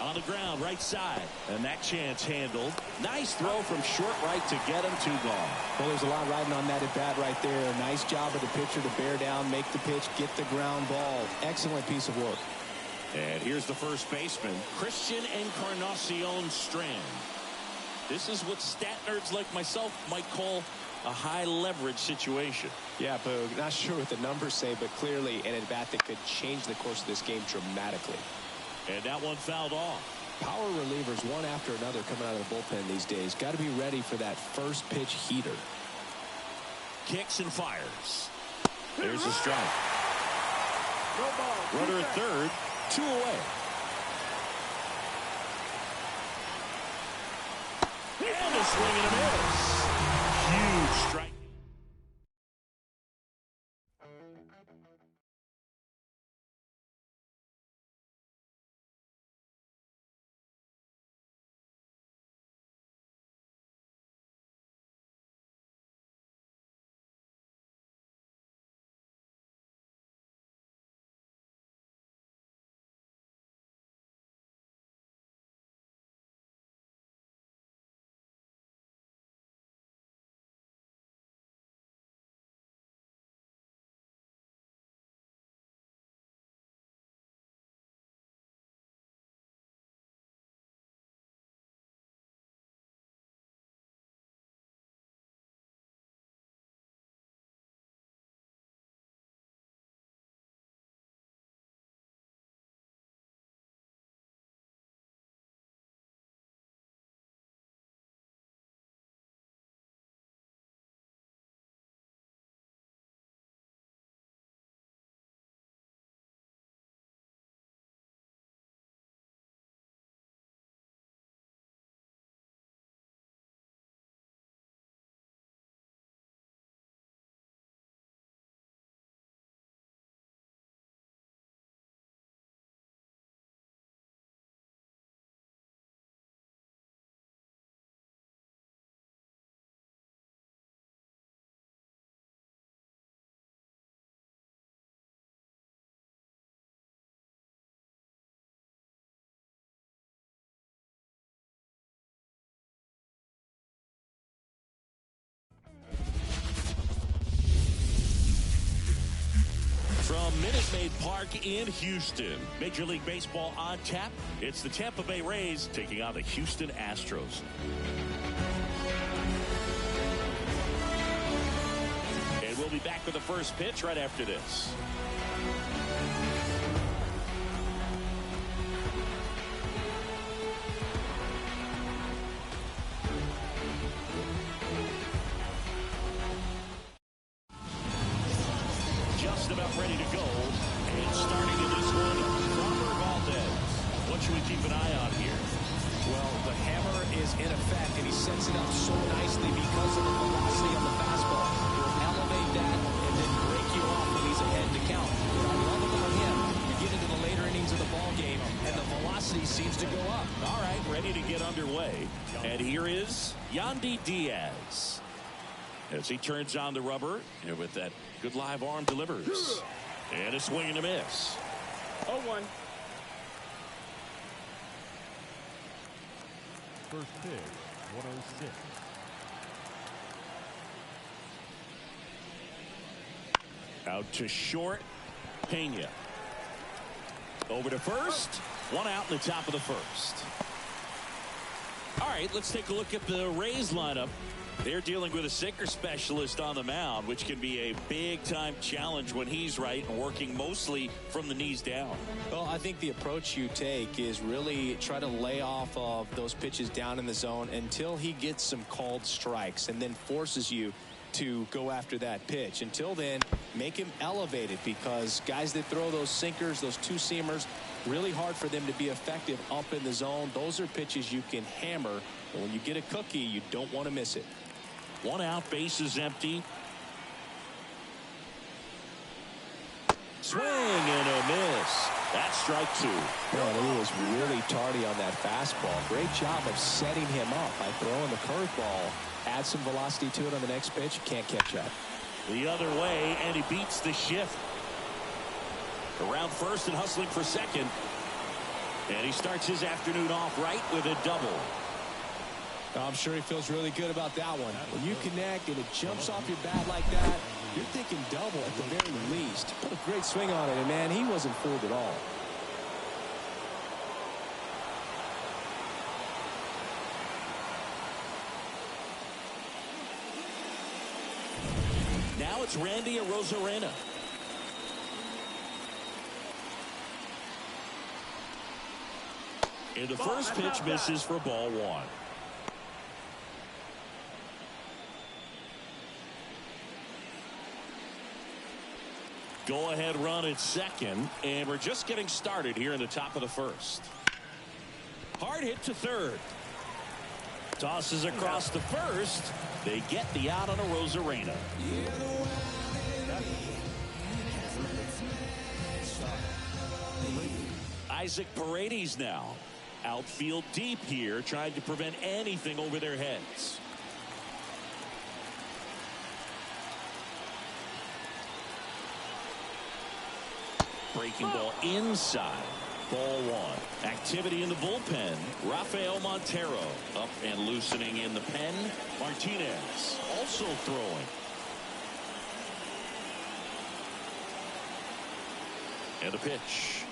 On the ground, right side, and that chance handled. Nice throw from short right to get him 2 gone. Well, there's a lot riding on that at bat right there. A nice job of the pitcher to bear down, make the pitch, get the ground ball. Excellent piece of work. And here's the first baseman, Christian Encarnacion Strand. This is what stat nerds like myself might call a high leverage situation. Yeah, Boog, not sure what the numbers say, but clearly an at bat that could change the course of this game dramatically. And that one fouled off. Power relievers one after another coming out of the bullpen these days. Got to be ready for that first pitch heater. Kicks and fires. There's a strike. Runner at third, 2 away. And a a swing and a miss. Huge strike. From Minute Maid Park in Houston, Major League Baseball on tap. It's the Tampa Bay Rays taking on the Houston Astros. And we'll be back with the first pitch right after this. Just about ready to go. And starting in this one, Framber Valdez. What should we keep an eye on here? Well, the hammer is in effect, and he sets it up so nicely because of the velocity on the fastball. He'll elevate that and then break you off when he's ahead to count. What I love about him, you get into the later innings of the ball game, and the velocity seems to go up. All right, ready to get underway. And here is Yandy Diaz. As he turns on the rubber, and with that good live arm delivers. And a swing and a miss. 0-1. First pitch, 106. Out to short, Pena. Over to first. One out in the top of the first. All right, let's take a look at the Rays lineup. They're dealing with a sinker specialist on the mound, which can be a big-time challenge when he's right and working mostly from the knees down. Well, I think the approach you take is really try to lay off of those pitches down in the zone until he gets some called strikes and then forces you to go after that pitch. Until then, make him elevated, because guys that throw those sinkers, those two-seamers, really hard for them to be effective up in the zone. Those are pitches you can hammer, and when you get a cookie, you don't want to miss it. One out, base is empty. Swing and a miss. That's strike two. Well, he was really tardy on that fastball. Great job of setting him up by throwing the curveball. Add some velocity to it on the next pitch. Can't catch up. The other way, and he beats the shift. Around first and hustling for second. And he starts his afternoon off right with a double. I'm sure he feels really good about that one. When you connect and it jumps off your bat like that, you're thinking double at the very least. Put a great swing on it, and man, he wasn't fooled at all. Now it's Randy Arozarena. And the first pitch misses for ball one. Go-ahead run at second, and we're just getting started here in the top of the first. Hard hit to third. Tosses across the first. They get the out on a Rosarena. Isaac Paredes now. Outfield deep here, trying to prevent anything over their heads. Breaking ball inside. Ball one. Activity in the bullpen. Rafael Montero up and loosening in the pen. Martinez also throwing. And the pitch.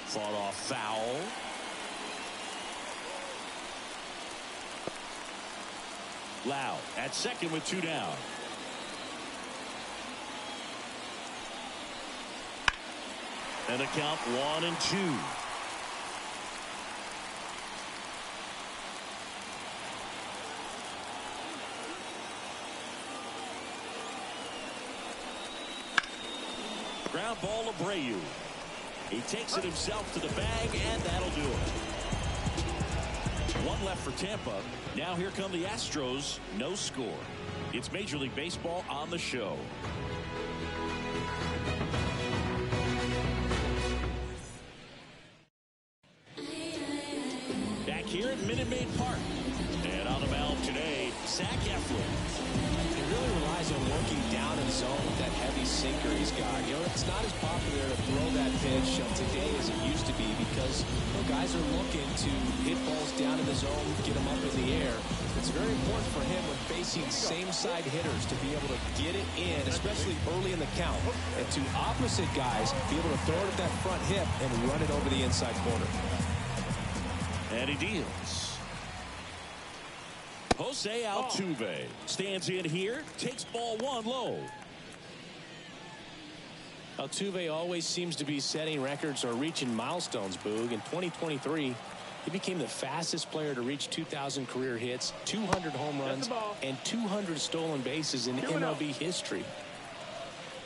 Fought off foul. Loud at second with 2 down. And a count 1-2. Ground ball Abreu. He takes it himself to the bag, and that'll do it. 1 left for Tampa. Now here come the Astros. No score. It's Major League Baseball on the show. Back here at Minute Maid Park. And on the mound today, Zach Eflin. He really relies on working down in zone with that heavy sinker he's got. You know, it's not as popular to throw that pitch today as it used to be because guys are looking to hit balls down in the zone, get them up in the air. It's very important for him when facing same-side hitters to be able to get it in, especially early in the count, and to opposite guys be able to throw it at that front hip and run it over the inside corner. And he deals. Jose Altuve stands in here, takes ball 1 low. Altuve always seems to be setting records or reaching milestones, Boog. In 2023, he became the fastest player to reach 2,000 career hits, 200 home runs, and 200 stolen bases in MLB history.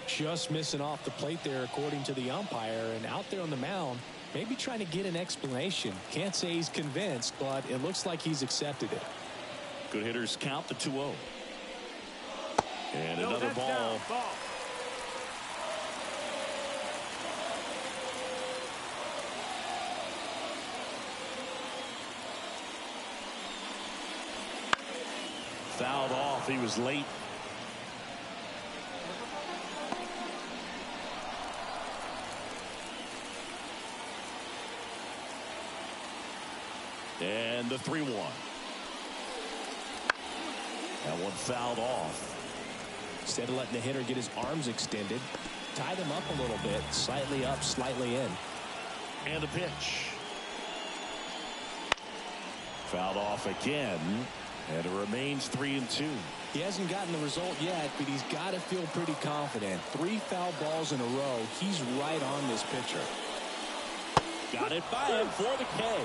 Just missing off the plate there, according to the umpire, and out there on the mound, maybe trying to get an explanation. Can't say he's convinced, but it looks like he's accepted it. Good hitters count the 2-0. And another ball. Fouled off. He was late. And the 3-1. That one fouled off. Instead of letting the hitter get his arms extended, tied him up a little bit, slightly up, slightly in. And the pitch. Fouled off again. And it remains 3-2. He hasn't gotten the result yet, but he's got to feel pretty confident. 3 foul balls in a row. He's right on this pitcher. Got it by him for the K.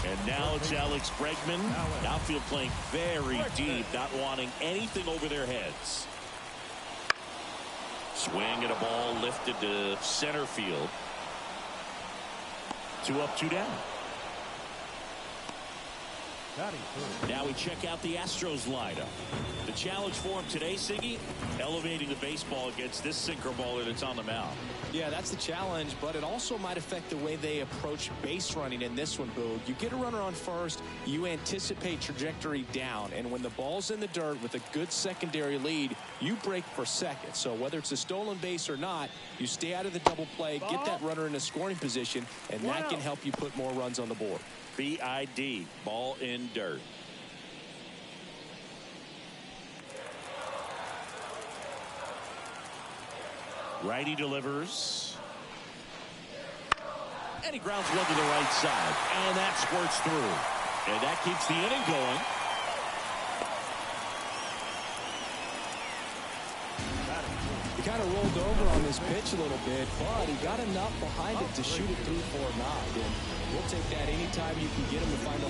And now it's Alex Bregman. Outfield playing very deep, not wanting anything over their heads. Swing and a ball lifted to center field. 2 up, 2 down. Now we check out the Astros lineup. The challenge for him today, Siggy, elevating the baseball against this sinker baller that's on the mound. Yeah, that's the challenge, but it also might affect the way they approach base running in this one, Boog. You get a runner on first, you anticipate trajectory down, and when the ball's in the dirt with a good secondary lead, you break for second. So whether it's a stolen base or not, you stay out of the double play, get that runner in a scoring position, and that can help you put more runs on the board. BID, ball in dirt. Righty delivers. And he grounds one to the right side. And that squirts through. And that keeps the inning going. He kind of rolled over on this pitch a little bit, but he got enough behind it to shoot it through for a knock. And we'll take that anytime you can get him to find the